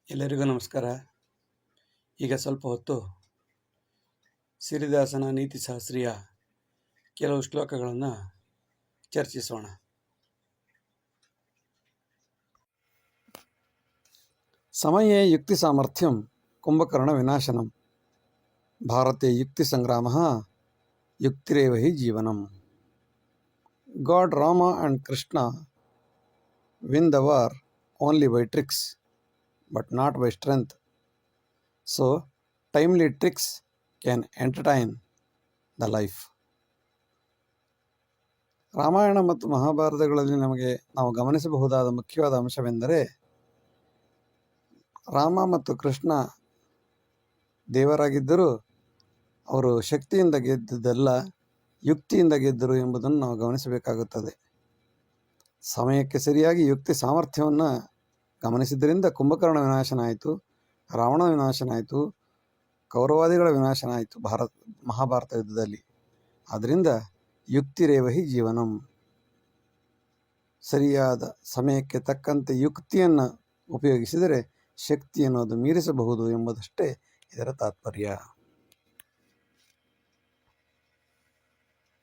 ಎಲ್ಲರಿಗೂ ನಮಸ್ಕಾರ. ಈಗ ಸ್ವಲ್ಪ ಹೊತ್ತು ಸಿರಿದಾಸನ ನೀತಿಶಾಸ್ತ್ರೀಯ ಕೆಲವು ಶ್ಲೋಕಗಳನ್ನು ಚರ್ಚಿಸೋಣ. ಸಮಯೇ ಯುಕ್ತಿ ಸಾಮರ್ಥ್ಯಂ ಕುಂಭಕರ್ಣ ವಿನಾಶನಂ, ಭಾರತೆ ಯುಕ್ತಿ ಸಂಗ್ರಾಮ ಯುಕ್ತಿರೇವ ಹಿ ಜೀವನಂ. God Rama and Krishna win the war only by tricks, but not by strength. So, timely tricks can entertain the life. Ramayana ಮತ್ತು ಮಹಾಭಾರತಗಳಲ್ಲಿ ನಾವು ಗಮನಿಸಬಹುದಾದ ಮುಖ್ಯವಾದ ಅಂಶವೆಂದರೆ, ರಾಮ ಮತ್ತು ಕೃಷ್ಣ ದೇವರಾಗಿದ್ದರೂ ಅವರು ಶಕ್ತಿಯಿಂದ ಗೆದ್ದುದಲ್ಲ, ಯುಕ್ತಿಯಿಂದ ಗೆದ್ದರು ಎಂಬುದನ್ನು ನಾವು ಗಮನಿಸಬೇಕಾಗುತ್ತದೆ. ಸಮಯಕ್ಕೆ ಸರಿಯಾಗಿ ಯುಕ್ತಿ ಸಾಮರ್ಥ್ಯವನ್ನು ಗಮನಿಸಿದ್ದರಿಂದ ಕುಂಭಕರ್ಣ ವಿನಾಶನ ಆಯಿತು, ರಾವಣ ವಿನಾಶನ ಆಯಿತು, ಕೌರವಾದಿಗಳ ವಿನಾಶನ ಆಯಿತು ಮಹಾಭಾರತ ಯುದ್ಧದಲ್ಲಿ. ಆದ್ದರಿಂದ ಯುಕ್ತಿರೇವಹಿ ಜೀವನಂ, ಸರಿಯಾದ ಸಮಯಕ್ಕೆ ತಕ್ಕಂತೆ ಯುಕ್ತಿಯನ್ನು ಉಪಯೋಗಿಸಿದರೆ ಶಕ್ತಿಯನ್ನು ಅದು ಮೀರಿಸಬಹುದು ಎಂಬುದಷ್ಟೇ ಇದರ ತಾತ್ಪರ್ಯ.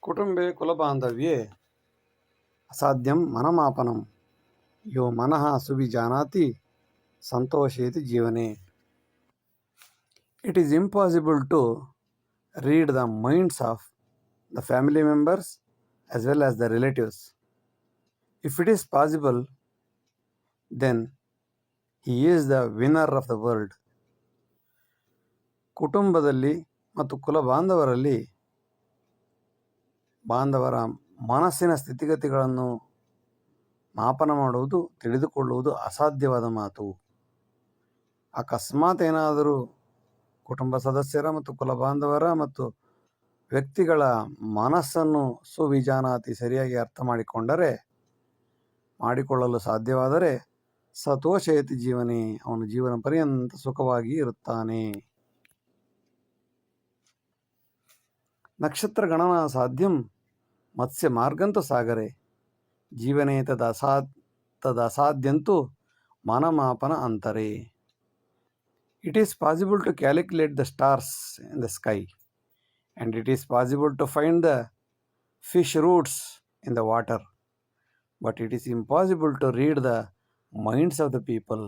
ಕುಟುಂಬೆ ಕುಲಬಾಂಧವ್ಯೆ ಅಸಾಧ್ಯಂ ಮನಮಾಪನಂ, ಯೋ ಮನಃ ಸುವಿಜಾನಾತಿ ಸಂತೋಷೇತಿ ಜೀವನೆ. It is impossible to read the minds of the family members as well as the relatives. If it is possible, then he is the winner of the world. ಕುಟುಂಬದಲ್ಲಿ ಮತ್ತು ಕುಲ ಬಾಂಧವರ ಮನಸ್ಸಿನ ಸ್ಥಿತಿಗತಿಗಳನ್ನು ಮಾಪನ ಮಾಡುವುದು, ತಿಳಿದುಕೊಳ್ಳುವುದು ಅಸಾಧ್ಯವಾದ ಮಾತು. ಅಕಸ್ಮಾತ್ ಏನಾದರೂ ಕುಟುಂಬ ಸದಸ್ಯರ ಮತ್ತು ಕುಲ ಬಾಂಧವರ ಮತ್ತು ವ್ಯಕ್ತಿಗಳ ಮನಸ್ಸನ್ನು ಸುವಿಜಾನಾತಿ ಸರಿಯಾಗಿ ಅರ್ಥ ಮಾಡಿಕೊಳ್ಳಲು ಸಾಧ್ಯವಾದರೆ ಸತೋಷಯತಿ ಜೀವನೇ, ಅವನು ಜೀವನ ಪರ್ಯಂತ ಸುಖವಾಗಿ ಇರುತ್ತಾನೆ. ನಕ್ಷತ್ರ ಗಣನಾ ಸಾಧ್ಯಂ ಮತ್ಸ್ಯ ಮಾರ್ಗಂತು ಸಾಗರೆ, ಜೀವನೇ ತದಸಾದ್ಯಂತು ಮನಮಾಪನ ಅಂತರೆ. It is possible to calculate the stars in the sky, and it is possible to find the fish roots in the water, but it is impossible to read the minds of the people.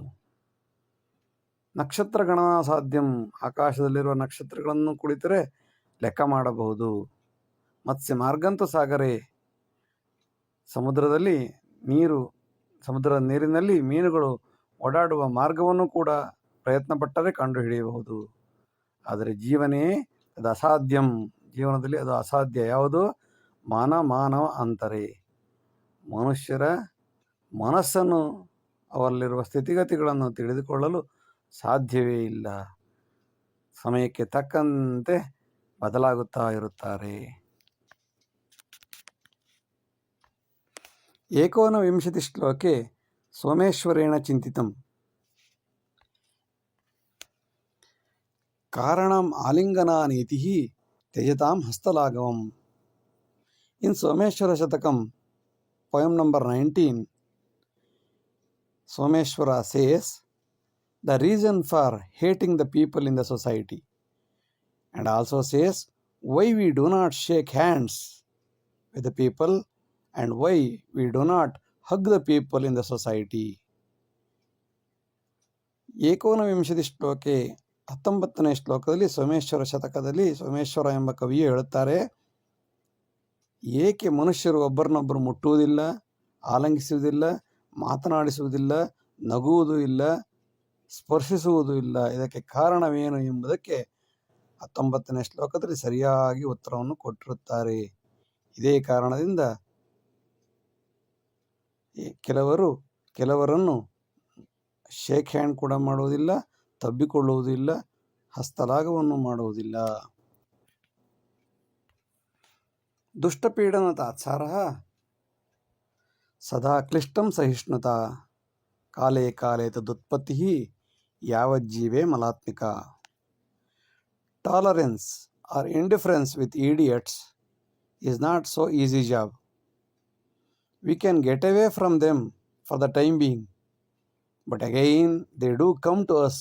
ನಕ್ಷತ್ರ ಗಣನಾ ಸಾಧ್ಯಂ, ಆಕಾಶದಲ್ಲಿರುವ ನಕ್ಷತ್ರಗಳನ್ನು ಕುಳಿತರೆ ಲೆಕ್ಕ ಮಾಡಬಹುದು. ಮತ್ಸ್ಯ ಮಾರ್ಗಂತು ಸಾಗರೆ, ಸಮುದ್ರದ ನೀರಿನಲ್ಲಿ ಮೀನುಗಳು ಓಡಾಡುವ ಮಾರ್ಗವನ್ನು ಕೂಡ ಪ್ರಯತ್ನಪಟ್ಟರೆ ಕಂಡುಹಿಡಿಯಬಹುದು. ಆದರೆ ಜೀವನೇ ಅದು ಅಸಾಧ್ಯಂ, ಜೀವನದಲ್ಲಿ ಅದು ಅಸಾಧ್ಯ. ಯಾವುದು? ಮಾನವ ಅಂತಾರೆ. ಮನುಷ್ಯರ ಮನಸ್ಸನ್ನು, ಅವರಲ್ಲಿರುವ ಸ್ಥಿತಿಗತಿಗಳನ್ನು ತಿಳಿದುಕೊಳ್ಳಲು ಸಾಧ್ಯವೇ ಇಲ್ಲ. ಸಮಯಕ್ಕೆ ತಕ್ಕಂತೆ ಬದಲಾಗುತ್ತಾ ಇರುತ್ತಾರೆ. ಏಕೋನವಿಂಶತಿ ಶ್ಲೋಕೆ ಸೋಮೇಶ್ವರೇಣ ಚಿಂತಿತಂ, ಕಾರಣಂ ಆಲಿಂಗನಾನೀತಿ ತ್ಯಜತಾಂ ಹಸ್ತಲಾಘವಂ. ಇನ್ Someshwara ಶತಕಂ, poem number 19, Someshwara says the reason for hating the people in the society, and also says why we do not shake hands with the people and why we do not hug the people in the society. ಏಕೋನವಿಂಶತಿ ಶ್ಲೋಕೆ, 19ನೇ ಶ್ಲೋಕದಲ್ಲಿ ಸೋಮೇಶ್ವರ ಶತಕದಲ್ಲಿ ಸೋಮೇಶ್ವರ ಎಂಬ ಕವಿಯು ಹೇಳುತ್ತಾರೆ, ಏಕೆ ಮನುಷ್ಯರು ಒಬ್ಬರನ್ನೊಬ್ಬರು ಮುಟ್ಟುವುದಿಲ್ಲ, ಆಲಂಗಿಸುವುದಿಲ್ಲ, ಮಾತನಾಡಿಸುವುದಿಲ್ಲ, ನಗುವುದೂ ಇಲ್ಲ, ಸ್ಪರ್ಶಿಸುವುದೂ ಇಲ್ಲ, ಇದಕ್ಕೆ ಕಾರಣವೇನು ಎಂಬುದಕ್ಕೆ 19ನೇ ಶ್ಲೋಕದಲ್ಲಿ ಸರಿಯಾಗಿ ಉತ್ತರವನ್ನು ಕೊಟ್ಟಿರುತ್ತಾರೆ. ಇದೇ ಕಾರಣದಿಂದ ಕೆಲವರನ್ನು ಶೇಕ್ ಹ್ಯಾಂಡ್ ಕೂಡ ಮಾಡುವುದಿಲ್ಲ, ತಬ್ಬಿಕೊಳ್ಳುವುದಿಲ್ಲ, ಹಸ್ತಲಾಘವನ್ನು ಮಾಡುವುದಿಲ್ಲ. ದುಷ್ಟಪೀಡನ ತಾತ್ಸಾರಃ ಸದಾ ಕ್ಲಿಷ್ಟಂ ಸಹಿಷ್ಣುತಾ, ಕಾಲೇ ಕಾಲೇ ತದುತ್ಪತ್ತಿ ಯಾವಜ್ಜೀವೇ ಮಲಾತ್ಮಿಕ. Tolerance or indifference with idiots is not so easy job. We can get away from them for the time being, but again they do come to us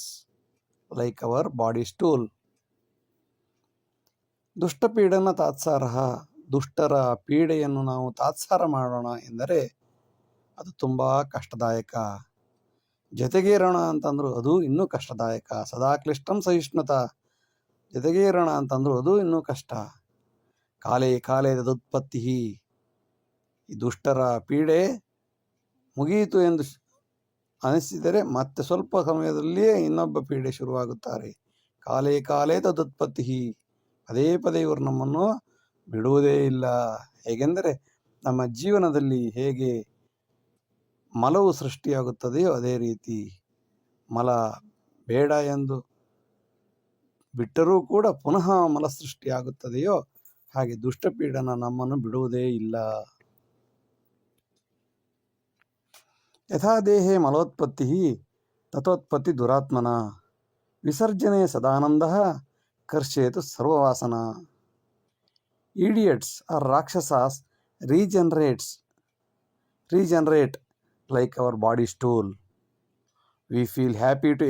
like our body stool. ದುಷ್ಟಪೀಡನ ತಾತ್ಸಾರ, ದುಷ್ಟರ ಪೀಡೆಯನ್ನು ನಾವು ತಾತ್ಸಾರ ಮಾಡೋಣ ಎಂದರೆ ಅದು ತುಂಬ ಕಷ್ಟದಾಯಕ. ಜೊತೆಗೇರೋಣ ಅಂತಂದ್ರು ಅದು ಇನ್ನೂ ಕಷ್ಟದಾಯಕ. ಸದಾ ಕ್ಲಿಷ್ಟಂ ಸಹಿಷ್ಣುತ, ಜೊತೆಗೇರೋಣ ಅಂತಂದ್ರು ಅದು ಇನ್ನೂ ಕಷ್ಟ. ಕಾಲೇ ಕಾಲೇ ತದುತ್ಪತ್ತಿ, ಈ ದುಷ್ಟರ ಪೀಡೆ ಮುಗಿಯಿತು ಎಂದು ಅನಿಸಿದರೆ ಮತ್ತೆ ಸ್ವಲ್ಪ ಸಮಯದಲ್ಲಿಯೇ ಇನ್ನೊಬ್ಬ ಪೀಡೆ ಶುರುವಾಗುತ್ತಾರೆ. ಕಾಲೇ ಕಾಲೇ ತದುತ್ಪತ್ತಿ, ಪದೇ ಪದೇ ಇವರು ನಮ್ಮನ್ನು ಬಿಡುವುದೇ ಇಲ್ಲ. ಹೇಗೆಂದರೆ ನಮ್ಮ ಜೀವನದಲ್ಲಿ ಹೇಗೆ ಮಲವು ಸೃಷ್ಟಿಯಾಗುತ್ತದೆಯೋ ಅದೇ ರೀತಿ ಮಲ ಬೇಡ ಎಂದು ಬಿಟ್ಟರೂ ಕೂಡ ಪುನಃ ಮಲ ಸೃಷ್ಟಿಯಾಗುತ್ತದೆಯೋ ಹಾಗೆ ದುಷ್ಟಪೀಡನ ನಮ್ಮನ್ನು ಬಿಡುವುದೇ ಇಲ್ಲ. ಯಥಾ ದೇಹೇ ಮಲೋತ್ಪತ್ತಿ ತಥೋತ್ಪತ್ತಿ ದುರಾತ್ಮನ, ವಿಸರ್ಜನೆ Sadananda ಕರ್ಷೇತು ಸರ್ವವಾಸನ. Idiots or Rakshasas regenerate like our body stool. We feel happy to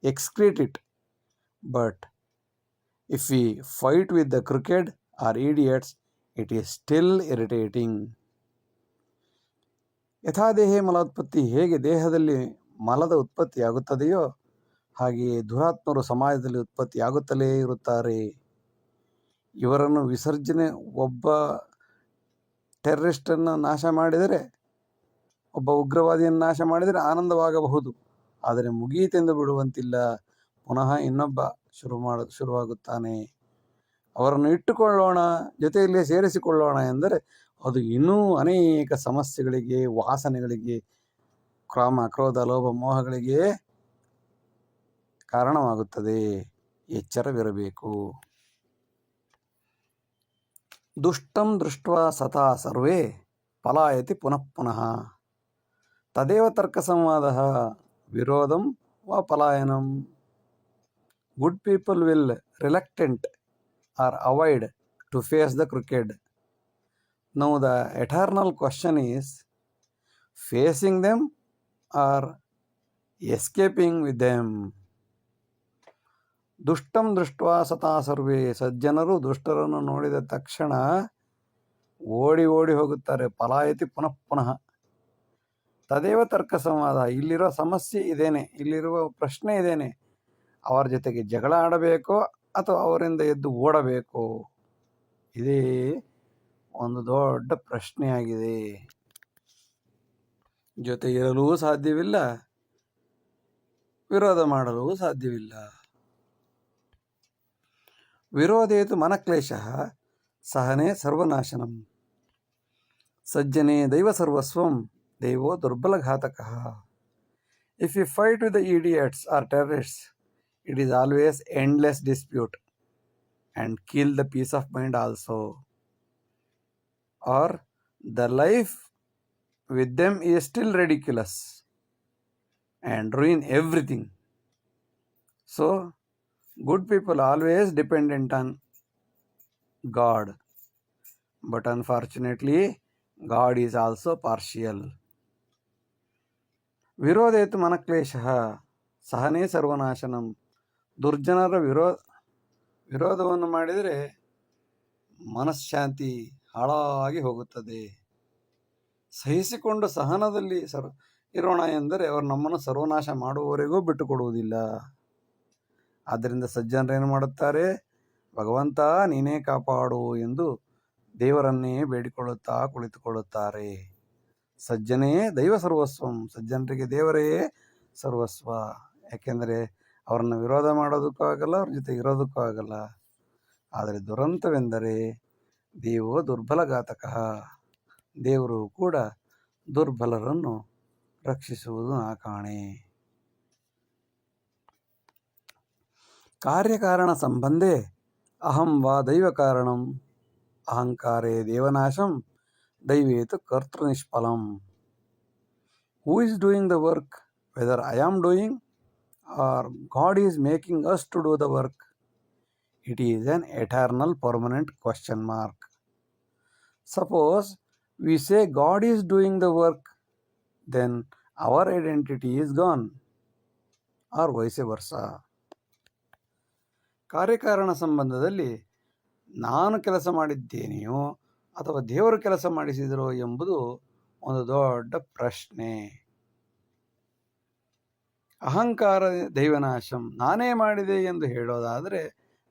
excrete it, but if we fight with the crooked or idiots, it is still irritating. ಯಥಾದೇಹೇ ಮಲೋತ್ಪತ್ತಿ, ಹೇಗೆ ದೇಹದಲ್ಲಿ ಮಲದ ಉತ್ಪತ್ತಿಯಾಗುತ್ತದೆಯೋ ಹಾಗೆಯೇ ದುರಾತ್ಮರು ಸಮಾಜದಲ್ಲಿ ಉತ್ಪತ್ತಿಯಾಗುತ್ತಲೇ ಇರುತ್ತಾರೆ. ಇವರನ್ನು ವಿಸರ್ಜನೆ, ಒಬ್ಬ ಟೆರರಿಸ್ಟನ್ನು ನಾಶ ಮಾಡಿದರೆ, ಒಬ್ಬ ಉಗ್ರವಾದಿಯನ್ನು ನಾಶ ಮಾಡಿದರೆ ಆನಂದವಾಗಬಹುದು, ಆದರೆ ಮುಗಿಯಿತೆಂದು ಬಿಡುವಂತಿಲ್ಲ. ಪುನಃ ಇನ್ನೊಬ್ಬ ಶುರುವಾಗುತ್ತಾನೆ. ಅವರನ್ನು ಇಟ್ಟುಕೊಳ್ಳೋಣ, ಜೊತೆಯಲ್ಲೇ ಸೇರಿಸಿಕೊಳ್ಳೋಣ ಎಂದರೆ ಅದು ಇನ್ನೂ ಅನೇಕ ಸಮಸ್ಯೆಗಳಿಗೆ, ವಾಸನೆಗಳಿಗೆ, ಕಾಮ ಕ್ರೋಧ ಲೋಭ ಮೋಹಗಳಿಗೆ ಕಾರಣವಾಗುತ್ತದೆ. ಎಚ್ಚರವಿರಬೇಕು. ದುಷ್ಟಂ ದೃಷ್ಟ್ವಾ ಸತಾ ಸರ್ವೇ ಪಲಾಯತಿ ಪುನಃ ಪುನಃ, ತದೇವ ತರ್ಕ ಸಂವಾದ ವಿರೋಧಂ ವಾ ಪಲಾಯನಂ. Good people will reluctant or avoid to face the crooked. Now the eternal question is facing them or escaping with them. ದುಷ್ಟಂ ದೃಷ್ಟ್ವಾ ಸತಾ ಸರ್ವೇ, ಸಜ್ಜನರು ದುಷ್ಟರನ್ನು ನೋಡಿದ ತಕ್ಷಣ ಓಡಿ ಓಡಿ ಹೋಗುತ್ತಾರೆ. ಪಲಾಯತಿ ಪುನಃ ಪುನಃ. ತದೇವ ತರ್ಕ ಸಂವಾದ, ಇಲ್ಲಿರೋ ಸಮಸ್ಯೆ ಇದೇನೆ, ಇಲ್ಲಿರುವ ಪ್ರಶ್ನೆ ಇದೇನೆ, ಅವರ ಜೊತೆಗೆ ಜಗಳ ಆಡಬೇಕೋ ಅಥವಾ ಅವರಿಂದ ಎದ್ದು ಓಡಬೇಕೋ, ಇದೇ ಒಂದು ದೊಡ್ಡ ಪ್ರಶ್ನೆಯಾಗಿದೆ. ಜೊತೆ ಇರಲೂ ಸಾಧ್ಯವಿಲ್ಲ, ವಿರೋಧ ಮಾಡಲು ಸಾಧ್ಯವಿಲ್ಲ. ವಿರೋಧೇತು ಮನಕ್ಲೇಶ ಸಹನೆ ಸರ್ವನಾಶನಂ, ಸಜ್ಜನೆ ದೈವ ಸರ್ವಸ್ವಂ ದೇವೋ ದುರ್ಬಲಘಾತಕ. If you fight with the idiots or terrorists, it is always endless dispute and kill the peace of mind also. Or the life with them is still ridiculous and ruin everything. So, good people always dependent on God. But unfortunately, God is also partial. ವಿರೋಧೇತು ಮನಕ್ಲೇಶ ಸಹನೆ ಸರ್ವನಾಶನಂ. ದುರ್ಜನರ ವಿರೋಧವನ್ನು ಮಾಡಿದರೆ ಮನಃಶಾಂತಿ ಹಾಳಾಗಿ ಹೋಗುತ್ತದೆ. ಸಹಿಸಿಕೊಂಡು ಸಹನದಲ್ಲಿ ಇರೋಣ ಎಂದರೆ ಅವರು ನಮ್ಮನ್ನು ಸರ್ವನಾಶ ಮಾಡುವವರೆಗೂ ಬಿಟ್ಟುಕೊಡುವುದಿಲ್ಲ. ಆದ್ದರಿಂದ ಸಜ್ಜನರೇನು ಮಾಡುತ್ತಾರೆ? ಭಗವಂತ ನೀನೇ ಕಾಪಾಡು ಎಂದು ದೇವರನ್ನೇ ಬೇಡಿಕೊಳ್ಳುತ್ತಾ ಕುಳಿತುಕೊಳ್ಳುತ್ತಾರೆ. ಸಜ್ಜನೇ ದೈವ ಸರ್ವಸ್ವಂ, ಸಜ್ಜನರಿಗೆ ದೇವರೇ ಸರ್ವಸ್ವ. ಯಾಕೆಂದರೆ ಅವರನ್ನು ವಿರೋಧ ಮಾಡೋದಕ್ಕೂ ಆಗಲ್ಲ, ಅವ್ರ ಜೊತೆ ಇರೋದಕ್ಕೂ ಆಗಲ್ಲ. ಆದರೆ ದುರಂತವೆಂದರೆ ದೇವೋ ದುರ್ಬಲಘಾತಕ, ದೇವರು ಕೂಡ ದುರ್ಬಲರನ್ನು ರಕ್ಷಿಸುವುದು ನಾ ಕಾಣೆ. ಕಾರ್ಯಕಾರಣ ಸಂಬಂಧೆ ಅಹಂ ವಾ ದೈವ ಕಾರಣಂ, ಅಹಂಕಾರೇ ದೇವನಾಶಂ ದೈವೇತು ಕರ್ತೃ ನಿಷ್ಫಲಂ. Who is doing the work, whether I am doing or God is making us to do the work? It is an eternal permanent question mark. Suppose we say God is doing the work, then our identity is gone, or vice versa. ಕಾರ್ಯಕಾರಣ ಸಂಬಂಧದಲ್ಲಿ ನಾನು ಕೆಲಸ ಮಾಡಿದ್ದೇನೆಯೋ ಅಥವಾ ದೇವರು ಕೆಲಸ ಮಾಡಿಸಿದರೋ ಎಂಬುದು ಒಂದು ದೊಡ್ಡ ಪ್ರಶ್ನೆ. ಅಹಂಕಾರ ದೈವನಾಶಂ, ನಾನೇ ಮಾಡಿದೆ ಎಂದು ಹೇಳೋದಾದರೆ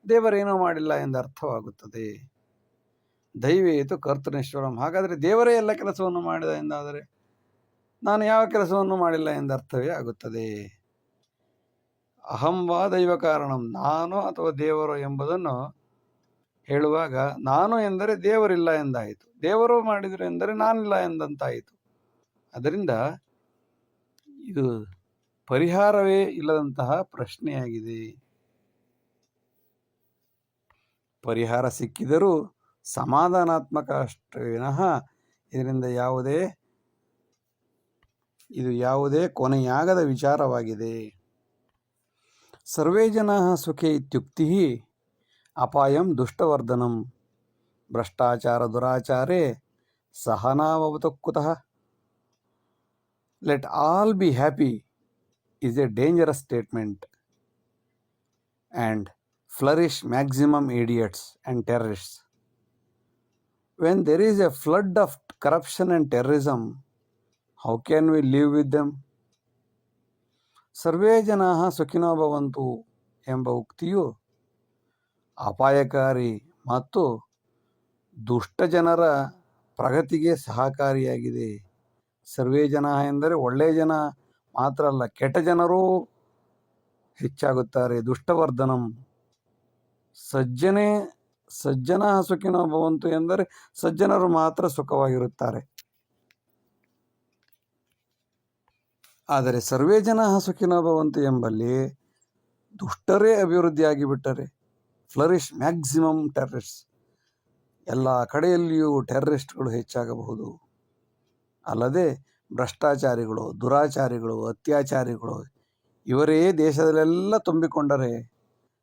ದೇವರೇನೂ ಮಾಡಿಲ್ಲ ಎಂದು ಅರ್ಥವಾಗುತ್ತದೆ. ದೈವೇತು ಕರ್ತೃನಿಷ್ಠುರಂ, ಹಾಗಾದರೆ ದೇವರೇ ಎಲ್ಲ ಕೆಲಸವನ್ನು ಮಾಡಿದ ಎಂದಾದರೆ ನಾನು ಯಾವ ಕೆಲಸವನ್ನು ಮಾಡಿಲ್ಲ ಎಂದರ್ಥವೇ ಆಗುತ್ತದೆ. ಅಹಂ ವಾ ದೈವ ಕಾರಣಂ, ನಾನು ಅಥವಾ ದೇವರು ಎಂಬುದನ್ನು ಹೇಳುವಾಗ ನಾನು ಎಂದರೆ ದೇವರಿಲ್ಲ ಎಂದಾಯಿತು, ದೇವರು ಮಾಡಿದರು ಎಂದರೆ ನಾನಿಲ್ಲ ಎಂದಂತಾಯಿತು. ಅದರಿಂದ ಇದು ಪರಿಹಾರವೇ ಇಲ್ಲದಂತಹ ಪ್ರಶ್ನೆಯಾಗಿದೆ. ಪರಿಹಾರ ಸಿಕ್ಕಿದರೂ ಸಮಾಧಾನಾತ್ಮಕ ಅಷ್ಟೇ ವಿನಃ ಇದರಿಂದ ಯಾವುದೇ ಕೊನೆಯಾಗದ ವಿಚಾರವಾಗಿದೆ. ಸರ್ವೇ ಜನಾಃ ಸುಖೇ ಇತ್ಯುಕ್ತಿ ಅಪಾಯಂ ದುಷ್ಟವರ್ಧನಂ ಭ್ರಷ್ಟಾಚಾರ ದುರಾಚಾರೇ ಸಹನಾವವತು ಕುತಃ. Let all be happy is a dangerous statement, and flourish maximum idiots and terrorists. When there is a flood of corruption and terrorism, how can we live with them? ಸರ್ವೇ ಜನಾಃ ಸುಖಿನೋ ಭವಂತು ಎಂಬ ಉಕ್ತಿಯು ಅಪಾಯಕಾರಿ ಮತ್ತು ದುಷ್ಟ ಜನರ ಪ್ರಗತಿಗೆ ಸಹಕಾರಿಯಾಗಿದೆ. ಸರ್ವೇ ಜನ ಎಂದರೆ ಒಳ್ಳೆಯ ಜನ ಮಾತ್ರ ಅಲ್ಲ, ಕೆಟ್ಟ ಜನರೂ ಹೆಚ್ಚಾಗುತ್ತಾರೆ. ದುಷ್ಟವರ್ಧನಂ, ಸಜ್ಜನ ಸುಖಿನೋ ಭವಂತು ಎಂದರೆ ಸಜ್ಜನರು ಮಾತ್ರ ಸುಖವಾಗಿರುತ್ತಾರೆ. ಆದರೆ ಸರ್ವೇ ಜನ ಸುಖಿನೋ ಭವಂತು ಎಂಬಲ್ಲಿ ದುಷ್ಟರೇ ಅಭಿವೃದ್ಧಿಯಾಗಿಬಿಟ್ಟರೆ ಫ್ಲರಿಶ್ ಮ್ಯಾಕ್ಸಿಮಮ್ ಟೆರರಿಸ್ಟ್, ಎಲ್ಲ ಕಡೆಯಲ್ಲಿಯೂ ಟೆರರಿಸ್ಟ್ಗಳು ಹೆಚ್ಚಾಗಬಹುದು. ಅಲ್ಲದೆ ಭ್ರಷ್ಟಾಚಾರಿಗಳು, ದುರಾಚಾರಿಗಳು, ಅತ್ಯಾಚಾರಿಗಳು ಇವರೇ ದೇಶದಲ್ಲೆಲ್ಲ ತುಂಬಿಕೊಂಡರೆ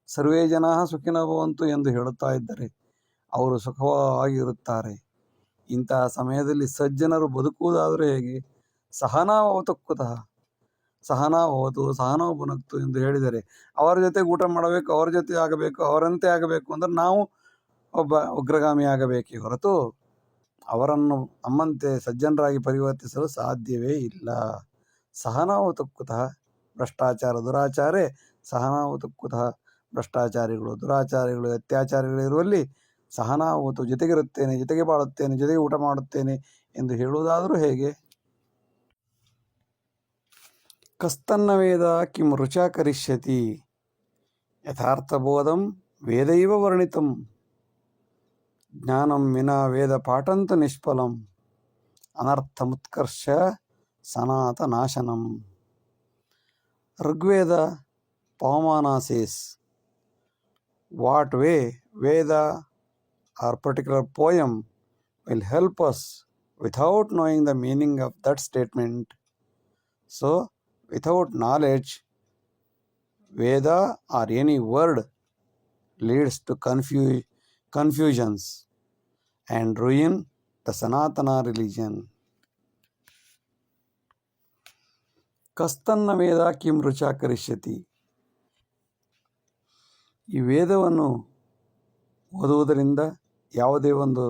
ಸರ್ವೇ ಜನ ಸುಖಿನೋ ಭವಂತು ಎಂದು ಹೇಳುತ್ತಾ ಇದ್ದರೆ ಅವರು ಸುಖವಾಗಿರುತ್ತಾರೆ. ಇಂತಹ ಸಮಯದಲ್ಲಿ ಸಜ್ಜನರು ಬದುಕುವುದಾದರೂ ಹೇಗೆ? ಸಹನಾವವತು ಕುತಃ, ಸಹನಾವವತು ಸಹನೋ ಭುನಕ್ತು ಎಂದು ಹೇಳಿದರೆ ಅವರ ಜೊತೆಗೆ ಊಟ ಮಾಡಬೇಕು, ಅವರ ಜೊತೆ ಆಗಬೇಕು, ಅವರಂತೆ ಆಗಬೇಕು ಅಂದರೆ ನಾವು ಒಬ್ಬ ಉಗ್ರಗಾಮಿ ಆಗಬೇಕೇ ಹೊರತು ಅವರನ್ನು ನಮ್ಮಂತೆ ಸಜ್ಜನರಾಗಿ ಪರಿವರ್ತಿಸಲು ಸಾಧ್ಯವೇ ಇಲ್ಲ. ಸಹನಾವತು ಕುತಃ ಭ್ರಷ್ಟಾಚಾರ ದುರಾಚಾರೇ ಸಹನಾವತು ಕುತಃ. ಭ್ರಷ್ಟಾಚಾರಿಗಳು, ದುರಾಚಾರಿಗಳು, ಅತ್ಯಾಚಾರಿಗಳು ಇರುವಲ್ಲಿ ಸಹನಾವತು, ಜೊತೆಗಿರುತ್ತೇನೆ, ಜೊತೆಗೆ ಬಾಳುತ್ತೇನೆ, ಜೊತೆಗೆ ಊಟ ಮಾಡುತ್ತೇನೆ ಎಂದು ಹೇಳುವುದಾದರೂ ಹೇಗೆ? ಕಸ್ತನ್ನ ವೇದ ಕಿಂ ರುಚಾ ಕರಿಷ್ಯತಿ ಯಥಾರ್ಥಬೋಧಂ ವೇದೈವ ವರ್ಣಿತಂ ಜ್ಞಾನಂ ವಿನಾ ವೇದ ಪಾಠಂತು ನಿಷ್ಫಲಂ ಅನರ್ಥಮುತ್ಕರ್ಷ ಸನಾತನಾಶನಂ. ಋಗ್ವೇದ ಪವಮಾನ says, what way Veda or particular poem will help us without knowing the meaning of that statement. So, without knowledge, Veda or any word leads to confusions and ruin the Sanatana religion. ಕಸ್ತನ್ನ ವೇದ ಕಿಂ ರುಚಾ ಕರಿಷ್ಯತಿ, ಈ ವೇದವನ್ನು ಓದುವುದರಿಂದ ಯಾವುದೇ ಒಂದು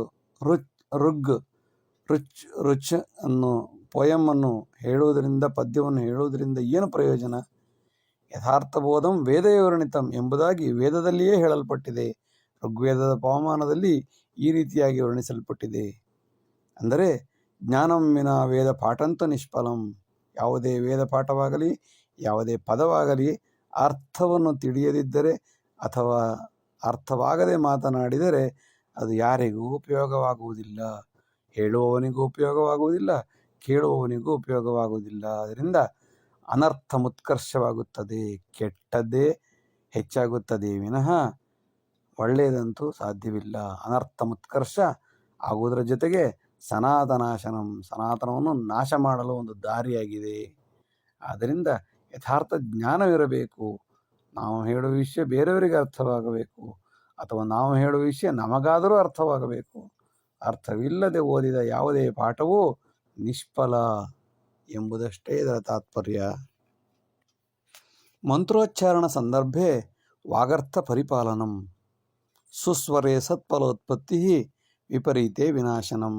ರುಚ್ ಅನ್ನು ಪೊಯಮನ್ನು ಹೇಳುವುದರಿಂದ, ಪದ್ಯವನ್ನು ಹೇಳುವುದರಿಂದ ಏನು ಪ್ರಯೋಜನ? ಯಥಾರ್ಥಬೋಧಂ ವೇದವರ್ಣಿತಂ ಎಂಬುದಾಗಿ ವೇದದಲ್ಲಿಯೇ ಹೇಳಲ್ಪಟ್ಟಿದೆ. ಋಗ್ವೇದದ ಪವಮಾನದಲ್ಲಿ ಈ ರೀತಿಯಾಗಿ ವರ್ಣಿಸಲ್ಪಟ್ಟಿದೆ. ಅಂದರೆ ಜ್ಞಾನಂ ವಿನಾ ವೇದ ಪಾಠಂತು ನಿಷ್ಫಲಂ, ಯಾವುದೇ ವೇದ ಪಾಠವಾಗಲಿ ಯಾವುದೇ ಪದವಾಗಲಿ ಅರ್ಥವನ್ನು ತಿಳಿಯದಿದ್ದರೆ ಅಥವಾ ಅರ್ಥವಾಗದೆ ಮಾತನಾಡಿದರೆ ಅದು ಯಾರಿಗೂ ಉಪಯೋಗವಾಗುವುದಿಲ್ಲ, ಹೇಳುವವನಿಗೂ ಉಪಯೋಗವಾಗುವುದಿಲ್ಲ, ಕೇಳುವವನಿಗೂ ಉಪಯೋಗವಾಗುವುದಿಲ್ಲ. ಅದರಿಂದ ಅನರ್ಥ ಮುತ್ಕರ್ಷವಾಗುತ್ತದೆ, ಕೆಟ್ಟದ್ದೇ ಹೆಚ್ಚಾಗುತ್ತದೆ ವಿನಃ ಒಳ್ಳೆಯದಂತೂ ಸಾಧ್ಯವಿಲ್ಲ. ಅನರ್ಥ ಮುತ್ಕರ್ಷ ಆಗುವುದರ ಜೊತೆಗೆ ಸನಾತನಾಶನಂ, ಸನಾತನವನ್ನು ನಾಶ ಮಾಡಲು ಒಂದು ದಾರಿಯಾಗಿದೆ. ಆದ್ದರಿಂದ ಯಥಾರ್ಥ ಜ್ಞಾನವಿರಬೇಕು. ನಾವು ಹೇಳುವ ವಿಷಯ ಬೇರೆಯವರಿಗೆ ಅರ್ಥವಾಗಬೇಕು, ಅಥವಾ ನಾವು ಹೇಳುವ ವಿಷಯ ನಮಗಾದರೂ ಅರ್ಥವಾಗಬೇಕು. ಅರ್ಥವಿಲ್ಲದೆ ಓದಿದ ಯಾವುದೇ ಪಾಠವೂ ನಿಷ್ಫಲ. ಎಂಬುದಷ್ಟೇ ಇದರ ತಾತ್ಪರ್ಯ. ಮಂತ್ರೋಚ್ಚಾರಣ ಸಂದರ್ಭೆ ವಾಗರ್ಥ ಪರಿಪಾಲನಂ ಸುಸ್ವರೇ ಸತ್ಫಲೋತ್ಪತ್ತಿ ವಿಪರೀತೆ ವಿನಾಶನಂ.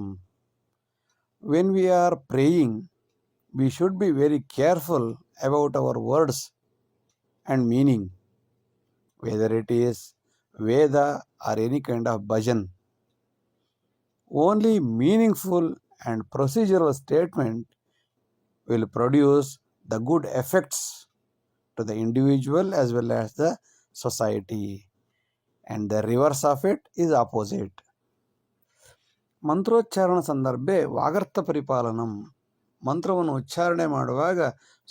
When we are praying, we should be very careful about our words and meaning, whether it is Veda or any kind of bhajan. Only meaningful and procedural statement will produce the good effects to the individual as well as the society, and the reverse of it is opposite. ಮಂತ್ರೋಚ್ಚಾರಣ ಸಂದರ್ಭೆ ವಾಗರ್ಥ ಪರಿಪಾಲನಂ. ಮಂತ್ರವನ್ನು ಉಚ್ಚಾರಣೆ ಮಾಡುವಾಗ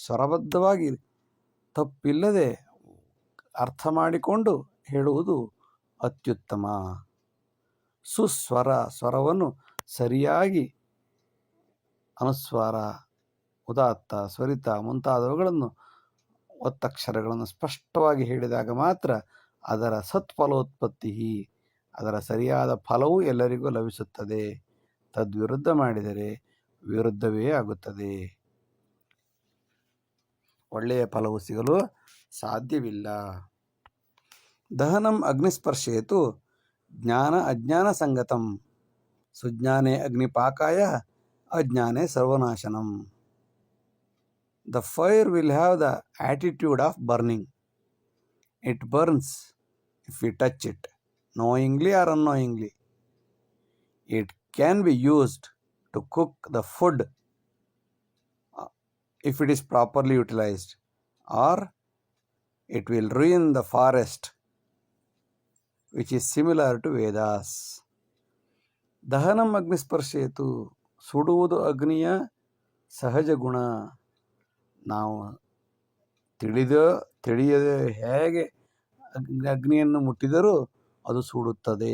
ಸ್ವರಬದ್ಧವಾಗಿ ತಪ್ಪಿಲ್ಲದೆ ಅರ್ಥ ಮಾಡಿಕೊಂಡು ಹೇಳುವುದು ಅತ್ಯುತ್ತಮ. ಸುಸ್ವರ, ಸ್ವರವನ್ನು ಸರಿಯಾಗಿ ಅನುಸ್ವಾರ, ಉದಾತ್ತ, ಸ್ವರಿತ ಮುಂತಾದವುಗಳನ್ನು ಒತ್ತಕ್ಷರಗಳನ್ನು ಸ್ಪಷ್ಟವಾಗಿ ಹೇಳಿದಾಗ ಮಾತ್ರ ಅದರ ಸತ್ಫಲೋತ್ಪತ್ತಿ, ಅದರ ಸರಿಯಾದ ಫಲವು ಎಲ್ಲರಿಗೂ ಲಭಿಸುತ್ತದೆ. ತದ್ವಿರುದ್ಧ ಮಾಡಿದರೆ ವಿರುದ್ಧವೇ ಆಗುತ್ತದೆ, ಒಳ್ಳೆಯ ಫಲವು ಸಿಗಲು ಸಾಧ್ಯವಿಲ್ಲ. ದಹನಂ ಅಗ್ನಿಸ್ಪರ್ಶೇತು ಜ್ಞಾನ ಅಜ್ಞಾನ ಸಂಗತಂ ಸುಜ್ಞಾನೇ ಅಗ್ನಿಪಾಕಾಯ ಅಜ್ಞಾನೇ ಸರ್ವನಾಶನಂ. The fire will have the attitude of burning. It burns if we touch it, knowingly or unknowingly. It can be used to cook the food if it is properly utilized, or it will ruin the forest, which is similar to Vedas. ದಹನಂ ಅಗ್ನಿಸ್ಪರ್ಶೇತು, ಸುಡುವುದು ಅಗ್ನಿಯ ಸಹಜ ಗುಣ. ನಾವು ತಿಳಿಯದೆ ಹೇಗೆ ಅಗ್ನಿಯನ್ನು ಮುಟ್ಟಿದರೂ ಅದು ಸುಡುತ್ತದೆ.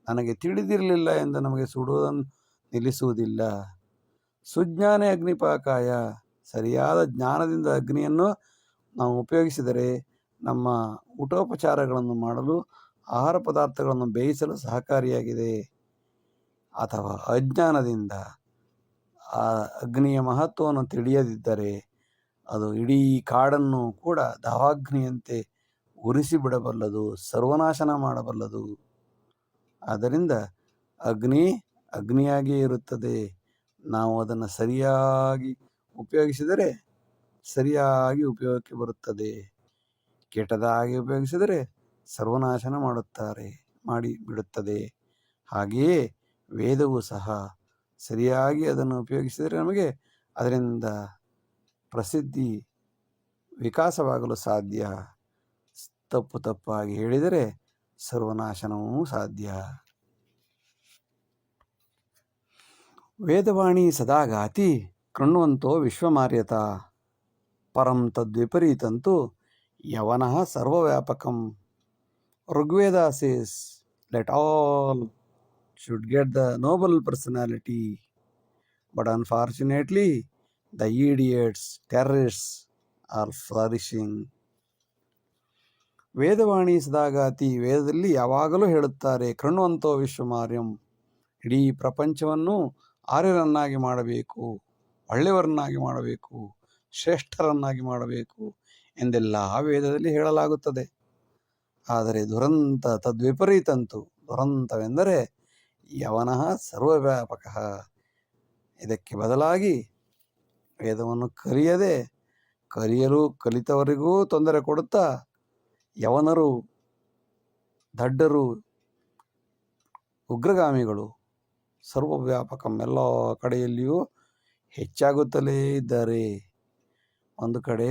ನನಗೆ ತಿಳಿದಿರಲಿಲ್ಲ ಎಂದು ನಮಗೆ ಸುಡುವುದನ್ನು ನಿಲ್ಲಿಸುವುದಿಲ್ಲ. ಸುಜ್ಞಾನೇ ಅಗ್ನಿಪಾಕಾಯ, ಸರಿಯಾದ ಜ್ಞಾನದಿಂದ ಅಗ್ನಿಯನ್ನು ನಾವು ಉಪಯೋಗಿಸಿದರೆ ನಮ್ಮ ಊಟೋಪಚಾರಗಳನ್ನು ಮಾಡಲು, ಆಹಾರ ಪದಾರ್ಥಗಳನ್ನು ಬೇಯಿಸಲು ಸಹಕಾರಿಯಾಗಿದೆ. ಅಥವಾ ಅಜ್ಞಾನದಿಂದ ಆ ಅಗ್ನಿಯ ಮಹತ್ವವನ್ನು ತಿಳಿಯದಿದ್ದರೆ ಅದು ಇಡೀ ಕಾಡನ್ನು ಕೂಡ ದಾವಾಗ್ನಿಯಂತೆ ಉರಿಸಿಬಿಡಬಲ್ಲದು, ಸರ್ವನಾಶನ ಮಾಡಬಲ್ಲದು. ಆದ್ದರಿಂದ ಅಗ್ನಿ ಅಗ್ನಿಯಾಗಿಯೇ ಇರುತ್ತದೆ. ನಾವು ಅದನ್ನು ಸರಿಯಾಗಿ ಉಪಯೋಗಿಸಿದರೆ ಸರಿಯಾಗಿ ಉಪಯೋಗಕ್ಕೆ ಬರುತ್ತದೆ. ಕೆಟ್ಟದಾಗಿ ಉಪಯೋಗಿಸಿದರೆ ಸರ್ವನಾಶನ ಮಾಡಿಬಿಡುತ್ತದೆ. ಹಾಗೆಯೇ ವೇದವೂ ಸಹ ಸರಿಯಾಗಿ ಅದನ್ನು ಉಪಯೋಗಿಸಿದರೆ ನಮಗೆ ಅದರಿಂದ ಪ್ರಸಿದ್ಧಿ ವಿಕಾಸವಾಗಲು ಸಾಧ್ಯ. ತಪ್ಪಾಗಿ ಹೇಳಿದರೆ ಸರ್ವನಾಶನವೂ ಸಾಧ್ಯ. ವೇದವಾಣಿ ಸದಾಗಾತಿ ಕೃಣ್ವಂತೋ ವಿಶ್ವಮಾರ್ಯತ ಪರಂ ತದ್ವಿಪರೀತಂತು ಯವನಃ ಸರ್ವವ್ಯಾಪಕಂ. Rigveda says, let all should get the noble personality, but unfortunately the idiots, terrorists are flourishing. ವೇದವಾಣಿ ಸದಾಗಾತಿ, ವೇದದಲ್ಲಿ ಯಾವಾಗಲೂ ಹೇಳುತ್ತಾರೆ, ಕೃಣ್ವಂತೋ ವಿಶ್ವಮಾರ್ಯಂ, ಇಡೀ ಪ್ರಪಂಚವನ್ನು ಆರ್ಯರನ್ನಾಗಿ ಮಾಡಬೇಕು, ಒಳ್ಳೆಯವರನ್ನಾಗಿ ಮಾಡಬೇಕು, ಶ್ರೇಷ್ಠರನ್ನಾಗಿ ಮಾಡಬೇಕು ಎಂದೆಲ್ಲ ವೇದದಲ್ಲಿ ಹೇಳಲಾಗುತ್ತದೆ. ಆದರೆ ದುರಂತ ತದ್ವಿಪರೀತಂತು, ದುರಂತವೆಂದರೆ ಯವನಃ ಸರ್ವವ್ಯಾಪಕ. ಇದಕ್ಕೆ ಬದಲಾಗಿ ವೇದವನ್ನು ಕಲಿತವರಿಗೂ ತೊಂದರೆ ಕೊಡುತ್ತಾ ಯವನರು, ದಡ್ಡರು, ಉಗ್ರಗಾಮಿಗಳು ಸರ್ವವ್ಯಾಪಕಂ, ಎಲ್ಲ ಕಡೆಯಲ್ಲಿಯೂ ಹೆಚ್ಚಾಗುತ್ತಲೇ ಇದ್ದಾರೆ. ಒಂದು ಕಡೆ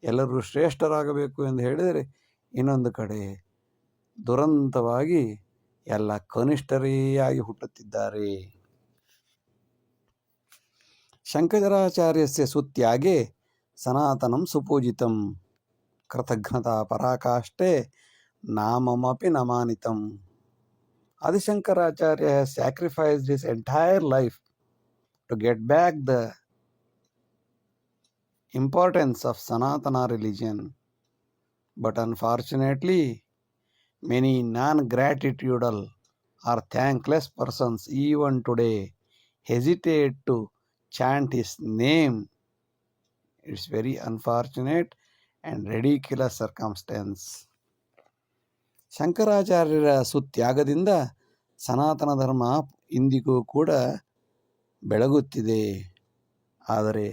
ಎಲ್ಲರೂ ಶ್ರೇಷ್ಠರಾಗಬೇಕು ಎಂದು ಹೇಳಿದರೆ, ಇನ್ನೊಂದು ಕಡೆ ದುರಂತವಾಗಿ ಎಲ್ಲ ಕನಿಷ್ಠರೇ ಆಗಿ ಹುಟ್ಟುತ್ತಿದ್ದಾರೆ. ಶಂಕರಾಚಾರ್ಯಸ್ಯ ಸುತ್ಯಾಗೆ ಸನಾತನಂ ಸುಪೂಜಿತಂ ಕೃತಜ್ಞತಾ ಪರಾಕಾಷ್ಠೆ ನಾಮಮಪಿ ನಮಾನಿತಂ. Adishankaracharya has sacrificed his entire life to get back the importance of Sanatana religion. But unfortunately, many non-gratitudal or thankless persons even today hesitate to chant his name It's very unfortunate and ridiculous circumstance. ಶಂಕರಾಚಾರ್ಯರ ಸುತ್ಯಾಗದಿಂದ ಸನಾತನ ಧರ್ಮ ಇಂದಿಗೂ ಕೂಡ ಬೆಳಗುತ್ತಿದೆ. ಆದರೆ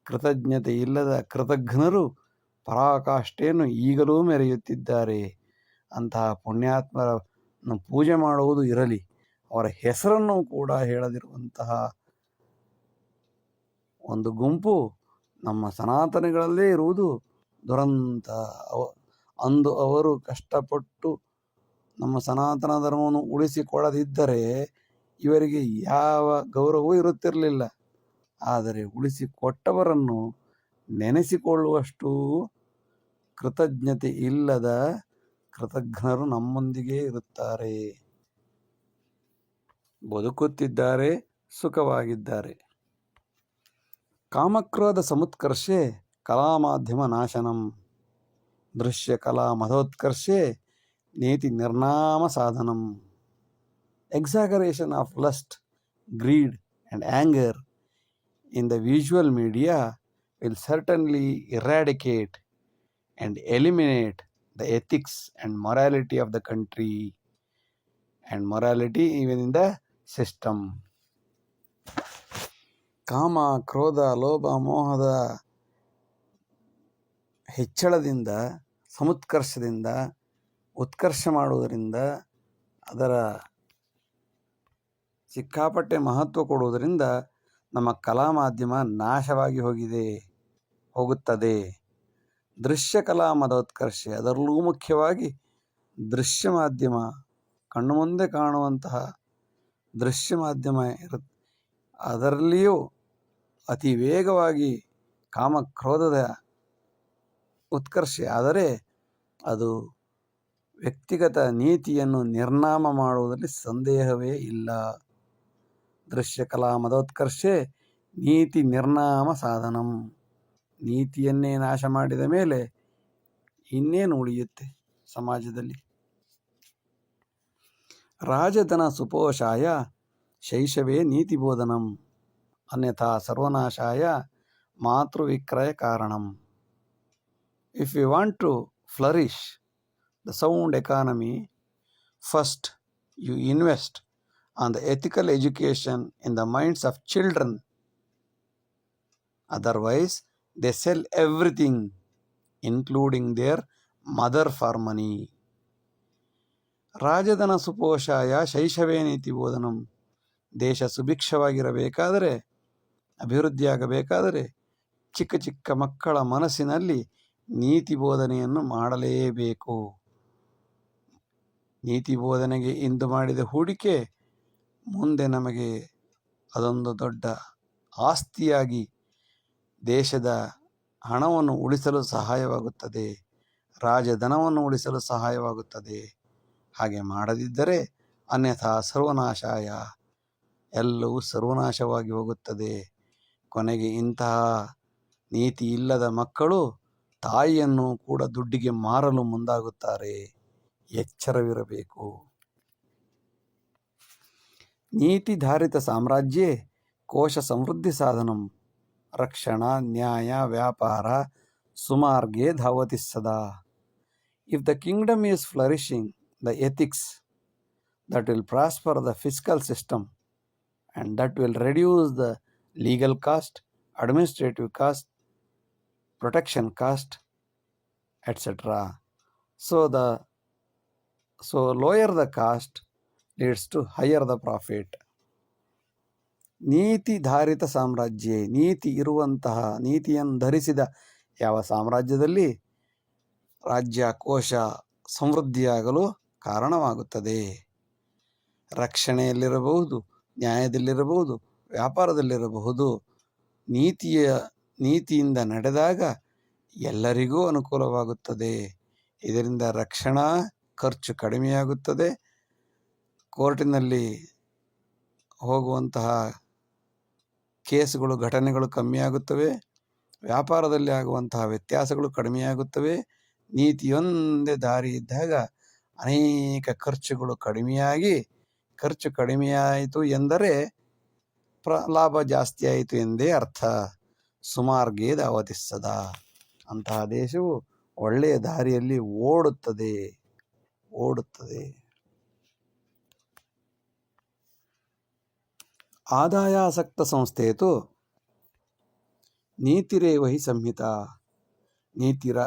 ಕೃತಜ್ಞತೆ ಇಲ್ಲದ ಕೃತಜ್ಞರು ಪರಾಕಾಷ್ಠೆಯನ್ನು ಈಗಲೂ ಮೆರೆಯುತ್ತಿದ್ದಾರೆ. ಅಂತಹ ಪುಣ್ಯಾತ್ಮರನ್ನು ಪೂಜೆ ಮಾಡುವುದು ಇರಲಿ, ಅವರ ಹೆಸರನ್ನು ಕೂಡ ಹೇಳದಿರುವಂತಹ ಒಂದು ಗುಂಪು ನಮ್ಮ ಸನಾತನಿಗಳಲ್ಲೇ ಇರುವುದು ದುರಂತ. ಅಂದು ಅವರು ಕಷ್ಟಪಟ್ಟು ನಮ್ಮ ಸನಾತನ ಧರ್ಮವನ್ನು ಉಳಿಸಿಕೊಳ್ಳದಿದ್ದರೆ ಇವರಿಗೆ ಯಾವ ಗೌರವವೂ ಇರುತ್ತಿರಲಿಲ್ಲ. ಆದರೆ ಉಳಿಸಿಕೊಟ್ಟವರನ್ನು ನೆನೆಸಿಕೊಳ್ಳುವಷ್ಟು ಕೃತಜ್ಞತೆ ಇಲ್ಲದ ಕೃತಜ್ಞರು ನಮ್ಮೊಂದಿಗೆ ಇರುತ್ತಾರೆ, ಬದುಕುತ್ತಿದ್ದಾರೆ, ಸುಖವಾಗಿದ್ದಾರೆ. ಕಾಮಕ್ರೋಧ ಸಮುತ್ಕರ್ಷೆ ಕಲಾಮಾಧ್ಯಮ ನಾಶನಂ ದೃಶ್ಯ ಕಲಾ ಮಧೋತ್ಕರ್ಷೆ ನೇತಿ ನಿರ್ನಾಮ ಸಾಧನಂ. Exaggeration of lust, greed and anger in the visual media will certainly eradicate and eliminate the ethics and morality of the country and morality even in the system. ಕಾಮ, ಕ್ರೋಧ, ಲೋಭ, ಮೋಹದ ಹೆಚ್ಚಳದಿಂದ, ಸಮುತ್ಕರ್ಷದಿಂದ, ಉತ್ಕರ್ಷ ಮಾಡುವುದರಿಂದ, ಅದರ ಸಿಕ್ಕಾಪಟ್ಟೆ ಮಹತ್ವ ಕೊಡುವುದರಿಂದ ನಮ್ಮ ಕಲಾ ಮಾಧ್ಯಮ ನಾಶವಾಗಿ ಹೋಗುತ್ತದೆ. ದೃಶ್ಯ ಕಲಾ ಮದೋತ್ಕರ್ಷೆ, ಅದರಲ್ಲೂ ಮುಖ್ಯವಾಗಿ ದೃಶ್ಯ ಮಾಧ್ಯಮ, ಕಣ್ಣು ಮುಂದೆ ಕಾಣುವಂತಹ ದೃಶ್ಯ ಮಾಧ್ಯಮ ಅದರಲ್ಲಿಯೂ ಅತಿ ವೇಗವಾಗಿ ಕಾಮಕ್ರೋಧದ ಉತ್ಕರ್ಷೆ ಆದರೆ ಅದು ವ್ಯಕ್ತಿಗತ ನೀತಿಯನ್ನು ನಿರ್ನಾಮ ಮಾಡುವುದರಲ್ಲಿ ಸಂದೇಹವೇ ಇಲ್ಲ. ದೃಶ್ಯ ಕಲಾ ಮದೋತ್ಕರ್ಷೆ ನೀತಿ ನಿರ್ನಾಮ ಸಾಧನಂ. ನೀತಿಯನ್ನೇ ನಾಶ ಮಾಡಿದ ಮೇಲೆ ಇನ್ನೇನು ಉಳಿಯುತ್ತೆ ಸಮಾಜದಲ್ಲಿ? ರಾಜಧನ ಸುಪೋಷಾಯ ಶೈಶವೇ ನೀತಿಬೋಧನಂ ಅನ್ಯಥಾ ಸರ್ವನಾಶಾಯ ಮಾತೃವಿಕ್ರಯ ಕಾರಣಂ. If we want to flourish the sound economy, first you invest on the ethical education in the minds of children. Otherwise, they sell everything, including their mother, for money. ರಾಜಧನ ಸುಪೋಷಾಯ ಶೈಶವೇ ನೀತಿ ಬೋಧನಂ. ದೇಶ ಸುಭಿಕ್ಷವಾಗಿರಬೇಕಾದರೆ, ಅಭಿವೃದ್ಧಿಯಾಗಬೇಕಾದರೆ ಚಿಕ್ಕ ಚಿಕ್ಕ ಮಕ್ಕಳ ಮನಸ್ಸಿನಲ್ಲಿ ನೀತಿ ಬೋಧನೆಯನ್ನು ಮಾಡಲೇಬೇಕು. ನೀತಿ ಬೋಧನೆಗೆ ಇಂದು ಮಾಡಿದ ಹೂಡಿಕೆ ಮುಂದೆ ನಮಗೆ ಅದೊಂದು ದೊಡ್ಡ ಆಸ್ತಿಯಾಗಿ ದೇಶದ ಹಣವನ್ನು ಉಳಿಸಲು ಸಹಾಯವಾಗುತ್ತದೆ, ರಾಜಧನವನ್ನು ಉಳಿಸಲು ಸಹಾಯವಾಗುತ್ತದೆ. ಹಾಗೆ ಮಾಡದಿದ್ದರೆ ಅನ್ಯಥಾ ಸರ್ವನಾಶಾಯ, ಎಲ್ಲವೂ ಸರ್ವನಾಶವಾಗಿ ಹೋಗುತ್ತದೆ. ಕೊನೆಗೆ ಇಂತಹ ನೀತಿ ಇಲ್ಲದ ಮಕ್ಕಳು ತಾಯಿಯನ್ನು ಕೂಡ ದುಡ್ಡಿಗೆ ಮಾರಲು ಮುಂದಾಗುತ್ತಾರೆ. ಎಚ್ಚರವಿರಬೇಕು. ನೀತಿಧಾರಿತ ಸಾಮ್ರಾಜ್ಯೇ ಕೋಶ ಸಮೃದ್ಧಿ ಸಾಧನಂ ರಕ್ಷಣಾ ನ್ಯಾಯ ವ್ಯಾಪಾರ ಸುಮಾರ್ಗೆ ಧಾವತಿ ಸದಾ. If the kingdom is flourishing, the ethics that will prosper the fiscal system and that will reduce the legal cost, administrative cost, protection cost, etc. So lower the cost leads to higher the profit. ನೀತಿಧಾರಿತ ಸಾಮ್ರಾಜ್ಯ, ನೀತಿ ಇರುವಂತಹ, ನೀತಿಯನ್ನು ಧರಿಸಿದ ಯಾವ ಸಾಮ್ರಾಜ್ಯದಲ್ಲಿ ರಾಜ್ಯ ಕೋಶ ಸಮೃದ್ಧಿಯಾಗಲು ಕಾರಣವಾಗುತ್ತದೆ. ರಕ್ಷಣೆಯಲ್ಲಿರಬಹುದು, ನ್ಯಾಯದಲ್ಲಿರಬಹುದು, ವ್ಯಾಪಾರದಲ್ಲಿರಬಹುದು. ನೀತಿಯಿಂದ ನಡೆದಾಗ ಎಲ್ಲರಿಗೂ ಅನುಕೂಲವಾಗುತ್ತದೆ. ಇದರಿಂದ ರಕ್ಷಣಾ ಖರ್ಚು ಕಡಿಮೆಯಾಗುತ್ತದೆ, ಕೋರ್ಟಿನಲ್ಲಿ ಹೋಗುವಂತಹ ಕೇಸುಗಳು, ಘಟನೆಗಳು ಕಮ್ಮಿಯಾಗುತ್ತವೆ, ವ್ಯಾಪಾರದಲ್ಲಿ ಆಗುವಂತಹ ವ್ಯತ್ಯಾಸಗಳು ಕಡಿಮೆಯಾಗುತ್ತವೆ. ನೀತಿಯೊಂದೇ ದಾರಿ ಇದ್ದಾಗ ಅನೇಕ ಖರ್ಚುಗಳು ಕಡಿಮೆಯಾಗಿ, ಖರ್ಚು ಕಡಿಮೆಯಾಯಿತು ಎಂದರೆ ಲಾಭ ಜಾಸ್ತಿ ಆಯಿತು ಎಂದೇ ಅರ್ಥ. ಸುಮಾರ್ಗೇ ಧಾವತಿ ಸದಾ. ಅಂತಹ ದೇಶವು ಒಳ್ಳೆಯ ದಾರಿಯಲ್ಲಿ ಓಡುತ್ತದೆ. ಆದಾಯಾಸಕ್ತ ಸಂಸ್ಥೆಯು ನೀತಿರೇವ ಹಿ ಸಂಹಿತಾ. ನೀತಿರ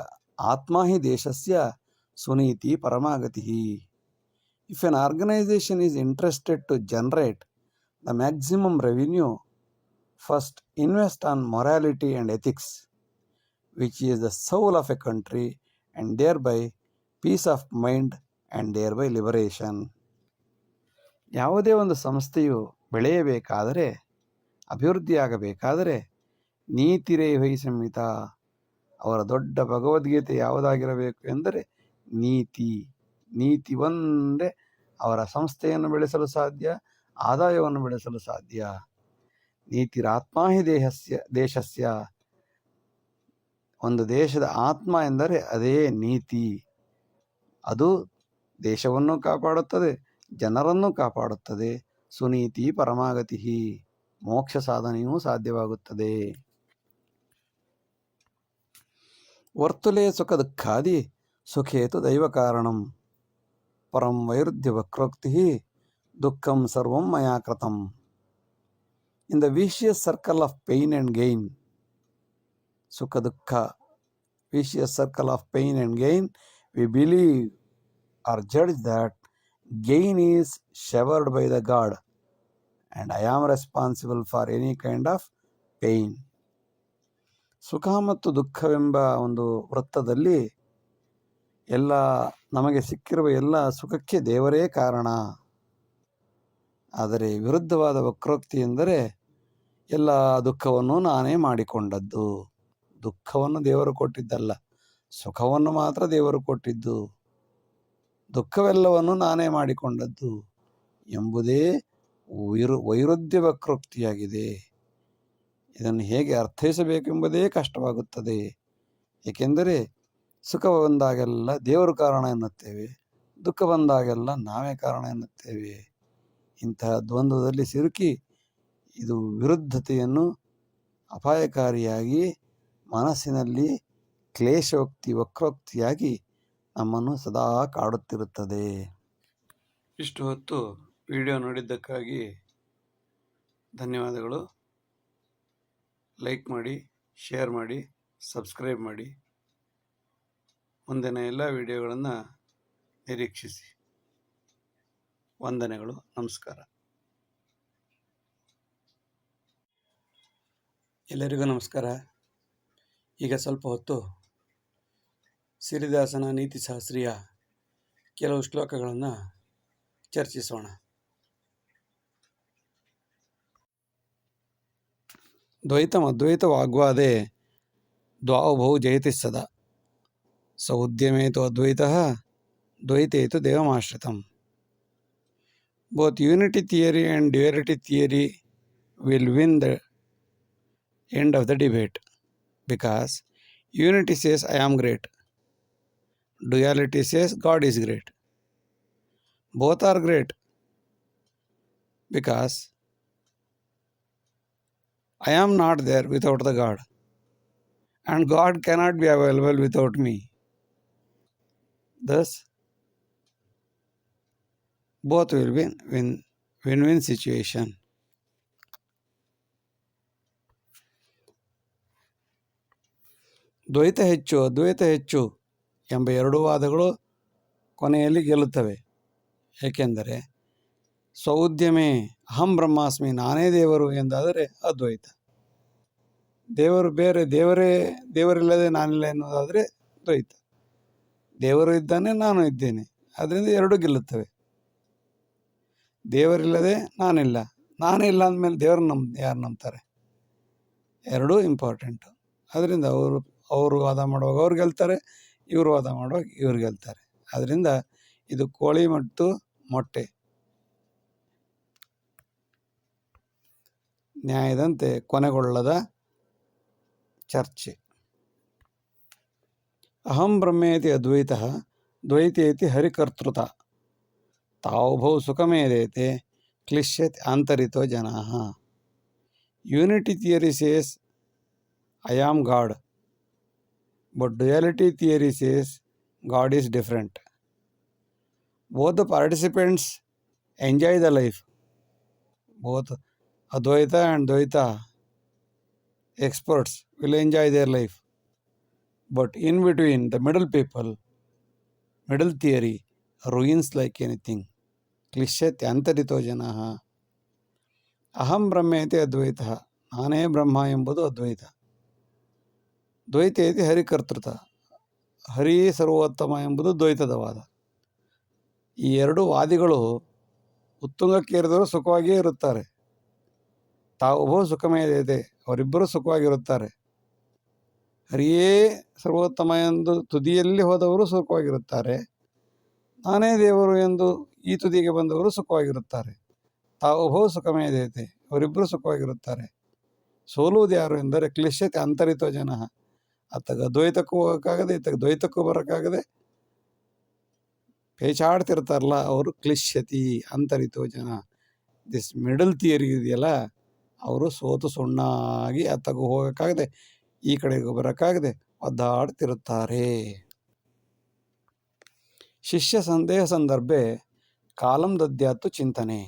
ಆತ್ಮ ಹಿ ದೇಶಸ್ಯ ಸುನೀತಿ ಪರಮಾಗತಿ. If an organisation is interested to generate the maximum revenue, first invest on morality and ethics, which is the soul of a country, and thereby peace of mind and thereby liberation. ಯಾವುದೇ ಒಂದು ಸಂಸ್ಥೆಯು ಬೆಳೆಯಬೇಕಾದರೆ, ಅಭಿವೃದ್ಧಿಯಾಗಬೇಕಾದರೆ ನೀತಿರೇವೈ ಸಂಹಿತ, ಅವರ ದೊಡ್ಡ ಭಗವದ್ಗೀತೆ ಯಾವುದಾಗಿರಬೇಕು ಎಂದರೆ ನೀತಿ ಒಂದೇ ಅವರ ಸಂಸ್ಥೆಯನ್ನು ಬೆಳೆಸಲು ಸಾಧ್ಯ, ಆದಾಯವನ್ನು ಬೆಳೆಸಲು ಸಾಧ್ಯ. ನೀತಿರಾತ್ಮ ಹಿ ದೇಶಸ್ಯ, ಒಂದು ದೇಶದ ಆತ್ಮ ಎಂದರೆ ಅದೇ ನೀತಿ. ಅದು ದೇಶವನ್ನು ಕಾಪಾಡುತ್ತದೆ, ಜನರನ್ನು ಕಾಪಾಡುತ್ತದೆ. ಸುನೀತಿ ಪರಮಾಗತಿ, ಮೋಕ್ಷ ಸಾಧನೆಯೂ ಸಾಧ್ಯವಾಗುತ್ತದೆ. ವರ್ತುಲೇ ಸುಖ ದುಃಖಾದಿ ಸುಖೇತು ದೈವ ಕಾರಣಂ, ಪರಂ ವೈರುಧ್ಯ ವಕ್ರೋಕ್ತಿ ದುಃಖಂ ಸರ್ವಂ ಮಯಾ ಕೃತಂ. In the vicious circle of pain and gain, Sukha Dukkha, vicious circle of pain and gain, we believe or judge that gain is severed by the God and I am responsible for any kind of pain. ಸುಖ ಮತ್ತು ದುಃಖವೆಂಬ ಒಂದು ವೃತ್ತದಲ್ಲಿ ಎಲ್ಲ ನಮಗೆ ಸಿಕ್ಕಿರುವ ಎಲ್ಲ ಸುಖಕ್ಕೆ ದೇವರೇ ಕಾರಣ. ಆದರೆ ವಿರುದ್ಧವಾದ ವಕ್ರೋಕ್ತಿ ಎಂದರೆ ಎಲ್ಲ ದುಃಖವನ್ನು ನಾನೇ ಮಾಡಿಕೊಂಡದ್ದು. ದುಃಖವನ್ನು ದೇವರು ಕೊಟ್ಟಿದ್ದಲ್ಲ, ಸುಖವನ್ನು ಮಾತ್ರ ದೇವರು ಕೊಟ್ಟಿದ್ದು. ದುಃಖವೆಲ್ಲವನ್ನು ನಾನೇ ಮಾಡಿಕೊಂಡದ್ದು ಎಂಬುದೇ ವೈರುಧ್ಯ ವಕ್ರೋಕ್ತಿಯಾಗಿದೆ. ಇದನ್ನು ಹೇಗೆ ಅರ್ಥೈಸಬೇಕೆಂಬುದೇ ಕಷ್ಟವಾಗುತ್ತದೆ. ಏಕೆಂದರೆ ಸುಖ ಬಂದಾಗೆಲ್ಲ ದೇವರು ಕಾರಣ ಎನ್ನುತ್ತೇವೆ, ದುಃಖ ಬಂದಾಗೆಲ್ಲ ನಾವೇ ಕಾರಣ ಎನ್ನುತ್ತೇವೆ. ಇಂತಹ ದ್ವಂದ್ವದಲ್ಲಿ ಸಿಲುಕಿ ಇದು ವಿರುದ್ಧತೆಯನ್ನು ಅಪಾಯಕಾರಿಯಾಗಿ ಮನಸ್ಸಿನಲ್ಲಿ ಕ್ಲೇಶೋಕ್ತಿ ವಕ್ರೋಕ್ತಿಯಾಗಿ ನಮ್ಮನ್ನು ಸದಾ ಕಾಡುತ್ತಿರುತ್ತದೆ. ಇಷ್ಟು ಹೊತ್ತು ವಿಡಿಯೋ ನೋಡಿದ್ದಕ್ಕಾಗಿ ಧನ್ಯವಾದಗಳು. ಲೈಕ್ ಮಾಡಿ, ಶೇರ್ ಮಾಡಿ, ಸಬ್ಸ್ಕ್ರೈಬ್ ಮಾಡಿ. ಮುಂದಿನ ಎಲ್ಲ ವಿಡಿಯೋಗಳನ್ನು ನಿರೀಕ್ಷಿಸಿ. ವಂದನೆಗಳು. ನಮಸ್ಕಾರ. ಎಲ್ಲರಿಗೂ ನಮಸ್ಕಾರ. ಈಗ ಸ್ವಲ್ಪ ಹೊತ್ತು ಸಿರಿದಾಸನ ನೀತಿಶಾಸ್ತ್ರೀಯ ಕೆಲವು ಶ್ಲೋಕಗಳನ್ನು ಚರ್ಚಿಸೋಣ. ದ್ವೈತಂ ಅದ್ವೈತ ವಾಗ್ವಾದೆ ದ್ವಾವಭೌ ಜಯತಿ ಸದಾ. ಸೌದ್ಯಮೇತು ಅದ್ವೈತಃ ದ್ವೈತೇತು ದೇವಮಾಶ್ರಿತಂ. Both unity theory and duality theory will win the end of the debate, because unity says I am great, duality says God is great. Both are great because I am not there without the God, and God cannot be available without me. Thus, both will win-win situation. ದ್ವೈತ ಹೆಚ್ಚು ಅದ್ವೈತ ಹೆಚ್ಚು ಎಂಬ ಎರಡೂ ವಾದಗಳು ಕೊನೆಯಲ್ಲಿ ಗೆಲ್ಲುತ್ತವೆ. ಏಕೆಂದರೆ ಸ್ವಉದ್ಯಮೇ ಅಹಂ ಬ್ರಹ್ಮಾಸ್ಮಿ, ನಾನೇ ದೇವರು ಎಂದಾದರೆ ಅದ್ವೈತ. ದೇವರು ಬೇರೆ, ದೇವರಿಲ್ಲದೆ ನಾನಿಲ್ಲ ಎನ್ನುವುದಾದರೆ ದ್ವೈತ. ದೇವರು ಇದ್ದಾನೆ, ನಾನು ಇದ್ದೇನೆ, ಅದರಿಂದ ಎರಡೂ ಗೆಲ್ಲುತ್ತವೆ. ದೇವರಿಲ್ಲದೆ ನಾನಿಲ್ಲ, ನಾನೇ ಇಲ್ಲ ಅಂದಮೇಲೆ ದೇವರು ಯಾರು ನಂಬ್ತಾರೆ? ಎರಡೂ ಇಂಪಾರ್ಟೆಂಟು. ಅದರಿಂದ ಅವರು ವಾದ ಮಾಡುವಾಗ ಅವ್ರು ಗೆಲ್ತಾರೆ, ಇವರು ವಾದ ಮಾಡುವಾಗ ಇವ್ರು ಗೆಲ್ತಾರೆ. ಅದರಿಂದ ಇದು ಕೋಳಿ ಮತ್ತು ಮೊಟ್ಟೆ ನ್ಯಾಯದಂತೆ ಕೊನೆಗೊಳ್ಳದ ಚರ್ಚೆ. ಅಹಂ ಬ್ರಹ್ಮೇತಿ ಅದ್ವೈತಃ ದ್ವೈತೇತಿ ಹರಿಕರ್ತೃತ ತಾವುಭೌ ಸುಖಮೇದೇತೆ ಕ್ಲಿಶ್ಯತ್ ಆಂತರಿತೋ ಜನಾಃ. Unity theory says I am God. But duality theory says God is different. Both the participants enjoy the life. Both Advaita and Dvaita experts will enjoy their life. But in between, the middle people, middle theory ruins like anything. Klishyate antarito janaha. ಅಹಂ ಬ್ರಹ್ಮೇತಿ ಅದ್ವೈತ, ನಾನೇ ಬ್ರಹ್ಮ ಎಂಬುದು ಅದ್ವೈತ. ದ್ವೈತೇತಿ ಹರಿಕರ್ತೃತ, ಹರಿ ಸರ್ವೋತ್ತಮ ಎಂಬುದು ದ್ವೈತದ ವಾದ. ಈ ಎರಡು ವಾದಿಗಳು ಉತ್ತುಂಗಕ್ಕೇರಿದವರು ಸುಖವಾಗಿಯೇ ಇರುತ್ತಾರೆ. ತಾವು ಸುಖಮಯದೇತೆ, ಅವರಿಬ್ಬರೂ ಸುಖವಾಗಿರುತ್ತಾರೆ. ಹರಿಯೇ ಸರ್ವೋತ್ತಮ ಎಂದು ತುದಿಯಲ್ಲಿ ಹೋದವರು ಸುಖವಾಗಿರುತ್ತಾರೆ. ನಾನೇ ದೇವರು ಎಂದು ಈ ತುದಿಗೆ ಬಂದವರು ಸುಖವಾಗಿರುತ್ತಾರೆ. ತಾವು ಸುಖಮಯದೇತೆ, ಅವರಿಬ್ಬರು ಸುಖವಾಗಿರುತ್ತಾರೆ. ಸೋಲುವುದು ಯಾರು ಎಂದರೆ ಕ್ಲಿಶ್ಯತೆ ಅಂತರಿತೋ ಜನ. ಅತ್ತಗ ದ್ವೈತಕ್ಕೂ ಹೋಗೋಕ್ಕಾಗದೆ ಇತ್ತಗ ದ್ವೈತಕ್ಕೂ ಬರೋಕ್ಕಾಗದೆ ಪೇಚಾಡ್ತಿರ್ತಾರಲ್ಲ ಅವರು ಕ್ಲಿಶ್ಯತಿ ಅಂತರಿತೋ ಜನ. ದಿಸ್ ಮಿಡಲ್ ಥಿಯರಿ ಇದೆಯಲ್ಲ, ಅವರು ಸೋತು ಸುಣ್ಣಾಗಿ ಅತ್ತಗೂ ಹೋಗೋಕ್ಕಾಗದೆ ಈ ಕಡೆಗೂ ಬರೋಕ್ಕಾಗದೆ ಒದ್ದಾಡ್ತಿರುತ್ತಾರೆ. ಶಿಷ್ಯ ಸಂದೇಹ ಸಂದರ್ಭೆ ಕಾಲಂ ದದ್ಯಾತ್ತು ಚಿಂತನೆ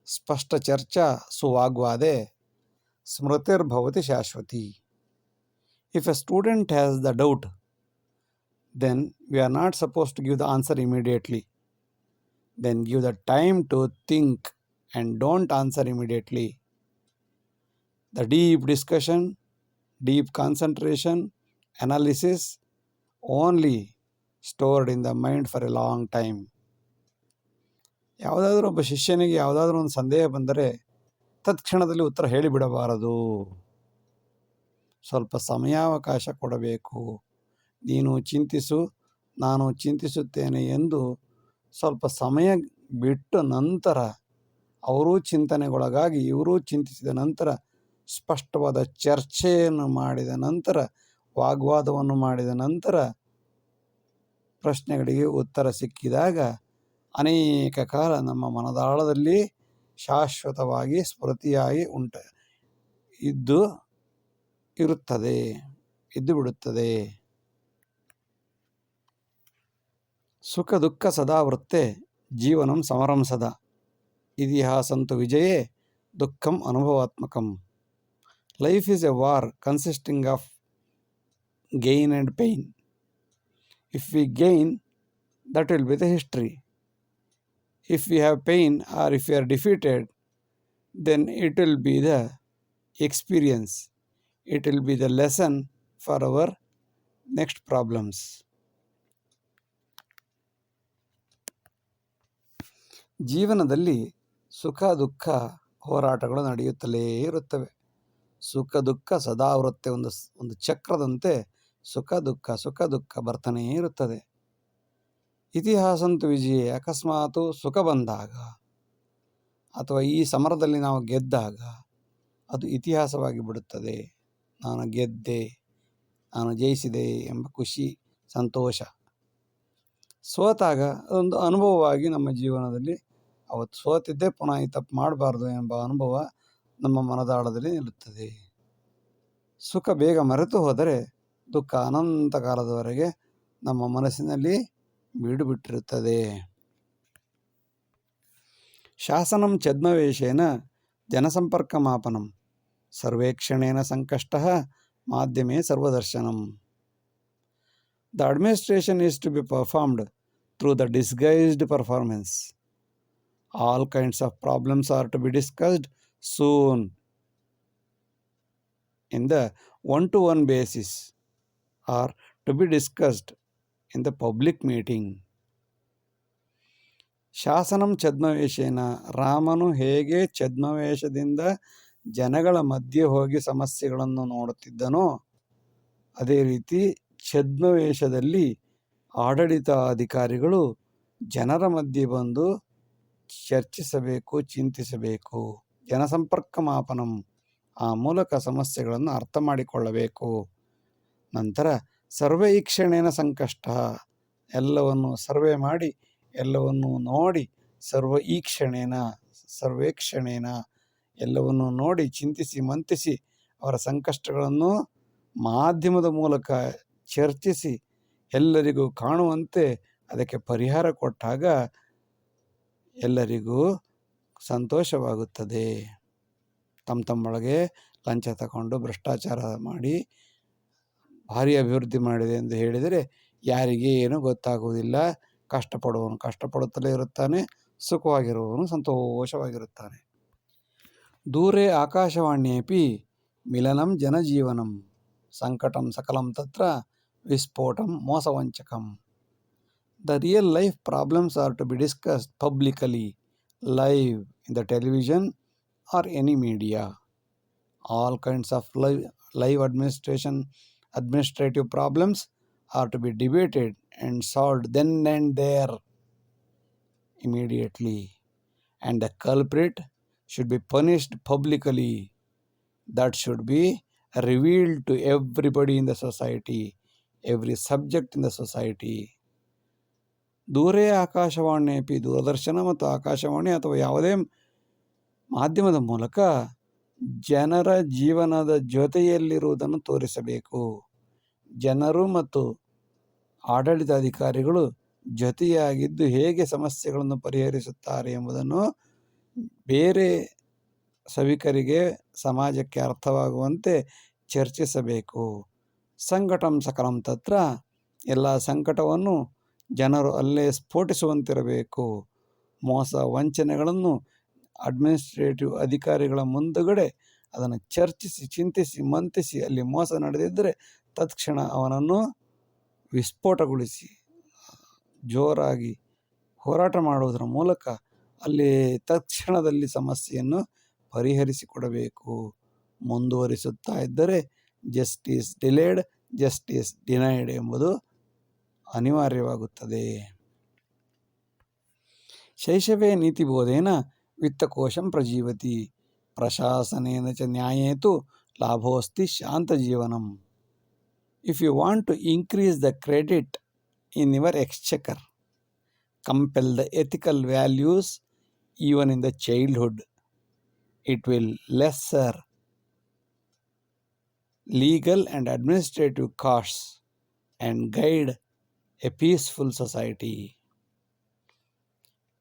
ಸ್ಪಷ್ಟ ಚರ್ಚಾ ಸುವಾಗ್ವಾದೆ ಸ್ಮೃತಿರ್ಭವತಿ Shashwati. If a student has the doubt, then we are not supposed to give the answer immediately. Then give the time to think and don't answer immediately. The deep discussion, deep concentration, analysis only stored in the mind for a long time. ಯಾವುದಾದ್ರೂ ಒಬ್ಬ ಶಿಷ್ಯನಿಗೆ ಯಾವುದಾದ್ರೂ ಒಂದು ಸಂದೇಹ ಬಂದರೆ ತತ್ಕ್ಷಣದಲ್ಲಿ ಉತ್ತರ ಹೇಳಿಬಿಡಬಾರದು. ಸ್ವಲ್ಪ ಸಮಯಾವಕಾಶ ಕೊಡಬೇಕು. ನೀನು ಚಿಂತಿಸು, ನಾನು ಚಿಂತಿಸುತ್ತೇನೆ ಎಂದು ಸ್ವಲ್ಪ ಸಮಯ ಬಿಟ್ಟು ನಂತರ ಅವರೂ ಚಿಂತನೆಗೊಳಗಾಗಿ ಇವರೂ ಚಿಂತಿಸಿದ ನಂತರ ಸ್ಪಷ್ಟವಾದ ಚರ್ಚೆಯನ್ನು ಮಾಡಿದ ನಂತರ ವಾಗ್ವಾದವನ್ನು ಮಾಡಿದ ನಂತರ ಪ್ರಶ್ನೆಗಳಿಗೆ ಉತ್ತರ ಸಿಕ್ಕಿದಾಗ ಅನೇಕ ಕಾಲ ನಮ್ಮ ಮನದಾಳದಲ್ಲಿ ಶಾಶ್ವತವಾಗಿ ಸ್ಮೃತಿಯಾಗಿ ಇದ್ದು ಬಿಡುತ್ತದೆ. ಸುಖ ದುಃಖ ಸದಾ ವೃತ್ತೆ ಜೀವನಂ ಸಮರಂ ಸದಾ. ಇತಿಹಾಸಂತು ವಿಜಯೇ ದುಃಖಂ ಅನುಭವಾತ್ಮಕಂ. Life is a war consisting of gain and pain. If we gain, that will be the history. If we have pain or if we are defeated, then it will be the experience. It will be the lesson for our next problems. ಜೀವನದಲ್ಲಿ ಸುಖ ದುಃಖ ಹೋರಾಟಗಳು ನಡೆಯುತ್ತಲೇ ಇರುತ್ತವೆ. ಸುಖ ದುಃಖ ಸದಾ ವೃತ್ತೆ, ಒಂದು ಚಕ್ರದಂತೆ ಸುಖ ದುಃಖ ಬರ್ತಾನೇ ಇರುತ್ತದೆ. ಇತಿಹಾಸಂತು ವಿಜಯ, ಅಕಸ್ಮಾತು ಸುಖ ಬಂದಾಗ ಅಥವಾ ಈ ಸಮರದಲ್ಲಿ ನಾವು ಗೆದ್ದಾಗ ಅದು ಇತಿಹಾಸವಾಗಿ ಬಿಡುತ್ತದೆ. ನಾನು ಗೆದ್ದೆ, ನಾನು ಜಯಿಸಿದೆ ಎಂಬ ಖುಷಿ, ಸಂತೋಷ. ಸೋತಾಗ ಅದೊಂದು ಅನುಭವವಾಗಿ ನಮ್ಮ ಜೀವನದಲ್ಲಿ ಅವತ್ತು ಸೋತಿದ್ದೆ, ಪುನಃ ಈ ತಪ್ಪು ಮಾಡಬಾರ್ದು ಎಂಬ ಅನುಭವ ನಮ್ಮ ಮನದಾಳದಲ್ಲಿ ನಿಲ್ಲುತ್ತದೆ. ಸುಖ ಬೇಗ ಮರೆತು ಹೋದರೆ ದುಃಖ ಅನಂತ ಕಾಲದವರೆಗೆ ನಮ್ಮ ಮನಸ್ಸಿನಲ್ಲಿ ಬೀಡುಬಿಟ್ಟಿರುತ್ತದೆ. ಶಾಸನಂ ಛದ್ಮವೇಷೇನ ಜನಸಂಪರ್ಕ ಮಾಪನಂ ಸರ್ವೇಕ್ಷಣೇನ ಸಂಕಷ್ಟಃ ಮಾಧ್ಯಮೇ ಸರ್ವದರ್ಶನಂ. The administration is to be performed through the disguised performance. All kinds of problems are to be discussed soon in the one-to-one basis or to be discussed in the public meeting. ಶಾಸನಂ ಛದ್ಮವೇಷೇನ, ರಾಮನು ಹೇಗೆ ಛದ್ಮವೇಷದಿಂದ ಜನಗಳ ಮಧ್ಯೆ ಹೋಗಿ ಸಮಸ್ಯೆಗಳನ್ನು ನೋಡುತ್ತಿದ್ದನೋ ಅದೇ ರೀತಿ ಛದ್ಮವೇಷದಲ್ಲಿ ಆಡಳಿತಾಧಿಕಾರಿಗಳು ಜನರ ಮಧ್ಯೆ ಬಂದು ಚರ್ಚಿಸಬೇಕು, ಚಿಂತಿಸಬೇಕು. ಜನಸಂಪರ್ಕ ಮಾಪನಂ, ಆ ಮೂಲಕ ಸಮಸ್ಯೆಗಳನ್ನು ಅರ್ಥ ಮಾಡಿಕೊಳ್ಳಬೇಕು. ನಂತರ ಸರ್ವೇ ಈಕ್ಷಣೇನ ಸಂಕಷ್ಟ, ಎಲ್ಲವನ್ನು ಸರ್ವೆ ಮಾಡಿ ಎಲ್ಲವನ್ನು ನೋಡಿ, ಸರ್ವೇಕ್ಷಣೇನ ಎಲ್ಲವನ್ನು ನೋಡಿ ಚಿಂತಿಸಿ ಮಂತಿಸಿ ಅವರ ಸಂಕಷ್ಟಗಳನ್ನು ಮಾಧ್ಯಮದ ಮೂಲಕ ಚರ್ಚಿಸಿ ಎಲ್ಲರಿಗೂ ಕಾಣುವಂತೆ ಅದಕ್ಕೆ ಪರಿಹಾರ ಕೊಟ್ಟಾಗ ಎಲ್ಲರಿಗೂ ಸಂತೋಷವಾಗುತ್ತದೆ. ತಮ್ಮೊಳಗೆ ಲಂಚ ತಗೊಂಡು ಭ್ರಷ್ಟಾಚಾರ ಮಾಡಿ ಭಾರಿ ಅಭಿವೃದ್ಧಿ ಮಾಡಿದೆ ಎಂದು ಹೇಳಿದರೆ ಯಾರಿಗೆ ಏನೂ ಗೊತ್ತಾಗುವುದಿಲ್ಲ. ಕಷ್ಟಪಡುವವನು ಕಷ್ಟಪಡುತ್ತಲೇ ಇರುತ್ತಾನೆ, ಸುಖವಾಗಿರುವವನು ಸಂತೋಷವಾಗಿರುತ್ತಾನೆ. ದೂರೇ ಆಕಾಶವಾಣ್ಯೇಪಿ ಮಿಲನಂ ಜನಜೀವನಂ ಸಂಕಟಂ ಸಕಲಂ ತತ್ರ ವಿಸ್ಫೋಟಂ ಮೋಸವಂಚಕಂ. The real life problems are to be discussed publicly, live in the television or any media. All kinds of live administrative problems are to be debated and solved then and there immediately. And the culprit should be punished publicly. That should be revealed to everybody in the society, every subject in the society. ದೂರೇ ಆಕಾಶವಾಣಿಯಪಿ ದೂರದರ್ಶನ ಮತ್ತು ಆಕಾಶವಾಣಿ ಅಥವಾ ಯಾವುದೇ ಮಾಧ್ಯಮದ ಮೂಲಕ ಜನರ ಜೀವನದ ಜೊತೆಯಲ್ಲಿರುವುದನ್ನು ತೋರಿಸಬೇಕು. ಜನರು ಮತ್ತು ಆಡಳಿತಾಧಿಕಾರಿಗಳು ಜೊತೆಯಾಗಿದ್ದು ಹೇಗೆ ಸಮಸ್ಯೆಗಳನ್ನು ಪರಿಹರಿಸುತ್ತಾರೆ ಎಂಬುದನ್ನು ಬೇರೆ ಸಭಿಕರಿಗೆ ಸಮಾಜಕ್ಕೆ ಅರ್ಥವಾಗುವಂತೆ ಚರ್ಚಿಸಬೇಕು. ಸಂಕಟಂ ಸಕಲಂ ತತ್ರ ಎಲ್ಲ ಸಂಕಟವನ್ನು ಜನರು ಅಲ್ಲೇ ಸ್ಫೋಟಿಸುವಂತಿರಬೇಕು. ಮೋಸ ವಂಚನೆಗಳನ್ನು ಅಡ್ಮಿನಿಸ್ಟ್ರೇಟಿವ್ ಅಧಿಕಾರಿಗಳ ಮುಂದುಗಡೆ ಅದನ್ನು ಚರ್ಚಿಸಿ ಚಿಂತಿಸಿ ಮಂತಿಸಿ ಅಲ್ಲಿ ಮೋಸ ನಡೆದಿದ್ದರೆ ತತ್ಕ್ಷಣ ಅವನನ್ನು ವಿಸ್ಫೋಟಗೊಳಿಸಿ ಜೋರಾಗಿ ಹೋರಾಟ ಮಾಡುವುದರ ಮೂಲಕ ಅಲ್ಲಿ ತತ್ಕ್ಷಣದಲ್ಲಿ ಸಮಸ್ಯೆಯನ್ನು ಪರಿಹರಿಸಿಕೊಡಬೇಕು. ಮುಂದುವರಿಸುತ್ತಾ ಇದ್ದರೆ ಜಸ್ಟಿಸ್ ಡಿಲೇಡ್ ಜಸ್ಟಿಸ್ ಡಿನೈಡ್ ಎಂಬುದು ಅನಿವಾರ್ಯವಾಗುತ್ತದೆ. ಶೈಶವೇ ನೀತಿಬೋಧೇನ ವಿತ್ತಕೋಶಂ ಪ್ರಜೀವತಿ ಪ್ರಶಾಸನೇನ ಚ ನ್ಯಾಯೇತು ಲಾಭೋಸ್ತಿ ಶಾಂತಜೀವನಂ. If you want to increase the credit in your exchequer, compel the ethical values even in the childhood. It will lesser legal and administrative costs and guide a peaceful society.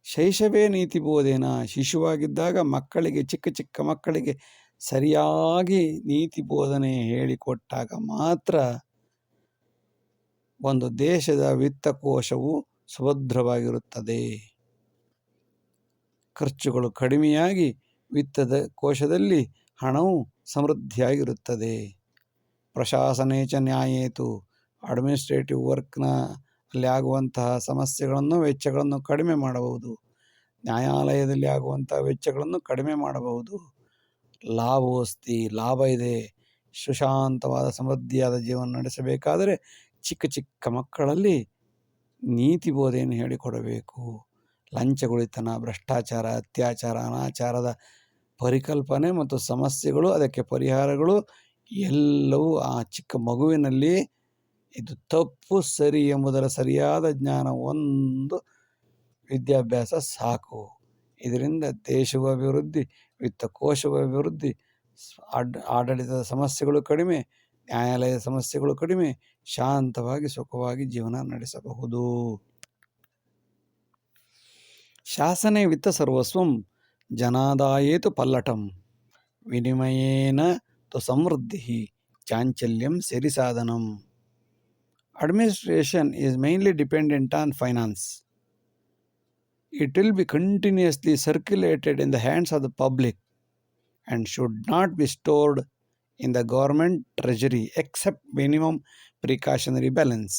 ಶೈಶವೇ ನೀತಿ ಬೋಧೇನ, ಶಿಶುವಾಗಿದ್ದಾಗ ಮಕ್ಕಳಿಗೆ ಚಿಕ್ಕ ಮಕ್ಕಳಿಗೆ ಸರಿಯಾಗಿ ನೀತಿ ಬೋಧನೆ ಹೇಳಿಕೊಟ್ಟಾಗ ಮಾತ್ರ ಒಂದು ದೇಶದ ವಿತ್ತಕೋಶವು ಸುಭದ್ರವಾಗಿರುತ್ತದೆ. ಖರ್ಚುಗಳು ಕಡಿಮೆಯಾಗಿ ವಿತ್ತದ ಕೋಶದಲ್ಲಿ ಹಣವು ಸಮೃದ್ಧಿಯಾಗಿರುತ್ತದೆ. ಪ್ರಶಾಸನೇಚ ನ್ಯಾಯೇತು, ಅಡ್ಮಿನಿಸ್ಟ್ರೇಟಿವ್ ವರ್ಕ್ನ ಅಲ್ಲಿ ಆಗುವಂತಹ ಸಮಸ್ಯೆಗಳನ್ನು ವೆಚ್ಚಗಳನ್ನು ಕಡಿಮೆ ಮಾಡಬಹುದು. ನ್ಯಾಯಾಲಯದಲ್ಲಿ ಆಗುವಂತಹ ವೆಚ್ಚಗಳನ್ನು ಕಡಿಮೆ ಮಾಡಬಹುದು. ಲಾಭೋಸ್ತಿ, ಲಾಭ ಇದೆ. ಸುಶಾಂತವಾದ ಸಮೃದ್ಧಿಯಾದ ಜೀವನ ನಡೆಸಬೇಕಾದರೆ ಚಿಕ್ಕ ಮಕ್ಕಳಲ್ಲಿ ನೀತಿ ಬೋಧೆಯನ್ನು ಹೇಳಿಕೊಡಬೇಕು. ಲಂಚಗುಳಿತನ, ಭ್ರಷ್ಟಾಚಾರ, ಅತ್ಯಾಚಾರ, ಅನಾಚಾರದ ಪರಿಕಲ್ಪನೆ ಮತ್ತು ಸಮಸ್ಯೆಗಳು, ಅದಕ್ಕೆ ಪರಿಹಾರಗಳು ಎಲ್ಲವೂ ಆ ಚಿಕ್ಕ ಮಗುವಿನಲ್ಲಿ ಇದು ತಪ್ಪು ಸರಿ ಎಂಬುದರ ಸರಿಯಾದ ಜ್ಞಾನ ಒಂದು ವಿದ್ಯಾಭ್ಯಾಸ ಸಾಕು. ಇದರಿಂದ ದೇಶವು ಅಭಿವೃದ್ಧಿ, ವಿತ್ತಕೋಶವು ಅಭಿವೃದ್ಧಿ, ಆಡಳಿತದ ಸಮಸ್ಯೆಗಳು ಕಡಿಮೆ, ನ್ಯಾಯಾಲಯದ ಸಮಸ್ಯೆಗಳು ಕಡಿಮೆ, ಶಾಂತವಾಗಿ ಸುಖವಾಗಿ ಜೀವನ ನಡೆಸಬಹುದು. ಶಾಸನೆ ವಿತ್ತ ಸರ್ವಸ್ವಂ ಜನಾದಾಯೇತು ಪಲ್ಲಟಂ ವಿನಿಮಯೇನ ತು ಸಮೃದ್ಧಿ ಚಾಂಚಲ್ಯಂ ಸಿರಿಸಾಧನಂ. Administration is mainly dependent on finance. It will be continuously circulated in the hands of the public and should not be stored in the government treasury except minimum precautionary balance.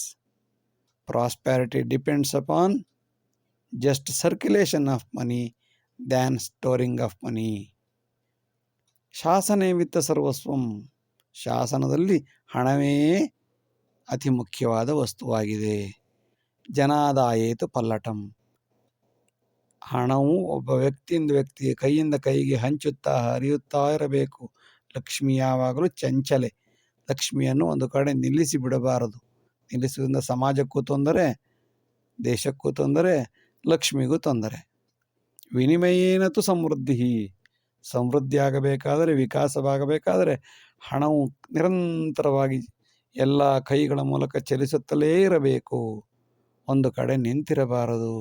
Prosperity depends upon just circulation of money than storing of money. ಶಾಸನೆ ವಿತ್ತ ಸರ್ವಸ್ವಂ, ಶಾಸನದಲ್ಲಿ ಹಣವೇ ಅತಿ ಮುಖ್ಯವಾದ ವಸ್ತುವಾಗಿದೆ. ಜನಾದಾಯೇತು ಪಲ್ಲಟಂ, ಹಣವು ಒಬ್ಬ ವ್ಯಕ್ತಿಯಿಂದ ವ್ಯಕ್ತಿಗೆ ಕೈಯಿಂದ ಕೈಗೆ ಹಂಚುತ್ತಾ ಹರಿಯುತ್ತಾ ಇರಬೇಕು. ಲಕ್ಷ್ಮಿ ಯಾವಾಗಲೂ ಚಂಚಲೆ. ಲಕ್ಷ್ಮಿಯನ್ನು ಒಂದು ಕಡೆ ನಿಲ್ಲಿಸಿ ಬಿಡಬಾರದು. ನಿಲ್ಲಿಸುವುದರಿಂದ ಸಮಾಜಕ್ಕೂ ತೊಂದರೆ, ದೇಶಕ್ಕೂ ತೊಂದರೆ, ಲಕ್ಷ್ಮಿಗೂ ತೊಂದರೆ. ವಿನಿಮಯೇನತು ಸಮೃದ್ಧಿ, ಸಮೃದ್ಧಿ ಆಗಬೇಕಾದರೆ, ವಿಕಾಸವಾಗಬೇಕಾದರೆ ಹಣವು ನಿರಂತರವಾಗಿ ಎಲ್ಲ ಕೈಗಳ ಮೂಲಕ ಚಲಿಸುತ್ತಲೇ ಇರಬೇಕು, ಒಂದು ಕಡೆ ನಿಂತಿರಬಾರದು.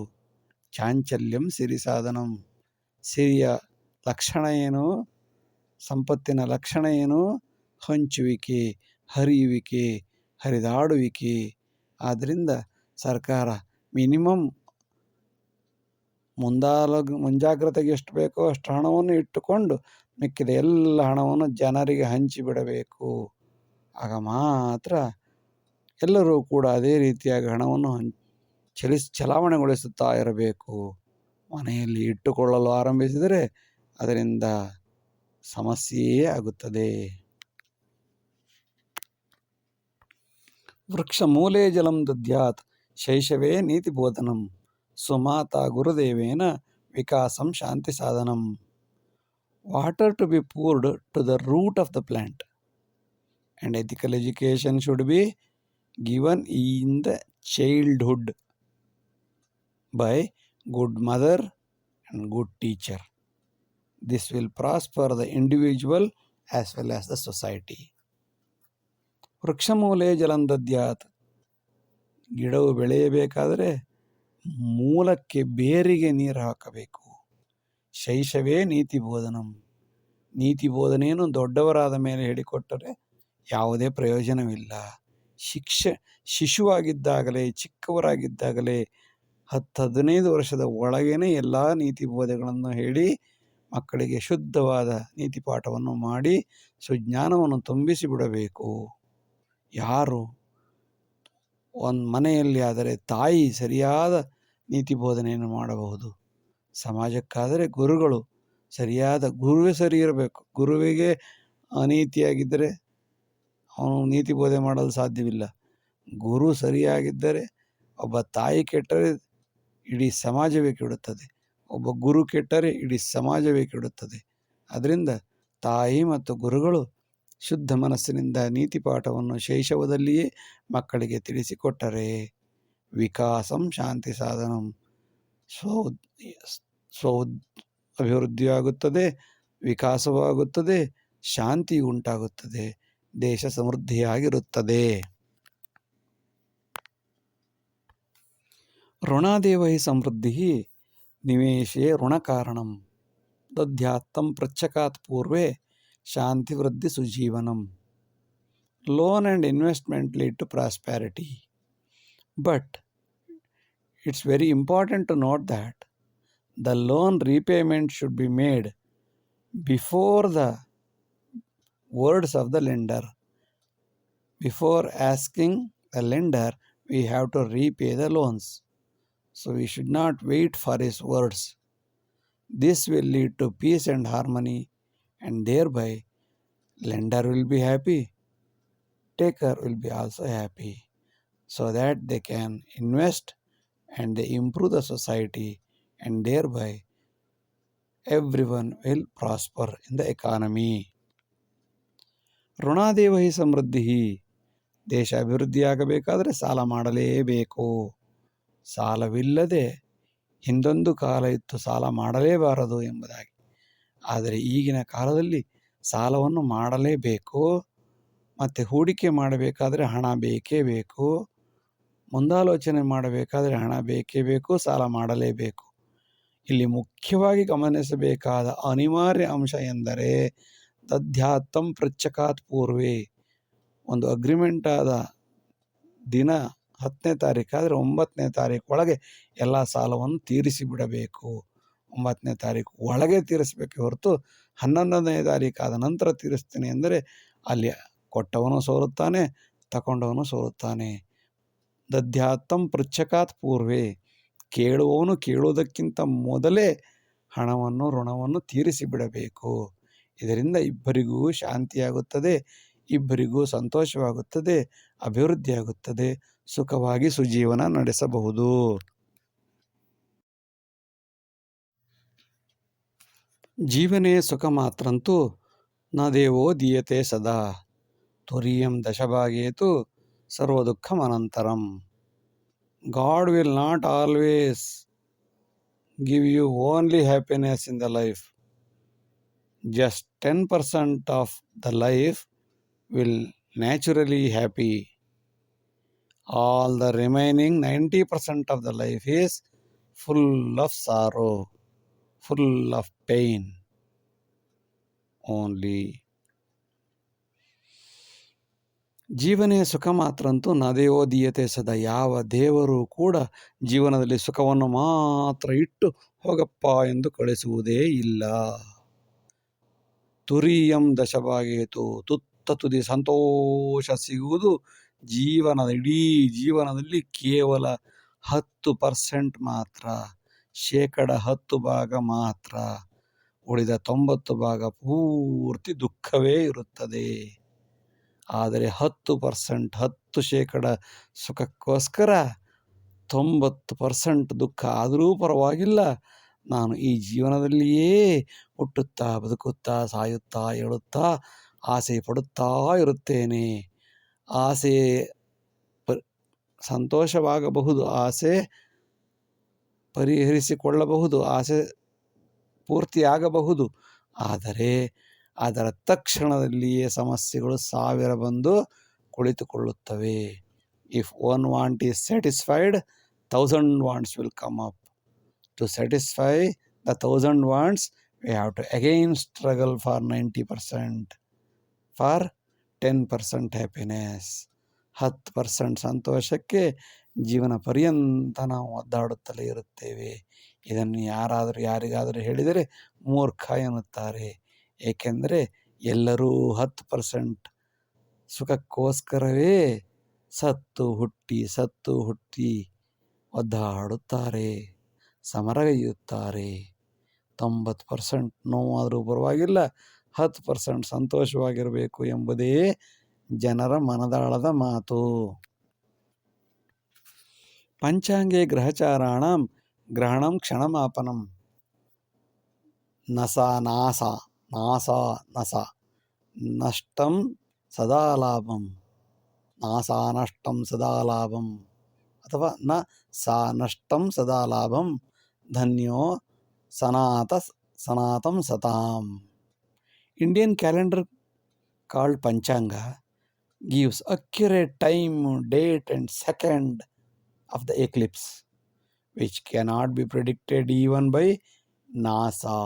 ಚಾಂಚಲ್ಯಂ ಸಿರಿ ಸಾಧನಂ. ಸಿರಿಯ ಲಕ್ಷಣ ಏನು? ಸಂಪತ್ತಿನ ಲಕ್ಷಣ ಏನು? ಹಂಚುವಿಕೆ, ಹರಿಯುವಿಕೆ, ಹರಿದಾಡುವಿಕೆ. ಆದ್ದರಿಂದ ಸರ್ಕಾರ ಮಿನಿಮಮ್ ಮುಂಜಾಗ್ರತೆಗೆ ಎಷ್ಟು ಬೇಕೋ ಅಷ್ಟು ಹಣವನ್ನು ಇಟ್ಟುಕೊಂಡು ಮಿಕ್ಕಿದ ಎಲ್ಲ ಹಣವನ್ನು ಜನರಿಗೆ ಹಂಚಿಬಿಡಬೇಕು. ಆಗ ಮಾತ್ರ ಎಲ್ಲರೂ ಕೂಡ ಅದೇ ರೀತಿಯಾಗಿ ಹಣವನ್ನು ಚಲಾವಣೆಗೊಳಿಸುತ್ತಾ ಇರಬೇಕು. ಮನೆಯಲ್ಲಿ ಇಟ್ಟುಕೊಳ್ಳಲು ಆರಂಭಿಸಿದರೆ ಅದರಿಂದ ಸಮಸ್ಯೆಯೇ ಆಗುತ್ತದೆ. ವೃಕ್ಷ ಮೂಲೆ ಜಲಂ ದದ್ಯಾತ್ ಶೈಶವೇ ನೀತಿ ಬೋಧನಂ ಸುಮಾತಾ ಗುರುದೇವೇನ ವಿಕಾಸಂ ಶಾಂತಿ ಸಾಧನಂ. Water to be poured to the root of the plant, and ethical education should be given in the childhood by good mother and good teacher. This will prosper the individual as well as the society. ವೃಕ್ಷಮೂಲೆ ಜಲಂದದ್ಯಾತ್. ಗಿಡವು ಬೆಳೆಯಬೇಕಾದರೆ ಮೂಲಕ್ಕೆ ಬೇರಿಗೆ ನೀರು ಹಾಕಬೇಕು. ಶೈಶವೇ ನೀತಿ ಬೋಧನಂ. ನೀತಿ ಬೋಧನೆಯನ್ನು ದೊಡ್ಡವರಾದ ಮೇಲೆ ಹೇಳಿಕೊಟ್ಟರೆ ಯಾವುದೇ ಪ್ರಯೋಜನವಿಲ್ಲ. ಶಿಶುವಾಗಿದ್ದಾಗಲೇ, ಚಿಕ್ಕವರಾಗಿದ್ದಾಗಲೇ 10-15 ವರ್ಷದ ಒಳಗೇನೆ ಎಲ್ಲ ನೀತಿ ಬೋಧೆಗಳನ್ನು ಹೇಳಿ ಮಕ್ಕಳಿಗೆ ಶುದ್ಧವಾದ ನೀತಿ ಪಾಠವನ್ನು ಮಾಡಿ ಸುಜ್ಞಾನವನ್ನು ತುಂಬಿಸಿ ಬಿಡಬೇಕು. ಯಾರು ಒಂದು ಮನೆಯಲ್ಲಿ ಆದರೆ ತಾಯಿ ಸರಿಯಾದ ನೀತಿ ಬೋಧನೆಯನ್ನು ಮಾಡಬಹುದು. ಸಮಾಜಕ್ಕಾದರೆ ಗುರುಗಳು ಗುರುವೇ ಸರಿ ಇರಬೇಕು. ಗುರುವಿಗೆ ಅನೀತಿಯಾಗಿದ್ದರೆ ಅವನು ನೀತಿ ಬೋಧನೆ ಮಾಡಲು ಸಾಧ್ಯವಿಲ್ಲ. ಗುರು ಸರಿಯಾಗಿದ್ದರೆ, ಒಬ್ಬ ತಾಯಿ ಕೆಟ್ಟರೆ ಇಡೀ ಸಮಾಜವೇ ಕೆಡುತ್ತದೆ, ಒಬ್ಬ ಗುರು ಕೆಟ್ಟರೆ ಇಡೀ ಸಮಾಜವೇ ಕೆಡುತ್ತದೆ. ಅದರಿಂದ ತಾಯಿ ಮತ್ತು ಗುರುಗಳು ಶುದ್ಧ ಮನಸ್ಸಿನಿಂದ ನೀತಿ ಪಾಠವನ್ನು ಶೈಶವದಲ್ಲಿಯೇ ಮಕ್ಕಳಿಗೆ ತಿಳಿಸಿಕೊಟ್ಟರೆ ವಿಕಾಸಂ ಶಾಂತಿ ಸಾಧನಂ. ಸ್ವ ಅಭಿವೃದ್ಧಿಯಾಗುತ್ತದೆ, ವಿಕಾಸವಾಗುತ್ತದೆ, ಶಾಂತಿ ಉಂಟಾಗುತ್ತದೆ, ದೇಶ ಸಮೃದ್ಧಿಯಾಗಿರುತ್ತದೆ. ಋಣಾದೇವ ಹಿ ಸಮೃದ್ಧಿ ನಿವೇಶೇ ಋಣಕಾರಣಂ ದಧ್ಯಾತ್ತಂ ಪೃಚ್ಛಕಾತ್ ಪೂರ್ವೇ ಶಾಂತಿ ವೃದ್ಧಿ ಸುಜೀವನಂ. Loan and investment lead to prosperity, but it's very important to note that the loan repayment should be made before the words of the lender. Before asking the lender, we have to repay the loans. So we should not wait for his words. This will lead to peace and harmony, and thereby lender will be happy, taker will be also happy, so that they can invest and they improve the society, and thereby everyone will prosper in the economy. ಋಣಾದೇವ ಹಿ ಸಮೃದ್ಧಿ. ದೇಶ ಅಭಿವೃದ್ಧಿಯಾಗಬೇಕಾದರೆ ಸಾಲ ಮಾಡಲೇಬೇಕು. ಸಾಲವಿಲ್ಲದೆ ಹಿಂದೊಂದು ಕಾಲ ಇತ್ತು, ಸಾಲ ಮಾಡಲೇಬಾರದು ಎಂಬುದಾಗಿ. ಆದರೆ ಈಗಿನ ಕಾಲದಲ್ಲಿ ಸಾಲವನ್ನು ಮಾಡಲೇಬೇಕು. ಮತ್ತು ಹೂಡಿಕೆ ಮಾಡಬೇಕಾದರೆ ಹಣ ಬೇಕೇ ಬೇಕು. ಮುಂದಾಲೋಚನೆ ಮಾಡಬೇಕಾದರೆ ಹಣ ಬೇಕೇ ಬೇಕು, ಸಾಲ ಮಾಡಲೇಬೇಕು. ಇಲ್ಲಿ ಮುಖ್ಯವಾಗಿ ಗಮನಿಸಬೇಕಾದ ಅನಿವಾರ್ಯ ಅಂಶ ಎಂದರೆ ದಧ್ಯಾತ್ತಂ ಪೃಚ್ಛಕಾತ್ ಪೂರ್ವೇ. ಒಂದು ಅಗ್ರಿಮೆಂಟ್ ಆದ ದಿನ 10ನೇ ತಾರೀಕಾದರೆ 9ನೇ ತಾರೀಕು ಒಳಗೆ ಎಲ್ಲ ಸಾಲವನ್ನು ತೀರಿಸಿ ಬಿಡಬೇಕು. 9ನೇ ತಾರೀಕು ಒಳಗೆ ತೀರಿಸಬೇಕೆ ಹೊರತು 11ನೇ ತಾರೀಕಾದ ನಂತರ ತೀರಿಸ್ತೀನಿ ಅಂದರೆ ಅಲ್ಲಿ ಕೊಟ್ಟವನು ಸೋಲುತ್ತಾನೆ, ತಗೊಂಡವನು ಸೋಲುತ್ತಾನೆ. ದಧ್ಯಾತ್ತಂ ಪೃಚ್ಛಕಾತ್ ಪೂರ್ವೇ. ಕೇಳುವವನು ಕೇಳುವುದಕ್ಕಿಂತ ಮೊದಲೇ ಋಣವನ್ನು ತೀರಿಸಿ ಬಿಡಬೇಕು. ಇದರಿಂದ ಇಬ್ಬರಿಗೂ ಶಾಂತಿಯಾಗುತ್ತದೆ, ಇಬ್ಬರಿಗೂ ಸಂತೋಷವಾಗುತ್ತದೆ, ಅಭಿವೃದ್ಧಿಯಾಗುತ್ತದೆ, ಸುಖವಾಗಿ ಸುಜೀವನ ನಡೆಸಬಹುದು. ಜೀವನೇ ಸುಖ ಮಾತ್ರಂತೂ ನ ದೇವೋ ದೀಯತೆ ಸದಾ ತುರೀಯಂ ದಶಭಾಗೇತು ಸರ್ವ ದುಃಖಮನಂತರಂ. God will not always give you only happiness in the life. Just 10% of the life will naturally happy. All the remaining 90% of the life is full of sorrow, full of pain only. ಜೀವನೇ ಸುಖ ಮಾತ್ರ ಅಂತೂ ನದೆಯೋ ದೀಯತೆ ಸದಾ. ಯಾವ ದೇವರು ಕೂಡ ಜೀವನದಲ್ಲಿ ಸುಖವನ್ನು ಮಾತ್ರ ಇಟ್ಟು ಹೋಗಪ್ಪ ಎಂದು ಕಳಿಸುವುದೇ ಇಲ್ಲ. ತುರಿಯಂ ದಶಭಾಗೇತು, ತುತ್ತ ತುದಿ ಸಂತೋಷ ಸಿಗುವುದು ಇಡೀ ಜೀವನದಲ್ಲಿ ಕೇವಲ 10% ಮಾತ್ರ, 10% ಮಾತ್ರ. ಉಳಿದ 90 ಭಾಗ ಪೂರ್ತಿ ದುಃಖವೇ ಇರುತ್ತದೆ. ಆದರೆ 10% ಸುಖಕ್ಕೋಸ್ಕರ 90% ದುಃಖ ಆದರೂ ಪರವಾಗಿಲ್ಲ, ನಾನು ಈ ಜೀವನದಲ್ಲಿಯೇ ಹುಟ್ಟುತ್ತಾ ಬದುಕುತ್ತಾ ಸಾಯುತ್ತಾ ಹೇಳುತ್ತಾ ಆಸೆ ಪಡುತ್ತಾ ಇರುತ್ತೇನೆ. ಆಸೆ ಸಂತೋಷವಾಗಬಹುದು, ಆಸೆ ಪರಿಹರಿಸಿಕೊಳ್ಳಬಹುದು, ಆಸೆ ಪೂರ್ತಿಯಾಗಬಹುದು. ಆದರೆ ಅದರ ತಕ್ಷಣದಲ್ಲಿಯೇ ಸಮಸ್ಯೆಗಳು 1000 ಬಂದು ಕುಳಿತುಕೊಳ್ಳುತ್ತವೆ. If one want is satisfied, 1000 wants will come up. To satisfy the 1000 wants we have to again struggle for 90%, for 10% happiness. 10% ಸಂತೋಷಕ್ಕೆ ಜೀವನ ಪರ್ಯಂತ ನಾವು ಒದ್ದಾಡುತ್ತಲೇ ಇರುತ್ತೇವೆ. ಇದನ್ನು ಯಾರಿಗಾದರೂ ಹೇಳಿದರೆ ಮೂರ್ಖ ಎನ್ನುತ್ತಾರೆ. ಏಕೆಂದರೆ ಎಲ್ಲರೂ 10% ಸುಖಕ್ಕೋಸ್ಕರವೇ ಸತ್ತು ಹುಟ್ಟಿ ಒದ್ದಾಡುತ್ತಾರೆ, ಸಮರಗೈಯುತ್ತಾರೆ. 90% ನೋವಾದರೂ ಪರವಾಗಿಲ್ಲ, 10% ಸಂತೋಷವಾಗಿರಬೇಕು ಎಂಬುದೇ ಜನರ ಮನದಾಳದ ಮಾತು. ಪಂಚಾಂಗೇ ಗ್ರಹಚಾರಾಣಂ ಗ್ರಹಣಂ ಕ್ಷಣಮಾಪನಂ. ನಷ್ಟಂ ಸದಾ ಲಾಭಂ. ನಷ್ಟಂ ಅಥವಾ ನಷ್ಟಂ ಸದಾ ಲಾಭಂ. ಧನ್ಯೋ ಸನಾತಂ ಸತಾಂ. Indian calendar called Panchanga gives accurate time, date and second of the eclipse, which cannot be predicted even by NASA,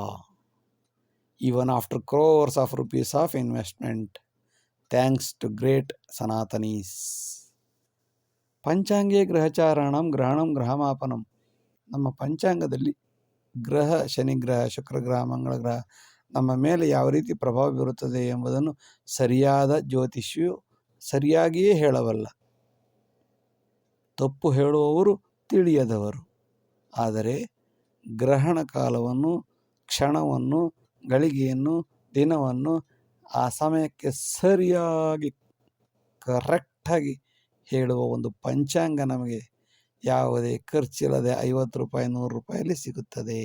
even after crores of rupees of investment, thanks to great Sanatanis. ಪಂಚಾಂಗೇ ಗ್ರಹಚಾರಣಂ ಗ್ರಹಣಂ ಗ್ರಹಮಾಪನಂ. ನಮ್ಮ ಪಂಚಾಂಗದಲ್ಲಿ ಗ್ರಹ, ಶನಿಗ್ರಹ, ಶುಕ್ರಗ್ರಹ, ಮಂಗಳ ಗ್ರಹ ನಮ್ಮ ಮೇಲೆ ಯಾವ ರೀತಿ ಪ್ರಭಾವ ಬೀರುತ್ತದೆ ಎಂಬುದನ್ನು ಸರಿಯಾದ ಜ್ಯೋತಿಷಿಯು ಸರಿಯಾಗಿಯೇ ಹೇಳಬಲ್ಲ. ತಪ್ಪು ಹೇಳುವವರು ತಿಳಿಯದವರು. ಆದರೆ ಗ್ರಹಣ ಕಾಲವನ್ನು, ಕ್ಷಣವನ್ನು, ಗಳಿಗೆಯನ್ನು, ದಿನವನ್ನು ಆ ಸಮಯಕ್ಕೆ ಸರಿಯಾಗಿ ಕರೆಕ್ಟಾಗಿ ಹೇಳುವ ಒಂದು ಪಂಚಾಂಗ ನಮಗೆ ಯಾವುದೇ ಖರ್ಚಿಲ್ಲದೆ 50 ರೂಪಾಯಿ 100 ರೂಪಾಯಲ್ಲಿ ಸಿಗುತ್ತದೆ.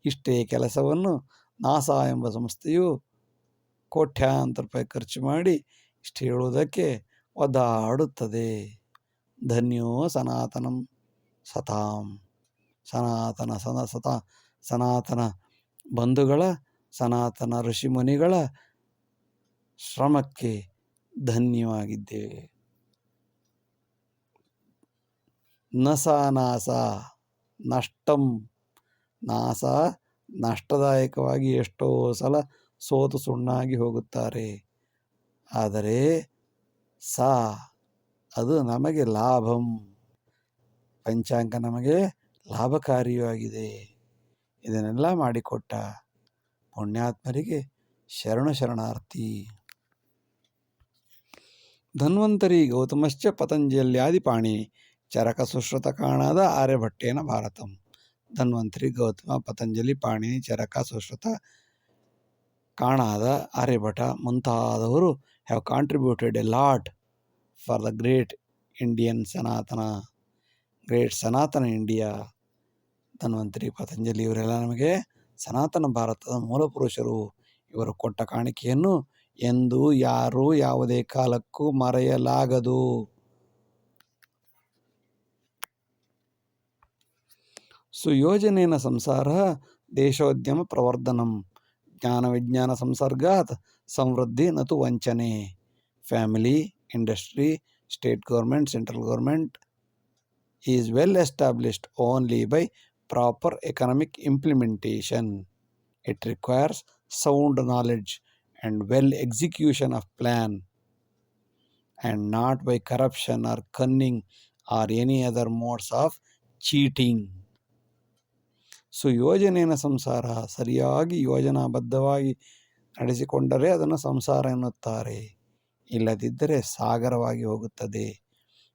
ಇಷ್ಟೇ ಕೆಲಸವನ್ನು ನಾಸಾ ಎಂಬ ಸಂಸ್ಥೆಯು ಕೋಟ್ಯಾಂತರ ರೂಪಾಯಿ ಖರ್ಚು ಮಾಡಿ ಇಷ್ಟು ಹೇಳುವುದಕ್ಕೆ ಒದ್ದಾಡುತ್ತದೆ. ಧನ್ಯೋ ಸನಾತನಂ ಸತಾಂ. ಸನಾತನ ಬಂಧುಗಳ, ಸನಾತನ ಋಷಿಮುನಿಗಳ ಶ್ರಮಕ್ಕೆ ಧನ್ಯವಾಗಿದ್ದೇವೆ. ನಷ್ಟಂ. ನಾಸ ನಷ್ಟದಾಯಕವಾಗಿ ಎಷ್ಟೋ ಸಲ ಸೋತು ಸುಣ್ಣಾಗಿ ಹೋಗುತ್ತಾರೆ. ಆದರೆ ಅದು ನಮಗೆ ಲಾಭಂ. ಪಂಚಾಂಗ ನಮಗೆ ಲಾಭಕಾರಿಯಾಗಿದೆ. ಇದನ್ನೆಲ್ಲ ಮಾಡಿಕೊಟ್ಟ ಪುಣ್ಯಾತ್ಮರಿಗೆ ಶರಣಾರ್ಥಿ. ಧನ್ವಂತರಿ ಗೌತಮಶ್ಚ ಪತಂಜಲ್ಯಾದಿ ಪಾಣಿನಿ ಚರಕ ಸುಶ್ರುತ ಕಾಣಾದ ಆರ್ಯಭಟ್ಟೇನ ಭಾರತಂ. ಧನ್ವಂತರಿ, ಗೌತಮ, ಪತಂಜಲಿ, ಪಾಣಿನಿ, ಚರಕ, ಸುಶ್ರುತ, ಕಾಣಾದ, ಆರ್ಯಭಟ ಮುಂತಾದವರು have contributed A lot for the great ಸನಾತನ ಇಂಡಿಯಾ. ಧನ್ವಂತರಿ, ಪತಂಜಲಿ ಇವರೆಲ್ಲ ನಮಗೆ ಸನಾತನ ಭಾರತದ ಮೂಲ ಪುರುಷರು. ಇವರು ಕೊಟ್ಟ ಕಾಣಿಕೆಯನ್ನು ಎಂದು ಯಾರೂ ಯಾವುದೇ ಕಾಲಕ್ಕೂ ಮರೆಯಲಾಗದು. ಸುಯೋಜನೇನ ಸಂಸಾರ ದೇಶೋದ್ಯಮ ಪ್ರವರ್ಧನಂ ಜ್ಞಾನ ವಿಜ್ಞಾನ ಸಂಸರ್ಗಾತ್ ಸಮೃದ್ಧಿ ನತು ವಂಚನೆ. family, industry, state government, central government is well established only by proper economic implementation. It requires sound knowledge and well execution of plan, and not by corruption or cunning or any other modes of cheating. ಸುಯೋಜನೇನ ಸಂಸಾರ, ಸರಿಯಾಗಿ ಯೋಜನಾಬದ್ಧವಾಗಿ ನಡೆಸಿಕೊಂಡರೆ ಅದನ್ನು ಸಂಸಾರ ಎನ್ನುತ್ತಾರೆ, ಇಲ್ಲದಿದ್ದರೆ ಸಾಗರವಾಗಿ ಹೋಗುತ್ತದೆ.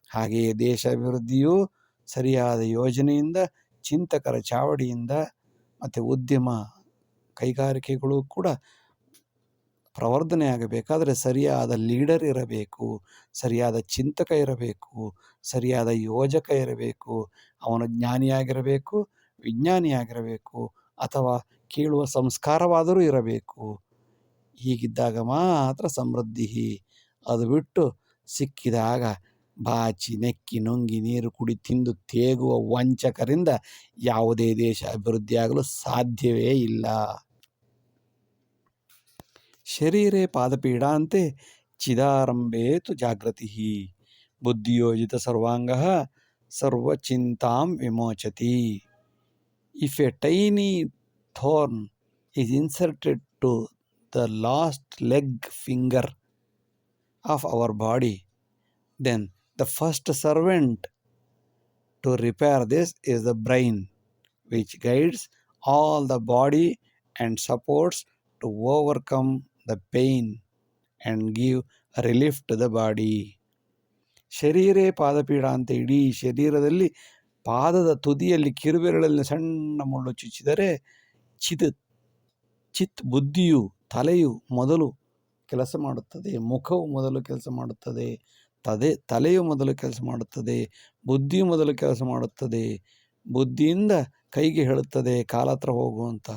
ಹಾಗೆಯೇ ದೇಶ ಅಭಿವೃದ್ಧಿಯು ಸರಿಯಾದ ಯೋಜನೆಯಿಂದ, ಚಿಂತಕರ ಚಾವಡಿಯಿಂದ ಮತ್ತು ಉದ್ಯಮ ಕೈಗಾರಿಕೆಗಳು ಕೂಡ ಪ್ರವರ್ಧನೆ ಆಗಬೇಕಾದರೆ ಸರಿಯಾದ ಲೀಡರ್ ಇರಬೇಕು, ಸರಿಯಾದ ಚಿಂತಕ ಇರಬೇಕು, ಸರಿಯಾದ ಯೋಜಕ ಇರಬೇಕು. ಅವನು ಜ್ಞಾನಿಯಾಗಿರಬೇಕು, ವಿಜ್ಞಾನಿಯಾಗಿರಬೇಕು, ಅಥವಾ ಕೇಳುವ ಸಂಸ್ಕಾರವಾದರೂ ಇರಬೇಕು. ಹೀಗಿದ್ದಾಗ ಮಾತ್ರ ಸಮೃದ್ಧಿ. ಅದು ಬಿಟ್ಟು ಸಿಕ್ಕಿದಾಗ ಬಾಚಿ ನೆಕ್ಕಿ ನುಂಗಿ ನೀರು ಕುಡಿ ತಿಂದು ತೇಗುವ ವಂಚಕರಿಂದ ಯಾವುದೇ ದೇಶ ಅಭಿವೃದ್ಧಿಯಾಗಲು ಸಾಧ್ಯವೇ ಇಲ್ಲ. ಶರೀರೇ ಪಾದಪೀಡಾಂತೆ ಚಿದಾರಂಭೇತು ಜಾಗೃತಿ. ಬುದ್ಧಿಯೋಜಿತ ಸರ್ವಾಂಗಃ ಸರ್ವಚಿಂತಾಂ ವಿಮೋಚತಿ. If a tiny thorn is inserted to the last leg finger of our body, then the first servant to repair this is the brain, which guides all the body and supports to overcome the pain and give relief to the body. ಶರೀರೇ ಪಾದಪೀಡ ಅಂತ, ಇಡೀ ಶರೀರದಲ್ಲಿ ಪಾದದ ತುದಿಯಲ್ಲಿ ಕಿರುಬೆರಳಲ್ಲಿ ಸಣ್ಣ ಮುಳ್ಳು ಚುಚ್ಚಿದರೆ ಚಿತ್ ಬುದ್ಧಿಯು, ತಲೆಯು ಮೊದಲು ಕೆಲಸ ಮಾಡುತ್ತದೆ, ಮುಖವು ಮೊದಲು ಕೆಲಸ ಮಾಡುತ್ತದೆ, ತಲೆಯು ಮೊದಲು ಕೆಲಸ ಮಾಡುತ್ತದೆ, ಬುದ್ಧಿಯು ಮೊದಲು ಕೆಲಸ ಮಾಡುತ್ತದೆ. ಬುದ್ಧಿಯಿಂದ ಕೈಗೆ ಹೇಳುತ್ತದೆ ಕಾಲತ್ರ ಹೋಗು ಅಂತ,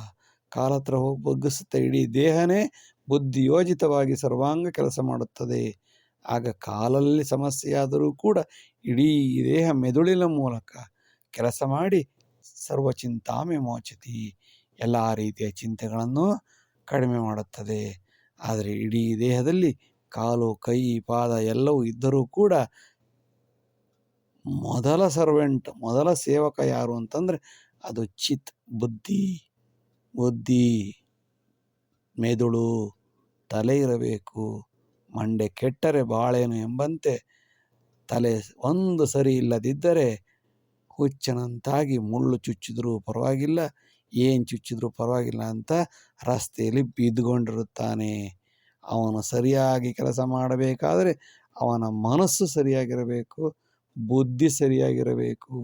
ಕಾಲತ್ರ ಹೋಗಿ ಬಗ್ಗಿಸುತ್ತೆ. ಇಡೀ ದೇಹನೇ ಬುದ್ಧಿಯೋಜಿತವಾಗಿ ಸರ್ವಾಂಗ ಕೆಲಸ ಮಾಡುತ್ತದೆ. ಆಗ ಕಾಲಲ್ಲಿ ಸಮಸ್ಯೆಯಾದರೂ ಕೂಡ ಇಡೀ ದೇಹ ಮೆದುಳಿನ ಮೂಲಕ ಕೆಲಸ ಮಾಡಿ ಸರ್ವಚಿಂತಾಂ ವಿಮೋಚತಿ, ಎಲ್ಲ ರೀತಿಯ ಚಿಂತೆಗಳನ್ನು ಕಡಿಮೆ ಮಾಡುತ್ತದೆ. ಆದರೆ ಇಡೀ ದೇಹದಲ್ಲಿ ಕಾಲು, ಕೈ, ಪಾದ ಎಲ್ಲವೂ ಇದ್ದರೂ ಕೂಡ ಮೊದಲ ಸರ್ವೆಂಟ್, ಮೊದಲ ಸೇವಕ ಯಾರು ಅಂತಂದರೆ ಅದು ಚಿತ್ ಬುದ್ಧಿ. ಬುದ್ಧಿ, ಮೆದುಳು, ತಲೆ ಇರಬೇಕು. ಮಂಡೆ ಕೆಟ್ಟರೆ ಬಾಳೇನು ಎಂಬಂತೆ ತಲೆ ಒಂದು ಸರಿ ಇಲ್ಲದಿದ್ದರೆ ಹುಚ್ಚನಂತಾಗಿ ಮುಳ್ಳು ಚುಚ್ಚಿದ್ರೂ ಪರವಾಗಿಲ್ಲ, ಏನು ಚುಚ್ಚಿದ್ರೂ ಪರವಾಗಿಲ್ಲ ಅಂತ ರಸ್ತೆಯಲ್ಲಿ ಬಿದ್ದುಕೊಂಡಿರುತ್ತಾನೆ. ಅವನು ಸರಿಯಾಗಿ ಕೆಲಸ ಮಾಡಬೇಕಾದರೆ ಅವನ ಮನಸ್ಸು ಸರಿಯಾಗಿರಬೇಕು, ಬುದ್ಧಿ ಸರಿಯಾಗಿರಬೇಕು.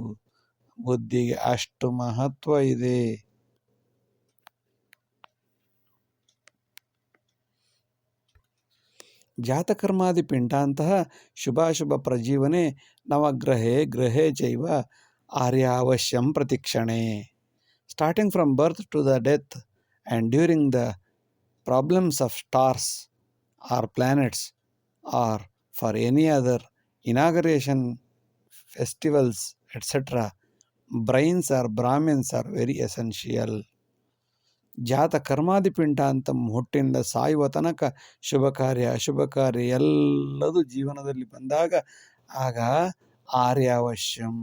ಬುದ್ಧಿಗೆ ಅಷ್ಟು ಮಹತ್ವ ಇದೆ. ಜಾತಕರ್ಮಾದಿ ಪಿಂಡಾಂತಹ ಶುಭಾಶುಭ ಪ್ರಜೀವನೆ ನವಗ್ರಹೇ ಗ್ರಹೇ ಚೈವ ಆರ್ಯಾವಶ್ಯಂ ಪ್ರತಿಕ್ಷಣೆ. Starting from birth to the death and during the problems of stars or planets or for any other inauguration festivals etcetera, brains or Brahmins are very essential. ಜಾತ ಕರ್ಮಾದಿಪಿಂಡ ಅಂತ ಹುಟ್ಟಿನಿಂದ ಸಾಯುವ ತನಕ ಶುಭ ಕಾರ್ಯ ಅಶುಭ ಕಾರ್ಯ ಎಲ್ಲದೂ ಜೀವನದಲ್ಲಿ ಬಂದಾಗ ಆಗ ಆರ್ಯಾವಶ್ಯಂ,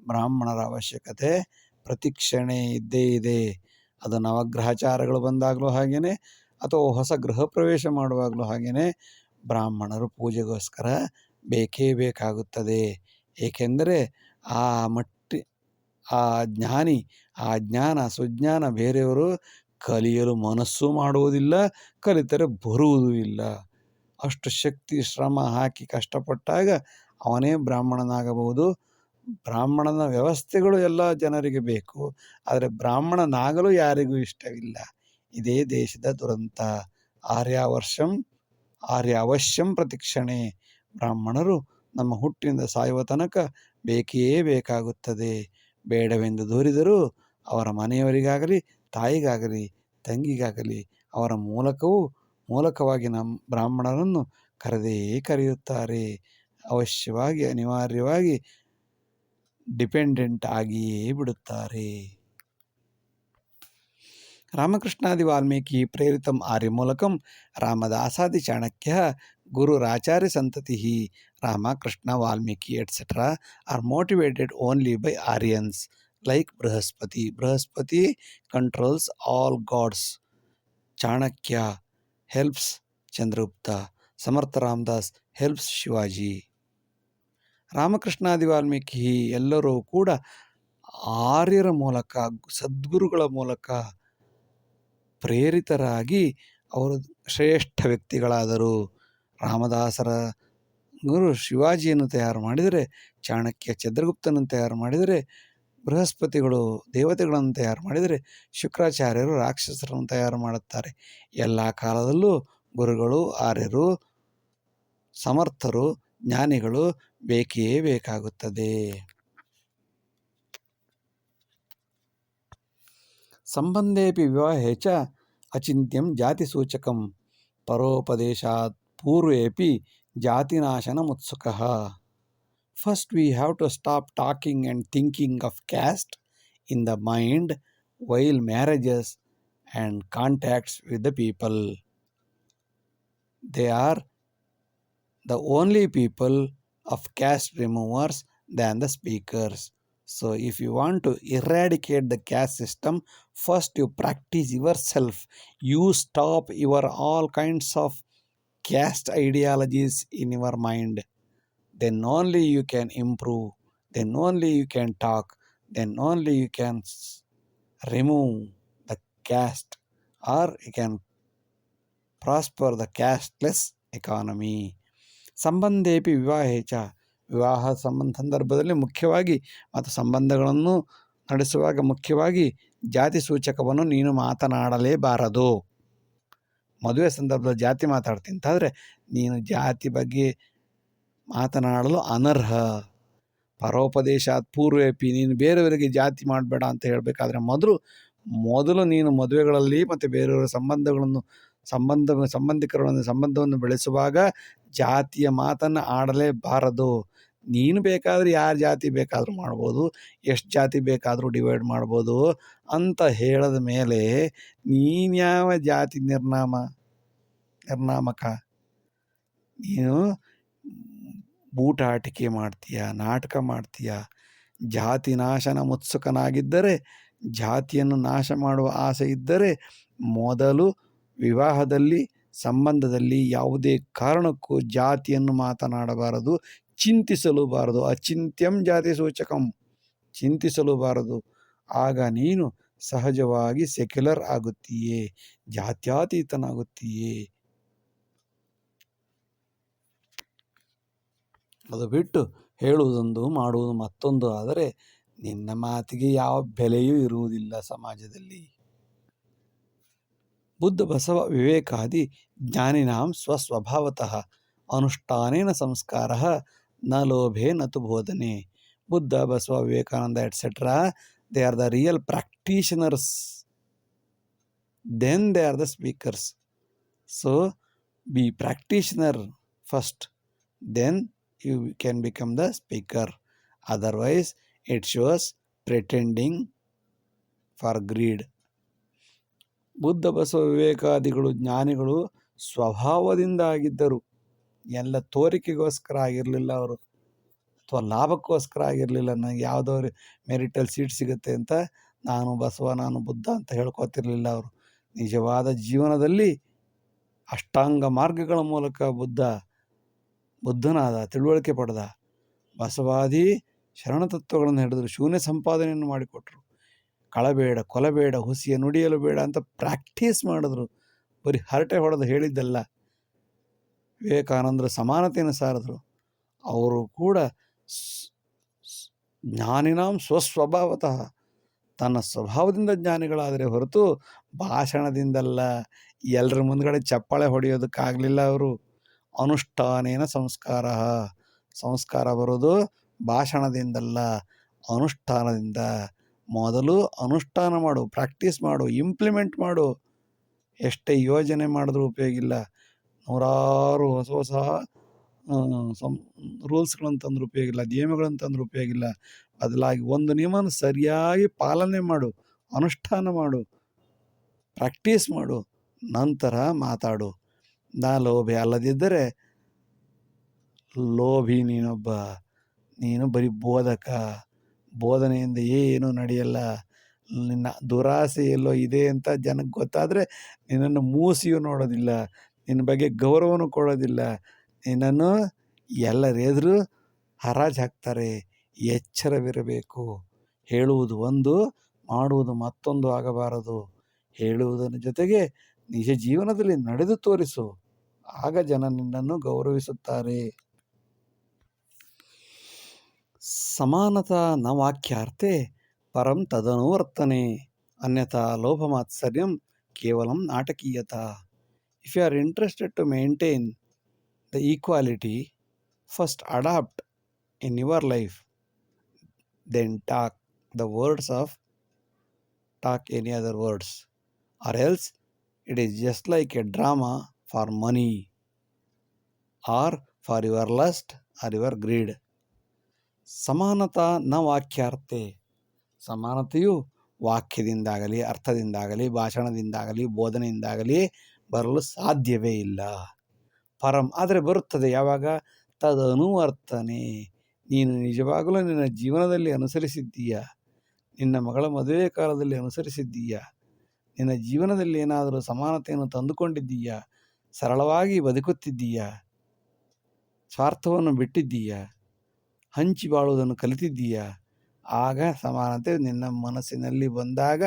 ಬ್ರಾಹ್ಮಣರ ಅವಶ್ಯಕತೆ ಪ್ರತಿಕ್ಷಣೆ ಇದ್ದೇ ಇದೆ. ಅದು ನವಗ್ರಹಚಾರಗಳು ಬಂದಾಗಲೂ ಹಾಗೇನೆ, ಅಥವಾ ಹೊಸ ಗೃಹ ಪ್ರವೇಶ ಮಾಡುವಾಗಲೂ ಹಾಗೇನೆ ಬ್ರಾಹ್ಮಣರು ಪೂಜೆಗೋಸ್ಕರ ಬೇಕೇ ಬೇಕಾಗುತ್ತದೆ. ಏಕೆಂದರೆ ಆ ಜ್ಞಾನಿ, ಆ ಜ್ಞಾನ ಸುಜ್ಞಾನ ಬೇರೆಯವರು ಕಲಿಯಲು ಮನಸ್ಸು ಮಾಡುವುದಿಲ್ಲ, ಕಲಿತರೆ ಬರುವುದೂ ಇಲ್ಲ. ಅಷ್ಟು ಶಕ್ತಿ ಶ್ರಮ ಹಾಕಿ ಕಷ್ಟಪಟ್ಟಾಗ ಅವನೇ ಬ್ರಾಹ್ಮಣನಾಗಬಹುದು. ಬ್ರಾಹ್ಮಣನ ವ್ಯವಸ್ಥೆಗಳು ಎಲ್ಲ ಜನರಿಗೆ ಬೇಕು, ಆದರೆ ಬ್ರಾಹ್ಮಣನಾಗಲು ಯಾರಿಗೂ ಇಷ್ಟವಿಲ್ಲ. ಇದೇ ದೇಶದ ದುರಂತ. ಆರ್ಯಾವಶ್ಯಂ ಪ್ರತಿಕ್ಷಣೆ. ಬ್ರಾಹ್ಮಣರು ನಮ್ಮ ಹುಟ್ಟಿನಿಂದ ಸಾಯುವ ತನಕ ಬೇಕೇ ಬೇಕಾಗುತ್ತದೆ. ಬೇಡವೆಂದು ದೂರಿದರೂ ಅವರ ಮನೆಯವರಿಗಾಗಲಿ, ತಾಯಿಗಾಗಲಿ, ತಂಗಿಗಾಗಲಿ ಅವರ ಮೂಲಕವಾಗಿ ನಮ್ಮ ಬ್ರಾಹ್ಮಣರನ್ನು ಕರೆದೇ ಕರೆಯುತ್ತಾರೆ. ಅವಶ್ಯವಾಗಿ ಅನಿವಾರ್ಯವಾಗಿ ಡಿಪೆಂಡೆಂಟ್ ಆಗಿಯೇ ಬಿಡುತ್ತಾರೆ. ರಾಮಕೃಷ್ಣಾದಿ Valmiki ಪ್ರೇರಿತಂ ಆರ್ಯಮೂಲಕಂ ರಾಮದಾಸಾದಿ Chanakya Guru Racharya Santatihi, Rama, Krishna, Valmiki, etc. are motivated only by Aryans like Brihaspati. Brihaspati controls all gods. Chanakya helps Chandragupta. Samartha Ramdas helps Shivaji. ರಾಮಕೃಷ್ಣಾದಿ Valmiki ಎಲ್ಲರೂ ಕೂಡ ಆರ್ಯರ ಮೂಲಕ ಸದ್ಗುರುಗಳ ಮೂಲಕ ಪ್ರೇರಿತರಾಗಿ ಅವರು ಶ್ರೇಷ್ಠ ವ್ಯಕ್ತಿಗಳಾದರು. ರಾಮದಾಸರ ಗುರು ಶಿವಾಜಿಯನ್ನು ತಯಾರು ಮಾಡಿದರೆ, ಚಾಣಕ್ಯ ಚಂದ್ರಗುಪ್ತನನ್ನು ತಯಾರು ಮಾಡಿದರೆ, ಬೃಹಸ್ಪತಿಗಳು ದೇವತೆಗಳನ್ನು ತಯಾರು ಮಾಡಿದರೆ, ಶುಕ್ರಾಚಾರ್ಯರು ರಾಕ್ಷಸರನ್ನು ತಯಾರು ಮಾಡುತ್ತಾರೆ. ಎಲ್ಲ ಕಾಲದಲ್ಲೂ ಗುರುಗಳು, ಆರ್ಯರು, ಸಮರ್ಥರು, ಜ್ಞಾನಿಗಳು ಬೇಕೇ ಬೇಕಾಗುತ್ತದೆ. ಸಂಬಂಧೇಪಿ ವಿವಾಹೇ ಚ ಅಚಿಂತ್ಯಂ ಜಾತಿಸೂಚಕಂ ಪರೋಪದೇಶಾತ್ ಪೂರ್ವೇಪಿ ಜಾತಿನಾಶನಮುತ್ಸುಕಃ. First we have to stop talking and thinking of caste in the mind while marriages and contacts with the people. They are the only people of caste removers than the speakers. So if you want to eradicate the caste system, first you practice yourself. You stop your all kinds of caste ideologies in your mind. Then only you can improve. Then only you can talk. Then only you can remove the caste, or you can prosper the casteless economy. ಸಂಬಂಧೇಪಿ ವಿವಾಹೇ ಚ, ವಿವಾಹ ಸಂದರ್ಭದಲ್ಲಿ ಮುಖ್ಯವಾಗಿ ಮತ್ತು ಸಂಬಂಧಗಳನ್ನು ನಡೆಸುವಾಗ ಮುಖ್ಯವಾಗಿ ಜಾತಿ ಸೂಚಕವನ್ನು ನೀನು ಮಾತನಾಡಲೇಬಾರದು. ಮದುವೆ ಸಂದರ್ಭದಲ್ಲಿ ಜಾತಿ ಮಾತಾಡ್ತೀನಿ ಅಂತಾದರೆ ನೀನು ಜಾತಿ ಬಗ್ಗೆ ಮಾತನಾಡಲು ಅನರ್ಹ. ಪರೋಪದೇಶಾತ್ ಪೂರ್ವೇಪಿ, ನೀನು ಬೇರೆಯವರಿಗೆ ಜಾತಿ ಮಾಡಬೇಡ ಅಂತ ಹೇಳಬೇಕಾದ್ರೆ ಮೊದಲು ನೀನು ಮದುವೆಗಳಲ್ಲಿ ಮತ್ತು ಬೇರೆಯವರ ಸಂಬಂಧಿಕರೊಂದಿಗೆ ಬೆಳೆಸುವಾಗ ಜಾತಿಯ ಮಾತನ್ನು ಆಡಲೇಬಾರದು. ನೀನು ಬೇಕಾದರೆ ಯಾರು ಜಾತಿ ಬೇಕಾದರೂ ಮಾಡ್ಬೋದು, ಎಷ್ಟು ಜಾತಿ ಬೇಕಾದರೂ ಡಿವೈಡ್ ಮಾಡ್ಬೋದು ಅಂತ ಹೇಳಿದ ಮೇಲೆ ನೀನ್ಯಾವ ಜಾತಿ ನಿರ್ನಾಮಕ? ನೀನು ಬೂಟಾಟಿಕೆ ಮಾಡ್ತೀಯ, ನಾಟಕ ಮಾಡ್ತೀಯ. ಜಾತಿ ನಾಶನ ಮುತ್ಸುಕನಾಗಿದ್ದರೆ, ಜಾತಿಯನ್ನು ನಾಶ ಮಾಡುವ ಆಸೆ ಇದ್ದರೆ ಮೊದಲು ವಿವಾಹದಲ್ಲಿ ಸಂಬಂಧದಲ್ಲಿ ಯಾವುದೇ ಕಾರಣಕ್ಕೂ ಜಾತಿಯನ್ನು ಮಾತನಾಡಬಾರದು, ಚಿಂತಿಸಲೂಬಾರದು. ಅಚಿಂತ್ಯಂ ಜಾತಿ ಸೂಚಕಂ, ಚಿಂತಿಸಲೂಬಾರದು. ಆಗ ನೀನು ಸಹಜವಾಗಿ ಸೆಕ್ಯುಲರ್ ಆಗುತ್ತೀಯೇ, ಜಾತ್ಯತೀತನಾಗುತ್ತೀಯೇ. ಅದು ಬಿಟ್ಟು ಹೇಳುವುದೊಂದು ಮಾಡುವುದು ಮತ್ತೊಂದು ಆದರೆ ನಿನ್ನ ಮಾತಿಗೆ ಯಾವ ಬೆಲೆಯೂ ಇರುವುದಿಲ್ಲ ಸಮಾಜದಲ್ಲಿ. ಬುದ್ಧ ಬಸವ ವಿವೇಕಾದಿ ಜ್ಞಾನಿನಾಂ ಸ್ವಸ್ವಭಾವತಃ ಅನುಷ್ಠಾನೇನ ಸಂಸ್ಕಾರ ನ ಲೋಭೆ ನತು ಬೋಧನೆ. Buddha, Basava, Vivekananda etcetera, they are the real practitioners, then they are the speakers. So be practitioner first, then you can become the speaker. Otherwise it shows pretending for greed. Buddha Basava ವಿವೇಕಾದಿಗಳು ಜ್ಞಾನಿಗಳು ಸ್ವಭಾವದಿಂದ ಆಗಿದ್ದರು. ಎಲ್ಲ ತೋರಿಕೆಗೋಸ್ಕರ ಆಗಿರಲಿಲ್ಲ ಅವರು, ಅಥವಾ ಲಾಭಕ್ಕೋಸ್ಕರ ಆಗಿರಲಿಲ್ಲ. ನನಗೆ ಯಾವುದೋ ಮೆರಿಟಲ್ ಸೀಟ್ ಸಿಗುತ್ತೆ ಅಂತ ನಾನು ಬಸವ, ನಾನು ಬುದ್ಧ ಅಂತ ಹೇಳ್ಕೊತಿರ್ಲಿಲ್ಲ ಅವರು. ನಿಜವಾದ ಜೀವನದಲ್ಲಿ ಅಷ್ಟಾಂಗ ಮಾರ್ಗಗಳ ಮೂಲಕ ಬುದ್ಧನಾದ, ತಿಳುವಳಿಕೆ ಪಡೆದ. ಬಸವಾದಿ ಶರಣತತ್ವಗಳನ್ನು ಹಿಡಿದ್ರು, ಶೂನ್ಯ ಸಂಪಾದನೆಯನ್ನು ಮಾಡಿಕೊಟ್ರು. ಕಳಬೇಡ, ಕೊಲಬೇಡ, ಹುಸಿಯ ನುಡಿಯಲು ಬೇಡ ಅಂತ ಪ್ರಾಕ್ಟೀಸ್ ಮಾಡಿದ್ರು. ಬರೀ ಹರಟೆ ಹೊಡೆದು ಹೇಳಿದ್ದಲ್ಲ. ವಿವೇಕಾನಂದರು ಸಮಾನತೆಯನ್ನು ಸಾರಿದ್ರು. ಅವರು ಕೂಡ ಜ್ಞಾನಿನಾಂ ಸ್ವಸ್ವಭಾವತಃ, ತನ್ನ ಸ್ವಭಾವದಿಂದ ಜ್ಞಾನಿಗಳಾದರೆ ಹೊರತು ಭಾಷಣದಿಂದಲ್ಲ. ಎಲ್ಲರ ಮುಂದ್ಗಡೆ ಚಪ್ಪಾಳೆ ಹೊಡೆಯೋದಕ್ಕಾಗಲಿಲ್ಲ ಅವರು. ಅನುಷ್ಠಾನೇನ ಸಂಸ್ಕಾರ, ಸಂಸ್ಕಾರ ಬರೋದು ಭಾಷಣದಿಂದಲ್ಲ, ಅನುಷ್ಠಾನದಿಂದ. ಮೊದಲು ಅನುಷ್ಠಾನ ಮಾಡು, ಪ್ರಾಕ್ಟೀಸ್ ಮಾಡು, ಇಂಪ್ಲಿಮೆಂಟ್ ಮಾಡು. ಎಷ್ಟೇ ಯೋಜನೆ ಮಾಡಿದ್ರೂ ಉಪಯೋಗ ಇಲ್ಲ. ನೂರಾರು ಹೊಸ ರೂಲ್ಸ್ಗಳನ್ನು ತಂದ್ರೆ ಉಪಯೋಗ ಇಲ್ಲ, ನಿಯಮಗಳನ್ನು ತಂದ್ರೆ ಉಪಯೋಗ ಇಲ್ಲ. ಬದಲಾಗಿ ಒಂದು ನಿಯಮನ ಸರಿಯಾಗಿ ಪಾಲನೆ ಮಾಡು, ಅನುಷ್ಠಾನ ಮಾಡು, ಪ್ರಾಕ್ಟೀಸ್ ಮಾಡು, ನಂತರ ಮಾತಾಡು. ನಾ ಲೋಭೆ ಅಲ್ಲದಿದ್ದರೆ ಲೋಭಿ ನೀನೊಬ್ಬ. ನೀನು ಬರೀ ಬೋಧಕ. ಬೋಧನೆಯಿಂದ ಏನೂ ನಡೆಯಲ್ಲ. ನಿನ್ನ ದುರಾಸೆ ಎಲ್ಲೋ ಇದೆ ಅಂತ ಜನಕ್ಕೆ ಗೊತ್ತಾದರೆ ನಿನ್ನನ್ನು ಮೂಸಿಯೂ ನೋಡೋದಿಲ್ಲ, ನಿನ್ನ ಬಗ್ಗೆ ಗೌರವನೂ ಕೊಡೋದಿಲ್ಲ. ನಿನ್ನನ್ನು ಎಲ್ಲರೆದುರು ಹರಾಜು ಹಾಕ್ತಾರೆ. ಎಚ್ಚರವಿರಬೇಕು. ಹೇಳುವುದು ಒಂದು, ಮಾಡುವುದು ಮತ್ತೊಂದು ಆಗಬಾರದು. ಹೇಳುವುದರ ಜೊತೆಗೆ ನಿಜ ಜೀವನದಲ್ಲಿ ನಡೆದು ತೋರಿಸು. ಆಗ ಜನ ನಿನ್ನನ್ನು ಗೌರವಿಸುತ್ತಾರೆ. ಸಮಾನತಾ ನ ವಾಕ್ಯಾರ್ಥೆ ಪರಂ ತದನುವರ್ತನೆ ಅನ್ಯಥಾ ಲೋಭಮಾತ್ಸರ್ಯಂ ಕೇವಲಂ ನಾಟಕೀಯತಾ. If you are interested to maintain the equality, first adopt in your life, then talk any other words, or else it is just like a drama for money or for your lust or your greed. ಸಮಾನತಾ ನ ವಾಕ್ಯಾರ್ಥೆ. ಸಮಾನತೆಯು ವಾಕ್ಯದಿಂದಾಗಲಿ, ಅರ್ಥದಿಂದಾಗಲಿ, ಭಾಷಣದಿಂದಾಗಲಿ, ಬೋಧನೆಯಿಂದಾಗಲಿ ಬರಲು ಸಾಧ್ಯವೇ ಇಲ್ಲ. ಪರಂ ಆದರೆ ಬರುತ್ತದೆ ಯಾವಾಗ? ತದನುವರ್ತನೆ. ನೀನು ನಿಜವಾಗಲೂ ನಿನ್ನ ಜೀವನದಲ್ಲಿ ಅನುಸರಿಸಿದ್ದೀಯಾ? ನಿನ್ನ ಮಗಳ ಮದುವೆ ಕಾಲದಲ್ಲಿ ಅನುಸರಿಸಿದ್ದೀಯಾ? ನಿನ್ನ ಜೀವನದಲ್ಲಿ ಏನಾದರೂ ಸಮಾನತೆಯನ್ನು ತಂದುಕೊಂಡಿದ್ದೀಯಾ? ಸರಳವಾಗಿ ಬದುಕುತ್ತಿದ್ದೀಯಾ? ಸ್ವಾರ್ಥವನ್ನು ಬಿಟ್ಟಿದ್ದೀಯಾ? ಹಂಚಿ ಬಾಳುವುದನ್ನು ಕಲಿತಿದ್ದೀಯಾ? ಆಗ ಸಮಾನತೆ ನಿನ್ನ ಮನಸ್ಸಿನಲ್ಲಿ ಬಂದಾಗ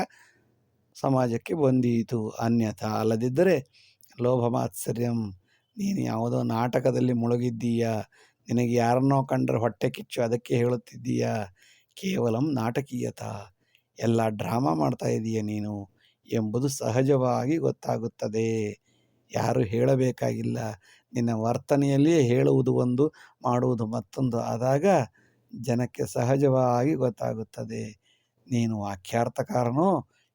ಸಮಾಜಕ್ಕೆ ಬಂದೀತು. ಅನ್ಯಥಾ ಅಲ್ಲದಿದ್ದರೆ ಲೋಭಮಾತ್ಸರ್ಯಂ. ನೀನು ಯಾವುದೋ ನಾಟಕದಲ್ಲಿ ಮುಳುಗಿದ್ದೀಯಾ? ನಿನಗೆ ಯಾರನ್ನೋ ಕಂಡ್ರೆ ಹೊಟ್ಟೆ ಕಿಚ್ಚು, ಅದಕ್ಕೆ ಹೇಳುತ್ತಿದ್ದೀಯಾ? ಕೇವಲಂ ನಾಟಕೀಯತಾ. ಎಲ್ಲ ಡ್ರಾಮಾ ಮಾಡ್ತಾ ಇದೀಯ ನೀನು ಎಂಬುದು ಸಹಜವಾಗಿ ಗೊತ್ತಾಗುತ್ತದೆ. ಯಾರು ಹೇಳಬೇಕಾಗಿಲ್ಲ. ನಿನ್ನ ವರ್ತನೆಯಲ್ಲಿಯೇ ಹೇಳುವುದು ಒಂದು, ಮಾಡುವುದು ಮತ್ತೊಂದು ಆದಾಗ ಜನಕ್ಕೆ ಸಹಜವಾಗಿ ಗೊತ್ತಾಗುತ್ತದೆ ನೀನು ವಾಕ್ಯಾರ್ಥಕಾರನೋ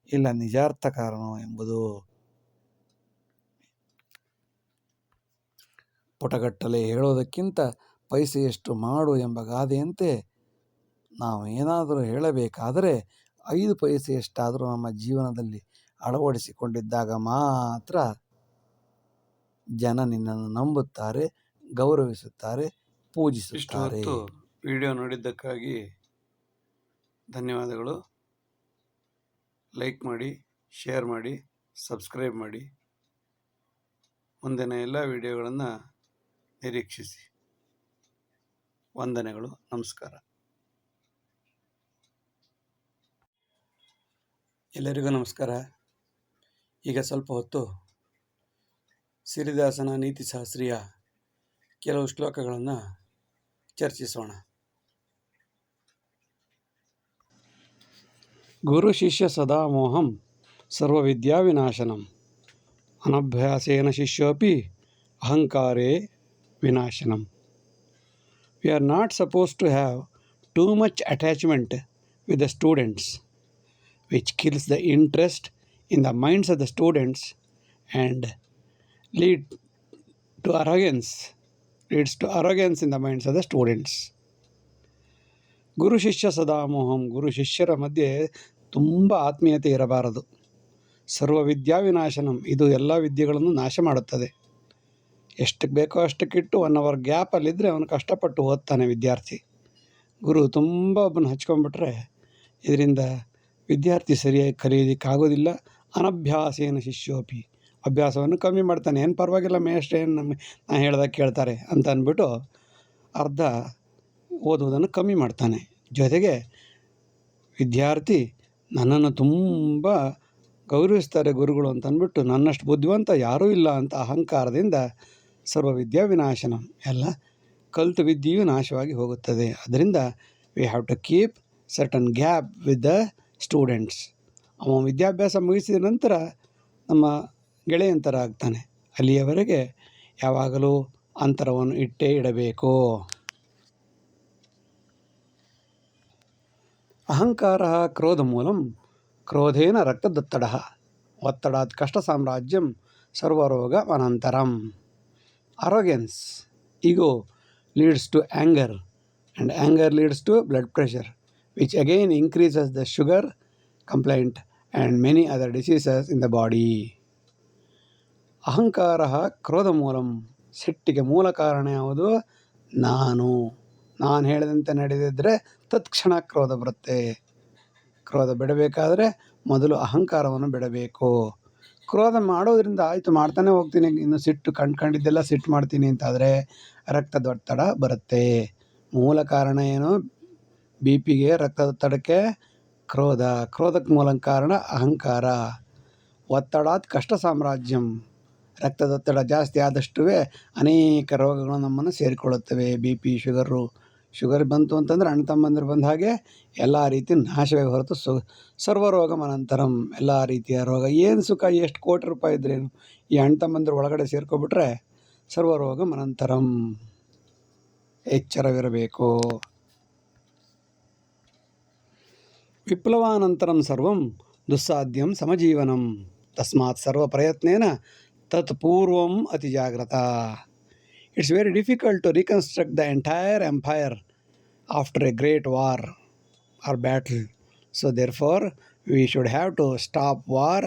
ಇಲ್ಲ ನಿಜಾರ್ಥಕಾರನೋ ಎಂಬುದು. ಪುಟಗಟ್ಟಲೆ ಹೇಳೋದಕ್ಕಿಂತ ಪೈಸೆಯಷ್ಟು ಮಾಡು ಎಂಬ ಗಾದೆಯಂತೆ ನಾವು ಏನಾದರೂ ಹೇಳಬೇಕಾದರೆ 5 ಪೈಸೆಯಷ್ಟಾದರೂ ನಮ್ಮ ಜೀವನದಲ್ಲಿ ಅಳವಡಿಸಿಕೊಂಡಿದ್ದಾಗ ಮಾತ್ರ ಜನ ನಿನ್ನನ್ನು ನಂಬುತ್ತಾರೆ, ಗೌರವಿಸುತ್ತಾರೆ, ಪೂಜಿಸುತ್ತಾರೆ. ಇಷ್ಟು ಹೊತ್ತು ವಿಡಿಯೋ ನೋಡಿದ್ದಕ್ಕಾಗಿ ಧನ್ಯವಾದಗಳು. ಲೈಕ್ ಮಾಡಿ, ಶೇರ್ ಮಾಡಿ, ಸಬ್ಸ್ಕ್ರೈಬ್ ಮಾಡಿ. ಮುಂದಿನ ಎಲ್ಲ ವಿಡಿಯೋಗಳನ್ನು ನಿರೀಕ್ಷಿಸಿ. ವಂದನೆಗಳು. ನಮಸ್ಕಾರ. ಎಲ್ಲರಿಗೂ ನಮಸ್ಕಾರ. ಈಗ ಸ್ವಲ್ಪ ಹೊತ್ತು ಸಿರಿದಾಸನ ನೀತಿಶಾಸ್ತ್ರೀಯ ಕೆಲವು ಶ್ಲೋಕಗಳನ್ನು ಚರ್ಚಿಸೋಣ. ಗುರು ಶಿಷ್ಯ ಸದಾ ಮೋಹಂ ಸರ್ವವಿದ್ಯಾ ವಿನಾಶನಂ ಅನಭ್ಯಾಸೇನ ಶಿಷ್ಯೋಪಿ ಅಹಂಕಾರೇ ವಿನಾಶನಂ. We are not supposed to have too much attachment with the students, which kills the interest in the minds of the students and leads to arrogance in the minds of the students. ಗುರು ಶಿಷ್ಯ ಸದಾ ಮೋಹಂ. ಗುರು ಶಿಷ್ಯರ ಮಧ್ಯೆ ತುಂಬ ಆತ್ಮೀಯತೆ ಇರಬಾರದು. ಸರ್ವವಿದ್ಯಾ ವಿನಾಶನಂ. ಇದು ಎಲ್ಲ ವಿದ್ಯೆಗಳನ್ನು ನಾಶ ಮಾಡುತ್ತದೆ. ಎಷ್ಟಕ್ಕೆ ಬೇಕೋ ಅಷ್ಟಕ್ಕಿಟ್ಟು 1 hour ಗ್ಯಾಪಲ್ಲಿದ್ದರೆ ಅವನು ಕಷ್ಟಪಟ್ಟು ಓದ್ತಾನೆ ವಿದ್ಯಾರ್ಥಿ. ಗುರು ತುಂಬ ಒಬ್ಬನ ಹಚ್ಕೊಂಡ್ಬಿಟ್ರೆ ಇದರಿಂದ ವಿದ್ಯಾರ್ಥಿ ಸರಿಯಾಗಿ ಕಲಿಯೋದಕ್ಕಾಗೋದಿಲ್ಲ. ಅನಭ್ಯಾಸೇನ ಶಿಷ್ಯೋಪಿ. ಅಭ್ಯಾಸವನ್ನು ಕಮ್ಮಿ ಮಾಡ್ತಾನೆ. ಏನು ಪರವಾಗಿಲ್ಲ ಮೇಷ್ಟ್ರೆ, ಏನು ನಾನು ಹೇಳ್ದಾಗ ಕೇಳ್ತಾರೆ ಅಂತ ಅಂದ್ಬಿಟ್ಟು ಅರ್ಧ ಓದುವುದನ್ನು ಕಮ್ಮಿ ಮಾಡ್ತಾನೆ. ಜೊತೆಗೆ ವಿದ್ಯಾರ್ಥಿ ನನ್ನನ್ನು ತುಂಬ ಗೌರವಿಸ್ತಾರೆ ಗುರುಗಳು ಅಂತ ಅಂದ್ಬಿಟ್ಟು ನನ್ನಷ್ಟು ಬುದ್ಧಿವಂತ ಯಾರೂ ಇಲ್ಲ ಅಂತ ಅಹಂಕಾರದಿಂದ ಸರ್ವವಿದ್ಯಾ ವಿನಾಶನಂ. ಎಲ್ಲ ಕಲ್ತು ವಿದ್ಯೆಯು ನಾಶವಾಗಿ ಹೋಗುತ್ತದೆ. ಅದರಿಂದ we have to keep certain gap with the students. ಅವ ವಿದ್ಯಾಭ್ಯಾಸ ಮುಗಿಸಿದ ನಂತರ ನಮ್ಮ ಗೆಳೆಯಂತರ ಆಗ್ತಾನೆ. ಅಲ್ಲಿಯವರೆಗೆ ಯಾವಾಗಲೂ ಅಂತರವನ್ನು ಇಟ್ಟೇ ಇಡಬೇಕು. ಅಹಂಕಾರ ಕ್ರೋಧ ಮೂಲಂ ಕ್ರೋಧೇನ ರಕ್ತದೊತ್ತಡ ಒತ್ತಡಾತ್ ಕಷ್ಟ ಸಾಮ್ರಾಜ್ಯಂ ಸರ್ವರೋಗ ಅನಂತರಂ. Arrogance, ego leads to anger, and anger leads to blood pressure, which again increases the sugar complaint and many other diseases in the body. ಅಹಂಕಾರ ಕ್ರೋಧ ಮೂಲಂ. ಸಿಟ್ಟಿಗೆ ಮೂಲ ಕಾರಣ ಯಾವುದು? ನಾನು ಹೇಳಿದಂತೆ ನಡೆದಿದ್ದರೆ ತತ್ಕ್ಷಣ ಕ್ರೋಧ ಬರುತ್ತೆ. ಕ್ರೋಧ ಬಿಡಬೇಕಾದ್ರೆ ಮೊದಲು ಅಹಂಕಾರವನ್ನು ಬಿಡಬೇಕು. ಕ್ರೋಧ ಮಾಡೋದ್ರಿಂದ ಆಯಿತು ಮಾಡ್ತಾನೆ ಹೋಗ್ತೀನಿ, ಇನ್ನು ಸಿಟ್ಟು ಕಂಡ್ಕೊಂಡಿದ್ದೆಲ್ಲ ಸಿಟ್ಟು ಮಾಡ್ತೀನಿ ಅಂತಾದರೆ ರಕ್ತದೊತ್ತಡ ಬರುತ್ತೆ. ಮೂಲ ಕಾರಣ ಏನು? ಬಿ ಪಿಗೆ, ರಕ್ತದೊತ್ತಡಕ್ಕೆ ಕ್ರೋಧಕ್ಕೆ ಮೂಲ ಕಾರಣ ಅಹಂಕಾರ. ಒತ್ತಡಾತ್ ಕಷ್ಟ ಸಾಮ್ರಾಜ್ಯಂ. ರಕ್ತದೊತ್ತಡ ಜಾಸ್ತಿ ಆದಷ್ಟು ಅನೇಕ ರೋಗಗಳು ನಮ್ಮನ್ನು ಸೇರಿಕೊಳ್ಳುತ್ತವೆ. ಬಿ ಪಿ, ಶುಗರ್ ಬಂತು ಅಂತಂದರೆ ಅಣ್ಣ ತಮ್ಮಂದಿರು ಬಂದ ಹಾಗೆ ಎಲ್ಲ ರೀತಿ ನಾಶವೇ ಹೊರತು ಸರ್ವರೋಗಂ ಅನಂತರಂ. ಎಲ್ಲ ರೀತಿಯ ರೋಗ ಏನು ಸುಖ, ಎಷ್ಟು ಕೋಟಿ ರೂಪಾಯಿ ಇದ್ರೇನು, ಈ ಅಣ್ಣ ತಮ್ಮಂದಿರು ಒಳಗಡೆ ಸೇರ್ಕೊಬಿಟ್ರೆ ಸರ್ವರೋಗಂ ಅನಂತರಂ. ಎಚ್ಚರವಿರಬೇಕು. ವಿಪ್ಲವಾನಂತರಂ ಸರ್ವಂ ದುಸ್ಸಾಧ್ಯಂ ಸಮಜೀವನಂ. ತಸ್ಮಾತ್ ಸರ್ವ ಪ್ರಯತ್ನೇನ ತತ್ ಪೂರ್ವಂ ಅತಿ ಜಾಗ್ರತ. It's very difficult to reconstruct the entire empire after a great war or battle. So therefore, we should have to stop war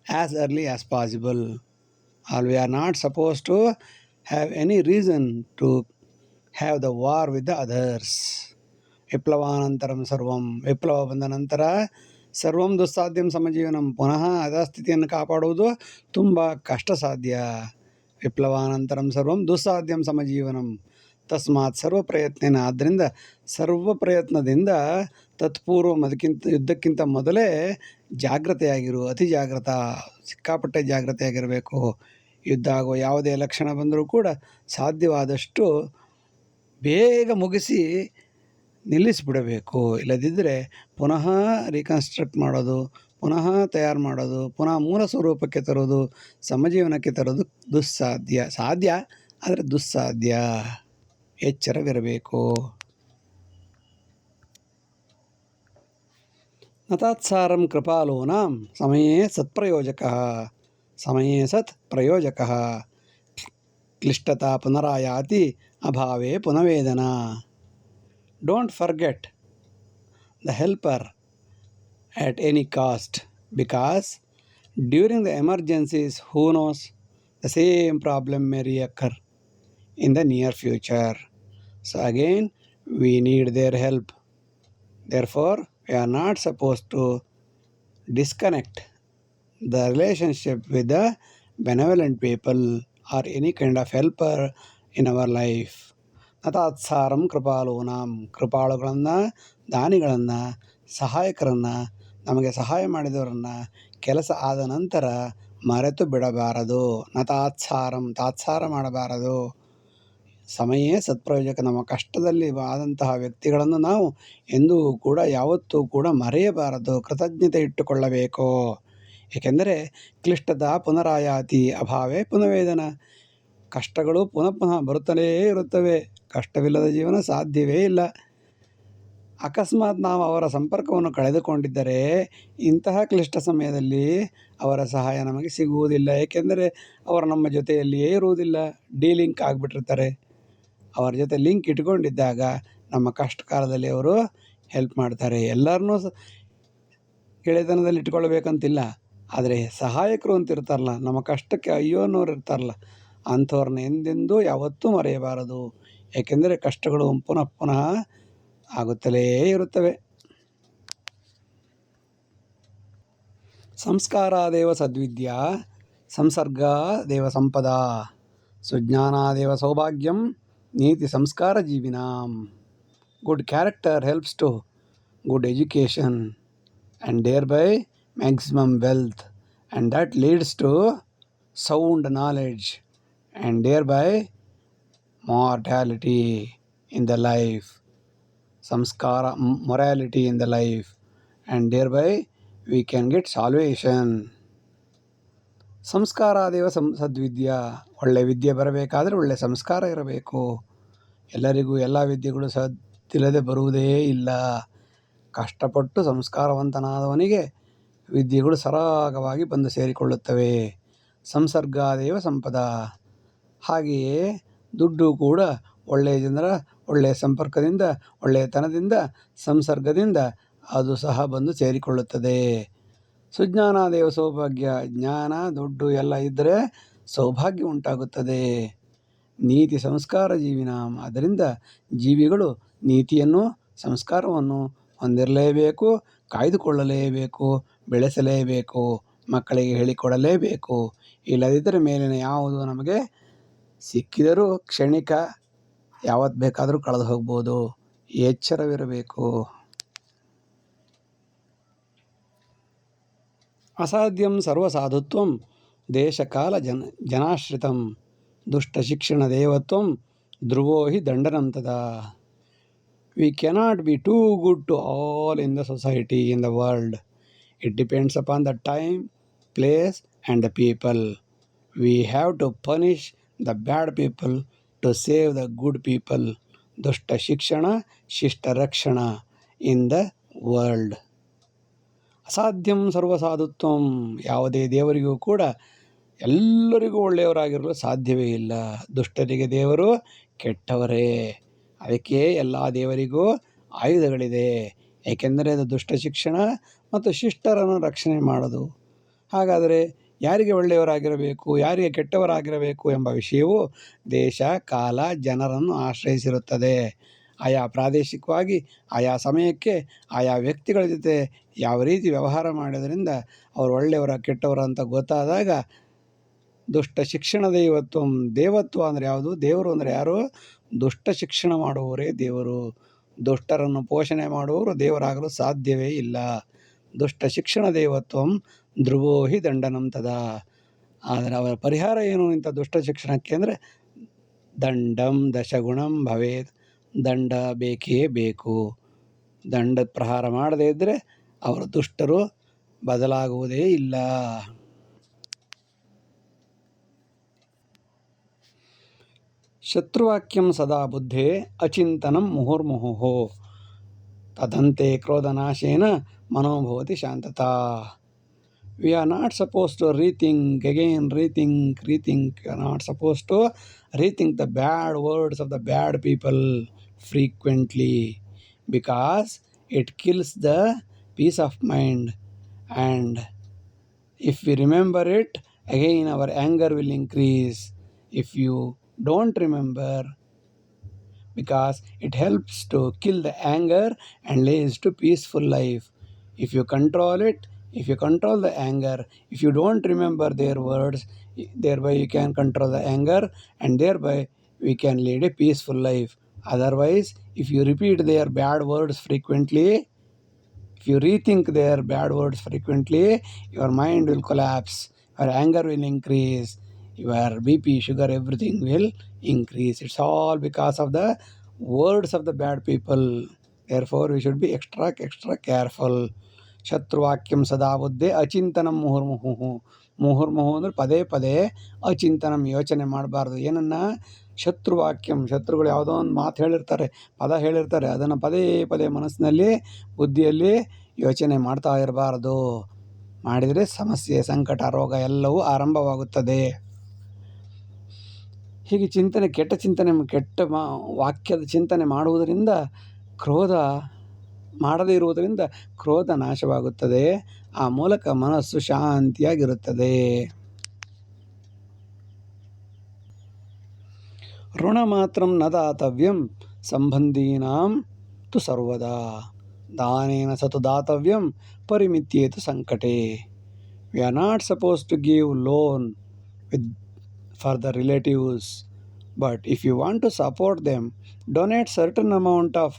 as early as possible. Or we are not supposed to have any reason to have the war with the others. ವಿಪ್ಲವಾನಂತರಂ ಸರ್ವಂ. ವಿಪ್ಲವ ಬಂದ ನಂತರ ಸರ್ವಂ ದುಸ್ಸಾಧ್ಯಂ ಸಮಜೀವನಂ. ಪುನಃ ಯಥಾಸ್ಥಿತಿಯನ್ನು ಕಾಪಾಡುವುದು ತುಂಬ ಕಷ್ಟ ಸಾಧ್ಯ. ವಿಪ್ಲವಾನಂತರಂ ಸರ್ವಂ ದುಸ್ಸಾಧ್ಯಂ ಸಮಜೀವನಂ. ತಸ್ಮಾತ್ ಸರ್ವ ಪ್ರಯತ್ನೇನ. ಆದ್ದರಿಂದ ಸರ್ವ ಪ್ರಯತ್ನದಿಂದ ತತ್ಪೂರ್ವಂ, ಯುದ್ಧಕ್ಕಿಂತ ಮೊದಲೇ ಜಾಗ್ರತೆಯಾಗಿರು. ಅತಿ ಜಾಗ್ರತ, ಸಿಕ್ಕಾಪಟ್ಟೆ ಜಾಗ್ರತೆಯಾಗಿರಬೇಕು. ಯುದ್ಧ ಆಗುವ ಯಾವುದೇ ಲಕ್ಷಣ ಬಂದರೂ ಕೂಡ ಸಾಧ್ಯವಾದಷ್ಟು ಬೇಗ ಮುಗಿಸಿ ನಿಲ್ಲಿಸಿಬಿಡಬೇಕು. ಇಲ್ಲದಿದ್ದರೆ ಪುನಃ ರೀಕನ್ಸ್ಟ್ರಕ್ಟ್ ಮಾಡೋದು, ಪುನಃ ತಯಾರು ಮಾಡೋದು, ಪುನಃ ಮೂಲ ಸ್ವರೂಪಕ್ಕೆ ತರೋದು, ಸಮಜೀವನಕ್ಕೆ ತರೋದು ದುಸ್ಸಾಧ್ಯ. ಸಾಧ್ಯ ಆದರೆ ದುಸ್ಸಾಧ್ಯ. ಎಚ್ಚರವಿರಬೇಕು. ನತಾತ್ಸಾರಂ ಕೃಪಾಲೂನಾಂ ಸಮಯೇ ಸತ್ಪ್ರಯೋಜಕಃ. ಸಮಯೇ ಸತ್ ಪ್ರಯೋಜಕಃ. ಕ್ಲಿಷ್ಟತಾ ಪುನರಾಯಾತಿ ಅಭಾವೇ ಪುನವೇದನಾ. Don't forget the helper at any cost, because during the emergencies, who knows, the same problem may reoccur in the near future. So again, we need their help. Therefore, we are not supposed to disconnect the relationship with the benevolent people or any kind of helper in our life. ನತಾತ್ಸಾರಂ ಕೃಪಾಲೂನಾಂ. ಕೃಪಾಳುಗಳನ್ನು, ದಾನಿಗಳನ್ನು, ಸಹಾಯಕರನ್ನು, ನಮಗೆ ಸಹಾಯ ಮಾಡಿದವರನ್ನು ಕೆಲಸ ಆದ ನಂತರ ಮರೆತು ಬಿಡಬಾರದು. ನತಾತ್ಸಾರಂ, ತಾತ್ಸಾರ ಮಾಡಬಾರದು. ಸಮಯೇ ಸತ್ಪ್ರಯೋಜಕ. ನಮ್ಮ ಕಷ್ಟದಲ್ಲಿ ಆದಂತಹ ವ್ಯಕ್ತಿಗಳನ್ನು ನಾವು ಎಂದೂ ಕೂಡ ಯಾವತ್ತೂ ಕೂಡ ಮರೆಯಬಾರದು. ಕೃತಜ್ಞತೆ ಇಟ್ಟುಕೊಳ್ಳಬೇಕು. ಏಕೆಂದರೆ ಕ್ಲಿಷ್ಟತಾ ಪುನರಾಯಾತಿ ಅಭಾವೇ ಪುನವೇದನ. ಕಷ್ಟಗಳು ಪುನಃ ಬರುತ್ತಲೇ ಇರುತ್ತವೆ. ಕಷ್ಟವಿಲ್ಲದ ಜೀವನ ಸಾಧ್ಯವೇ ಇಲ್ಲ. ಅಕಸ್ಮಾತ್ ನಾವು ಅವರ ಸಂಪರ್ಕವನ್ನು ಕಳೆದುಕೊಂಡಿದ್ದರೆ ಇಂತಹ ಕ್ಲಿಷ್ಟ ಸಮಯದಲ್ಲಿ ಅವರ ಸಹಾಯ ನಮಗೆ ಸಿಗುವುದಿಲ್ಲ. ಏಕೆಂದರೆ ಅವರು ನಮ್ಮ ಜೊತೆಯಲ್ಲಿಯೇ ಇರುವುದಿಲ್ಲ, ಲಿಂಕ್ ಆಗಿಬಿಟ್ಟಿರ್ತಾರೆ. ಅವರ ಜೊತೆ ಲಿಂಕ್ ಇಟ್ಕೊಂಡಿದ್ದಾಗ ನಮ್ಮ ಕಷ್ಟ ಕಾಲದಲ್ಲಿ ಅವರು ಹೆಲ್ಪ್ ಮಾಡ್ತಾರೆ. ಎಲ್ಲರನ್ನೂ ಗೆಳೆತನದಲ್ಲಿ ಇಟ್ಕೊಳ್ಬೇಕಂತಿಲ್ಲ, ಆದರೆ ಸಹಾಯಕರು ಅಂತ ಇರ್ತಾರಲ್ಲ, ನಮ್ಮ ಕಷ್ಟಕ್ಕೆ ಅಯ್ಯೋ ಅನ್ನೋರು ಇರ್ತಾರಲ್ಲ, ಅಂಥವ್ರನ್ನ ಎಂದೆಂದೂ ಯಾವತ್ತೂ ಮರೆಯಬಾರದು. ಏಕೆಂದರೆ ಕಷ್ಟಗಳು ಪುನಃ ಆಗುತ್ತಲೇ ಇರುತ್ತವೆ. ಸಂಸ್ಕಾರಾದೇವ ಸದ್ವಿದ್ಯಾ, ಸಂಸರ್ಗಾದೇವ ಸಂಪದಾ, ಸುಜ್ಞಾನಾದೇವ ಸೌಭಾಗ್ಯಂ, ನೀತಿ ಸಂಸ್ಕಾರ ಜೀವಿನಾಂ. Good character helps to good education and thereby maximum wealth, and that leads to sound knowledge and thereby mortality in the life, samskara, morality in the life, and thereby we can get salvation. ಸಂಸ್ಕಾರಾದೇವ ಸದ್ವಿದ್ಯಾ. ಒಳ್ಳೆ ವಿದ್ಯೆ ಬರಬೇಕಾದರೆ ಒಳ್ಳೆ ಸಂಸ್ಕಾರ ಇರಬೇಕು. ಎಲ್ಲರಿಗೂ ಎಲ್ಲ ವಿದ್ಯೆಗಳು ಸದ್ದಿಲ್ಲದೆ ಬರುವುದೇ ಇಲ್ಲ. ಕಷ್ಟಪಟ್ಟು ಸಂಸ್ಕಾರವಂತನಾದವನಿಗೆ ವಿದ್ಯೆಗಳು ಸರಾಗವಾಗಿ ಬಂದು ಸೇರಿಕೊಳ್ಳುತ್ತವೆ. ಸಂಸರ್ಗಾದೇವ ಸಂಪದ. ಹಾಗೆಯೇ ದುಡ್ಡು ಕೂಡ ಒಳ್ಳೆಯ ಜನರ ಒಳ್ಳೆಯ ಸಂಪರ್ಕದಿಂದ, ಒಳ್ಳೆಯತನದಿಂದ, ಸಂಸರ್ಗದಿಂದ ಅದು ಸಹ ಬಂದು ಸೇರಿಕೊಳ್ಳುತ್ತದೆ. ಸುಜ್ಞಾನಾದೇವ ಸೌಭಾಗ್ಯ. ಜ್ಞಾನ, ದುಡ್ಡು ಎಲ್ಲ ಇದ್ದರೆ ಸೌಭಾಗ್ಯ ಉಂಟಾಗುತ್ತದೆ. ನೀತಿ ಸಂಸ್ಕಾರ ಜೀವಿನಾಂ. ಆದ್ದರಿಂದ ಜೀವಿಗಳು ನೀತಿಯನ್ನು ಸಂಸ್ಕಾರವನ್ನು ಹೊಂದಿರಲೇಬೇಕು, ಕಾಯ್ದುಕೊಳ್ಳಲೇಬೇಕು, ಬೆಳೆಸಲೇಬೇಕು, ಮಕ್ಕಳಿಗೆ ಹೇಳಿಕೊಡಲೇಬೇಕು. ಇಲ್ಲದಿದ್ದರೆ ಮೇಲಿನ ಯಾವುದು ನಮಗೆ ಸಿಕ್ಕಿದರೂ ಕ್ಷಣಿಕ, ಯಾವತ್ತು ಬೇಕಾದರೂ ಕಳೆದು ಹೋಗ್ಬೋದು. ಎಚ್ಚರವಿರಬೇಕು. ಅಸಾಧ್ಯಂ ಸರ್ವಸಾಧುತ್ವಂ ದೇಶಕಾಲ ಜನಾಶ್ರಿತಂ ದುಷ್ಟಶಿಕ್ಷಣ ದೇವತ್ವಂ ಧ್ರುವೋ ಹಿ ದಂಡನಂ ತದಾ. We cannot be too good to all in the society, in the world. It depends upon the time, place and the people. We have to punish the bad people to save the good people. Dushta shikshana, shishta rakshana in the world. ಅಸಾಧ್ಯಂ ಸರ್ವಸಾಧುತ್ವಂ. ಯಾವುದೇ ದೇವರಿಗೂ ಕೂಡ ಎಲ್ಲರಿಗೂ ಒಳ್ಳೆಯವರಾಗಿರಲು ಸಾಧ್ಯವೇ ಇಲ್ಲ. ದುಷ್ಟರಿಗೆ ದೇವರು ಕೆಟ್ಟವರೇ. ಅದಕ್ಕೆ ಎಲ್ಲ ದೇವರಿಗೂ ಆಯುಧಗಳಿದೆ. ಏಕೆಂದರೆ ಅದು ದುಷ್ಟ ಶಿಕ್ಷಣ ಮತ್ತು ಶಿಷ್ಟರನ್ನು ರಕ್ಷಣೆ ಮಾಡೋದು. ಹಾಗಾದರೆ ಯಾರಿಗೆ ಒಳ್ಳೆಯವರಾಗಿರಬೇಕು, ಯಾರಿಗೆ ಕೆಟ್ಟವರಾಗಿರಬೇಕು ಎಂಬ ವಿಷಯವು ದೇಶ, ಕಾಲ, ಜನರನ್ನು ಆಶ್ರಯಿಸಿರುತ್ತದೆ. ಆಯಾ ಪ್ರಾದೇಶಿಕವಾಗಿ ಆಯಾ ಸಮಯಕ್ಕೆ ಆಯಾ ವ್ಯಕ್ತಿಗಳ ಜೊತೆ ಯಾವ ರೀತಿ ವ್ಯವಹಾರ ಮಾಡೋದರಿಂದ ಅವರು ಒಳ್ಳೆಯವರ ಕೆಟ್ಟವರ ಅಂತ ಗೊತ್ತಾದಾಗ ದುಷ್ಟ ಶಿಕ್ಷಣ ದೇವತ್ವಂ. ದೇವತ್ವ ಅಂದರೆ ಯಾವುದು? ದೇವರು ಅಂದರೆ ಯಾರು? ದುಷ್ಟ ಶಿಕ್ಷಣ ಮಾಡುವವರೇ ದೇವರು. ದುಷ್ಟರನ್ನು ಪೋಷಣೆ ಮಾಡುವವರು ದೇವರಾಗಲು ಸಾಧ್ಯವೇ ಇಲ್ಲ. ದುಷ್ಟ ಶಿಕ್ಷಣ ದೇವತ್ವಂ ಧ್ರುವೋ ಹಿ ದಂಡನಂ ತದಾ. ಆದರೆ ಅವರ ಪರಿಹಾರ ಏನು ಇಂಥ ದುಷ್ಟ ಶಿಕ್ಷಣಕ್ಕೆ ಅಂದರೆ ದಂಡಂ ದಶಗುಣಂ ಭವೇತ್. ದಂಡ ಬೇಕೇ ಬೇಕು. ದಂಡ ಪ್ರಹಾರ ಮಾಡದೇ ಇದ್ದರೆ ಅವರು ದುಷ್ಟರು ಬದಲಾಗುವುದೇ ಇಲ್ಲ. ಶತ್ರುವಾಕ್ಯಂ ಸದಾ ಬುದ್ಧೇ ಅಚಿಂತನಂ ಮುಹುರ್ಮುಹುಃ ತದಂತೆ ಕ್ರೋಧನಾಶೇನ ಮನೋಭವತಿ ಶಾಂತತಾ. We are not supposed to rethink again, rethink. We are not supposed to rethink the bad words of the bad people frequently, because it kills the peace of mind. And if we remember it, again our anger will increase. If you don't remember, because it helps to kill the anger and leads to peaceful life. If you control it, if you control the anger, if you don't remember their words, thereby you can control the anger and thereby we can lead a peaceful life. Otherwise, if you repeat their bad words frequently, if you rethink their bad words frequently, your mind will collapse, your anger will increase, your BP, sugar, everything will increase. It's all because of the words of the bad people. Therefore, we should be extra careful. ಶತ್ರುವಾಕ್ಯಂ ಸದಾ ಬುದ್ಧೇ ಅಚಿಂತನಂ ಮುಹುರ್ಮುಹುಃ. ಮುಹುರ್ಮುಹು ಅಂದರೆ ಪದೇ ಪದೇ, ಅಚಿಂತನಂ ಯೋಚನೆ ಮಾಡಬಾರ್ದು. ಏನನ್ನ? ಶತ್ರುವಾಕ್ಯಂ. ಶತ್ರುಗಳು ಯಾವುದೋ ಒಂದು ಮಾತು ಹೇಳಿರ್ತಾರೆ, ಪದ ಹೇಳಿರ್ತಾರೆ, ಅದನ್ನು ಪದೇ ಪದೇ ಮನಸ್ಸಿನಲ್ಲಿ, ಬುದ್ಧಿಯಲ್ಲಿ ಯೋಚನೆ ಮಾಡ್ತಾ ಇರಬಾರ್ದು. ಮಾಡಿದರೆ ಸಮಸ್ಯೆ, ಸಂಕಟ, ರೋಗ ಎಲ್ಲವೂ ಆರಂಭವಾಗುತ್ತದೆ. ಹೀಗೆ ಚಿಂತನೆ, ಕೆಟ್ಟ ಚಿಂತನೆ, ವಾಕ್ಯದ ಚಿಂತನೆ ಮಾಡುವುದರಿಂದ, ಕ್ರೋಧ ಮಾಡದೇ ಇರುವುದರಿಂದ ಕ್ರೋಧ ನಾಶವಾಗುತ್ತದೆ. ಆ ಮೂಲಕ ಮನಸ್ಸು ಶಾಂತಿಯಾಗಿರುತ್ತದೆ. ಋಣ ಮಾತ್ರಂ ನ ದಾತವ್ಯಂ ಸಂಬಂಧೀನಾಂ ತು ಸರ್ವದಾ ದಾನೇನ ಸತು ದಾತವ್ಯಂ ಪರಿಮಿತ್ಯೇತು ಸಂಕಟೇ. We are not supposed to give loan for the relatives, but if you want to support them, donate certain amount of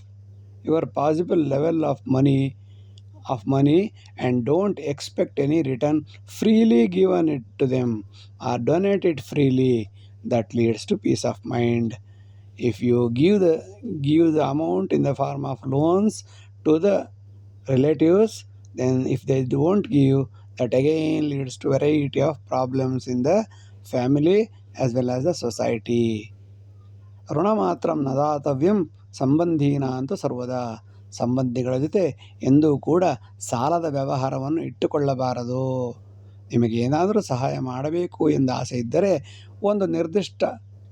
your possible level of money and don't expect any return. Freely given it to them or donate it freely. That leads to peace of mind. If you give the amount in the form of loans to the relatives, then if they don't give, that again leads to variety of problems in the family as well as the society. ಋಣ ಮಾತ್ರಂ ನ ದಾತವ್ಯಂ ಸಂಬಂಧೀನ ಅಂತೂ ಸರ್ವದಾ. ಸಂಬಂಧಿಗಳ ಜೊತೆ ಎಂದೂ ಕೂಡ ಸಾಲದ ವ್ಯವಹಾರವನ್ನು ಇಟ್ಟುಕೊಳ್ಳಬಾರದು. ನಿಮಗೆ ಏನಾದರೂ ಸಹಾಯ ಮಾಡಬೇಕು ಎಂದು ಆಸೆ ಇದ್ದರೆ ಒಂದು ನಿರ್ದಿಷ್ಟ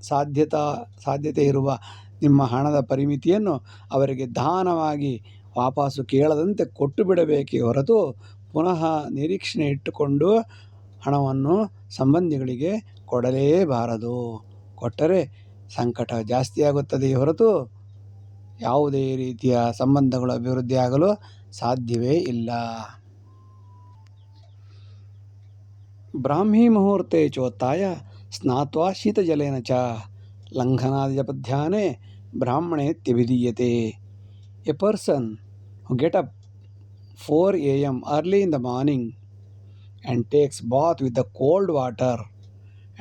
ಸಾಧ್ಯತೆ ಇರುವ ನಿಮ್ಮ ಹಣದ ಪರಿಮಿತಿಯನ್ನು ಅವರಿಗೆ ದಾನವಾಗಿ ವಾಪಸ್ಸು ಕೇಳದಂತೆ ಕೊಟ್ಟು ಬಿಡಬೇಕೇ ಹೊರತು ಪುನಃ ನಿರೀಕ್ಷಣೆ ಇಟ್ಟುಕೊಂಡು ಹಣವನ್ನು ಸಂಬಂಧಿಗಳಿಗೆ ಕೊಡಲೇಬಾರದು. ಕೊಟ್ಟರೆ ಸಂಕಟ ಜಾಸ್ತಿಯಾಗುತ್ತದೆಯೇ ಹೊರತು ಯಾವುದೇ ರೀತಿಯ ಸಂಬಂಧಗಳು ಅಭಿವೃದ್ಧಿಯಾಗಲು ಸಾಧ್ಯವೇ ಇಲ್ಲ. ಬ್ರಾಹ್ಮೀ ಮುಹೂರ್ತೆ ಚೋತ್ಥಾಯ ಸ್ನಾತ್ವಾ ಶೀತಜಲೇನ ಚ ಲಂಘನಾದಿಪಧ್ಯಾನೆ ಬ್ರಾಹ್ಮಣೇತ್ಯಭಿಧೀಯತೆ. A person who get up 4 a.m. early in the morning and takes bath with the cold water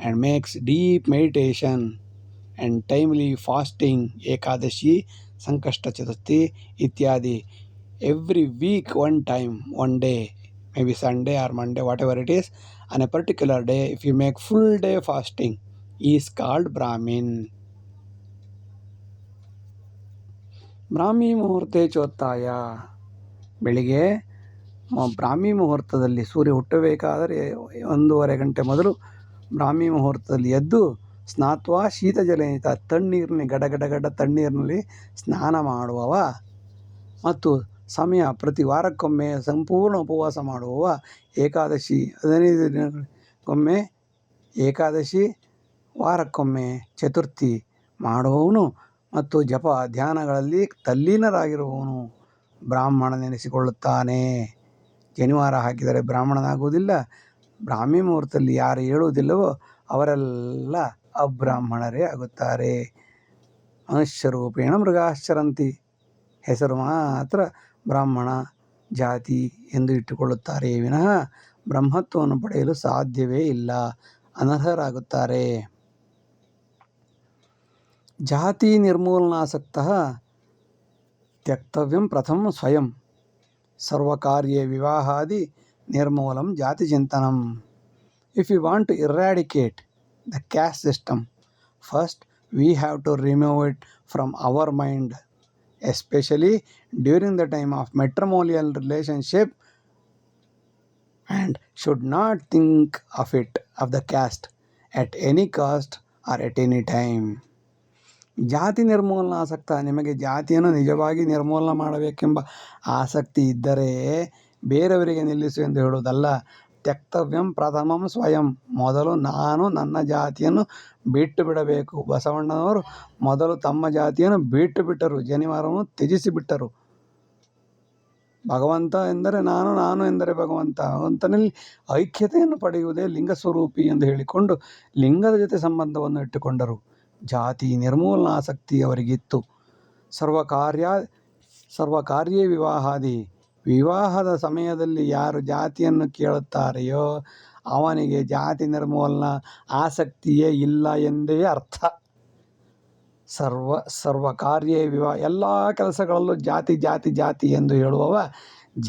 and makes deep meditation and timely fasting, Ekadashi, Sankashta Chaturthi ityadi, every week one time, one day, maybe Sunday or Monday, whatever it is, on a particular day, if you make full day fasting, he is called Brahmin. ಬ್ರಾಹ್ಮಿ ಮುಹೂರ್ತೆ ಚೋತ್ತಾಯ, ಬೆಳಿಗ್ಗೆ ಬ್ರಾಹ್ಮಿ ಮುಹೂರ್ತದಲ್ಲಿ ಸೂರ್ಯ ಹುಟ್ಟಬೇಕಾದರೆ 1.5 ಗಂಟೆ ಮೊದಲು ಬ್ರಾಹ್ಮಿ ಮುಹೂರ್ತದಲ್ಲಿ ಎದ್ದು ಸ್ನಾತ್ವಾ ಶೀತಜಲೇನಿತ, ತಣ್ಣೀರಿನ ಗಡಗಡಗಡ ತಣ್ಣೀರಿನಲ್ಲಿ ಸ್ನಾನ ಮಾಡುವವ ಮತ್ತು ಸಮಯ ಪ್ರತಿ ವಾರಕ್ಕೊಮ್ಮೆ ಸಂಪೂರ್ಣ ಉಪವಾಸ ಮಾಡುವವ, ಏಕಾದಶಿ 15 ದಿನಕ್ಕೊಮ್ಮೆ ಏಕಾದಶಿ, ವಾರಕ್ಕೊಮ್ಮೆ ಚತುರ್ಥಿ ಮಾಡುವವನು ಮತ್ತು ಜಪ ಧ್ಯಾನಗಳಲ್ಲಿ ತಲ್ಲೀನರಾಗಿರುವವನು ಬ್ರಾಹ್ಮಣನೆನಿಸಿಕೊಳ್ಳುತ್ತಾನೆ. ಜನಿವಾರ ಹಾಕಿದರೆ ಬ್ರಾಹ್ಮಣನಾಗುವುದಿಲ್ಲ. ಬ್ರಾಹ್ಮಿ ಮುಹೂರ್ತದಲ್ಲಿ ಯಾರು ಹೇಳುವುದಿಲ್ಲವೋ ಅವರೆಲ್ಲ ಅಬ್ರಾಹ್ಮಣರೇ ಆಗುತ್ತಾರೆ. ಮನುಷ್ಯರೂಪೇಣ ಮೃಗಾಶ್ಚರಂತಿ, ಹೆಸರು ಮಾತ್ರ ಬ್ರಾಹ್ಮಣ ಜಾತಿ ಎಂದು ಇಟ್ಟುಕೊಳ್ಳುತ್ತಾರೆ ವಿನಃ ಬ್ರಹ್ಮತ್ವವನ್ನು ಪಡೆಯಲು ಸಾಧ್ಯವೇ ಇಲ್ಲ, ಅನರ್ಹರಾಗುತ್ತಾರೆ. ಜಾತಿ ನಿರ್ಮೂಲನಾಸಕ್ತಃ ತ್ಯಕ್ತವ್ಯಂ ಪ್ರಥಮಂ ಸ್ವಯಂ ಸರ್ವಕಾರ್ಯೇ ವಿವಾಹಾದಿ ನಿರ್ಮೂಲಂ ಜಾತಿ ಚಿಂತನಂ. If we want to eradicate the caste system, first we have to remove it from our mind, especially during the time of matrimonial relationship, and should not think of it, of the caste, at any cost or at any time. ಜಾತಿ ನಿರ್ಮೂಲನಾಸಕ್ತ, ನಿಮಗೆ ಜಾತಿಯನ್ನು ನಿಜವಾಗಿ ನಿರ್ಮೂಲನ ಮಾಡಬೇಕೆಂಬ ಆಸಕ್ತಿ ಇದ್ದರೆ ಬೇರೆಯವರಿಗೆ ನಿಲ್ಲಿಸು ಎಂದು ಹೇಳುವುದಲ್ಲ. ತ್ಯಕ್ತವ್ಯಂ ಪ್ರಥಮಂ ಸ್ವಯಂ, ಮೊದಲು ನಾನು ನನ್ನ ಜಾತಿಯನ್ನು ಬಿಟ್ಟು ಬಿಡಬೇಕು. ಬಸವಣ್ಣನವರು ಮೊದಲು ತಮ್ಮ ಜಾತಿಯನ್ನು ಬಿಟ್ಟು ಬಿಟ್ಟರು, ಜನಿವಾರವನ್ನು ತ್ಯಜಿಸಿಬಿಟ್ಟರು. ಭಗವಂತ ಎಂದರೆ ನಾನು, ನಾನು ಎಂದರೆ ಭಗವಂತ, ಭಗವಂತನಲ್ಲಿ ಐಕ್ಯತೆಯನ್ನು ಪಡೆಯುವುದೇ ಲಿಂಗಸ್ವರೂಪಿ ಎಂದು ಹೇಳಿಕೊಂಡು ಲಿಂಗದ ಜೊತೆ ಸಂಬಂಧವನ್ನು ಇಟ್ಟುಕೊಂಡರು. ಜಾತಿ ನಿರ್ಮೂಲನಾಸಕ್ತಿ ಅವರಿಗಿತ್ತು. ಸರ್ವಕಾರ್ಯೇ ವಿವಾಹಾದಿ, ವಿವಾಹದ ಸಮಯದಲ್ಲಿ ಯಾರು ಜಾತಿಯನ್ನು ಕೇಳುತ್ತಾರೆಯೋ ಅವನಿಗೆ ಜಾತಿ ನಿರ್ಮೂಲನ ಆಸಕ್ತಿಯೇ ಇಲ್ಲ ಎಂದೇ ಅರ್ಥ. ಸರ್ವಕಾರ್ಯೇ ವಿವಾಹ, ಎಲ್ಲ ಕೆಲಸಗಳಲ್ಲೂ ಜಾತಿ ಜಾತಿ ಜಾತಿ ಎಂದು ಹೇಳುವವ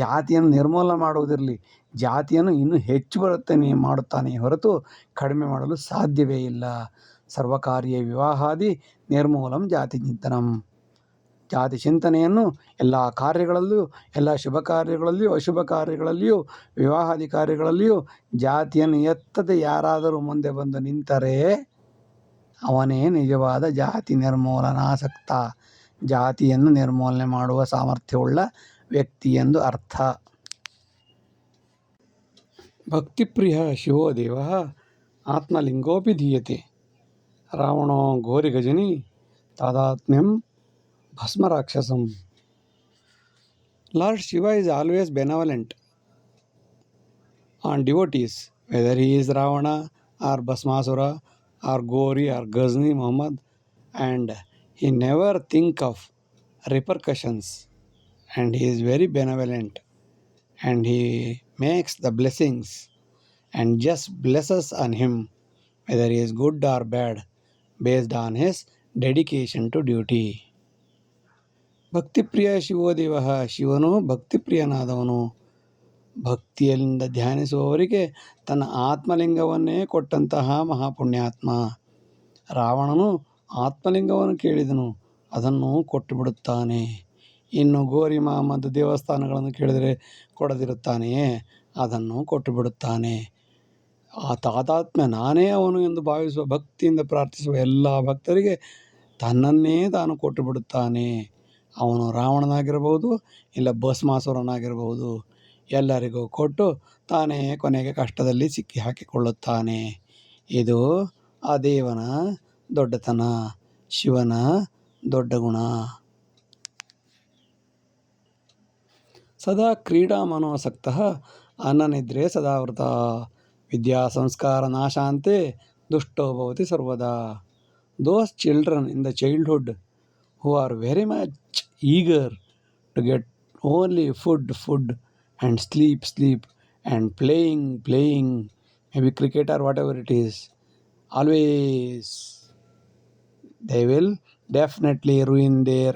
ಜಾತಿಯನ್ನು ನಿರ್ಮೂಲನ ಮಾಡುವುದಿರಲಿ, ಜಾತಿಯನ್ನು ಇನ್ನೂ ಹೆಚ್ಚು ಬರುತ್ತೆ ಮಾಡುತ್ತಾನೆ ಹೊರತು ಕಡಿಮೆ ಮಾಡಲು ಸಾಧ್ಯವೇ ಇಲ್ಲ. ಸರ್ವಕಾರ್ಯೇ ವಿವಾಹಾದಿ ನಿರ್ಮೂಲಂ ಜಾತಿ ಚಿಂತನಂ, ಜಾತಿ ಚಿಂತನೆಯನ್ನು ಎಲ್ಲ ಕಾರ್ಯಗಳಲ್ಲೂ, ಎಲ್ಲ ಶುಭ ಕಾರ್ಯಗಳಲ್ಲಿಯೂ ಅಶುಭ ಕಾರ್ಯಗಳಲ್ಲಿಯೂ ವಿವಾಹಾದಿ ಕಾರ್ಯಗಳಲ್ಲಿಯೂ ಜಾತಿಯನ್ನು ಎತ್ತದೆ ಯಾರಾದರೂ ಮುಂದೆ ಬಂದು ನಿಂತರೆ ಅವನೇ ನಿಜವಾದ ಜಾತಿ ನಿರ್ಮೂಲನಾಸಕ್ತ, ಜಾತಿಯನ್ನು ನಿರ್ಮೂಲನೆ ಮಾಡುವ ಸಾಮರ್ಥ್ಯವುಳ್ಳ ವ್ಯಕ್ತಿ ಎಂದು ಅರ್ಥ. ಭಕ್ತಿಪ್ರಿಯ ಶಿವೋ ದೇವ ಆತ್ಮಲಿಂಗೋಪಿ ಧೀಯತೆ, ರಾವಣೋ ಘೋರಿಗಜನಿ ತಾದಾತ್ಮ್ಯಂ ಭಸ್ಮರಾಕ್ಷಸಂ. Lord Shiva is always benevolent on devotees, whether he is Ravana or Bhasmasura or Gori or Ghazni Muhammad, and he never think of repercussions, and he is very benevolent, and he makes the blessings and just blesses on him, whether he is good or bad, based on his dedication to duty. ಭಕ್ತಿಪ್ರಿಯ ಶಿವೋದೇವ, ಶಿವನು ಭಕ್ತಿಪ್ರಿಯನಾದವನು. ಭಕ್ತಿಯಿಂದ ಧ್ಯಾನಿಸುವವರಿಗೆ ತನ್ನ ಆತ್ಮಲಿಂಗವನ್ನೇ ಕೊಟ್ಟಂತಹ ಮಹಾಪುಣ್ಯಾತ್ಮ. ರಾವಣನು ಆತ್ಮಲಿಂಗವನ್ನು ಕೇಳಿದನು, ಅದನ್ನು ಕೊಟ್ಟು ಬಿಡುತ್ತಾನೆ. ಇನ್ನು ಗೋರಿ ಮಹಮ್ಮದ್ ದೇವಸ್ಥಾನಗಳನ್ನು ಕೇಳಿದರೆ ಕೊಡದಿರುತ್ತಾನೆಯೇ, ಅದನ್ನು ಕೊಟ್ಟು ಬಿಡುತ್ತಾನೆ. ಆ ತಾದಾತ್ಮ್ಯ, ನಾನೇ ಅವನು ಎಂದು ಭಾವಿಸುವ, ಭಕ್ತಿಯಿಂದ ಪ್ರಾರ್ಥಿಸುವ ಎಲ್ಲ ಭಕ್ತರಿಗೆ ತನ್ನನ್ನೇ ತಾನು ಕೊಟ್ಟು ಬಿಡುತ್ತಾನೆ. ಅವನು ರಾವಣನಾಗಿರಬಹುದು, ಇಲ್ಲ ಭಸ್ಮಾಸುರನಾಗಿರಬಹುದು, ಎಲ್ಲರಿಗೂ ಕೊಟ್ಟು ತಾನೇ ಕೊನೆಗೆ ಕಷ್ಟದಲ್ಲಿ ಸಿಕ್ಕಿ ಹಾಕಿಕೊಳ್ಳುತ್ತಾನೆ. ಇದು ಆ ದೇವನ ದೊಡ್ಡತನ. ಶಿವನ ದೊಡ್ಡ ಗುಣ. ಸದಾ ಕ್ರೀಡಾ ಮನೋಸಕ್ತಃ ಅನ್ನನಿದ್ರೆ ಸದಾವೃತ ವಿದ್ಯಾ ಸಂಸ್ಕಾರ ನಾಶಾಂತೆ ದುಷ್ಟೋ ಭವತಿ ಸರ್ವದಾ. Those children in the childhood who are very much eager to get only food and sleep and playing, maybe cricket or whatever it is, always they will definitely ruin their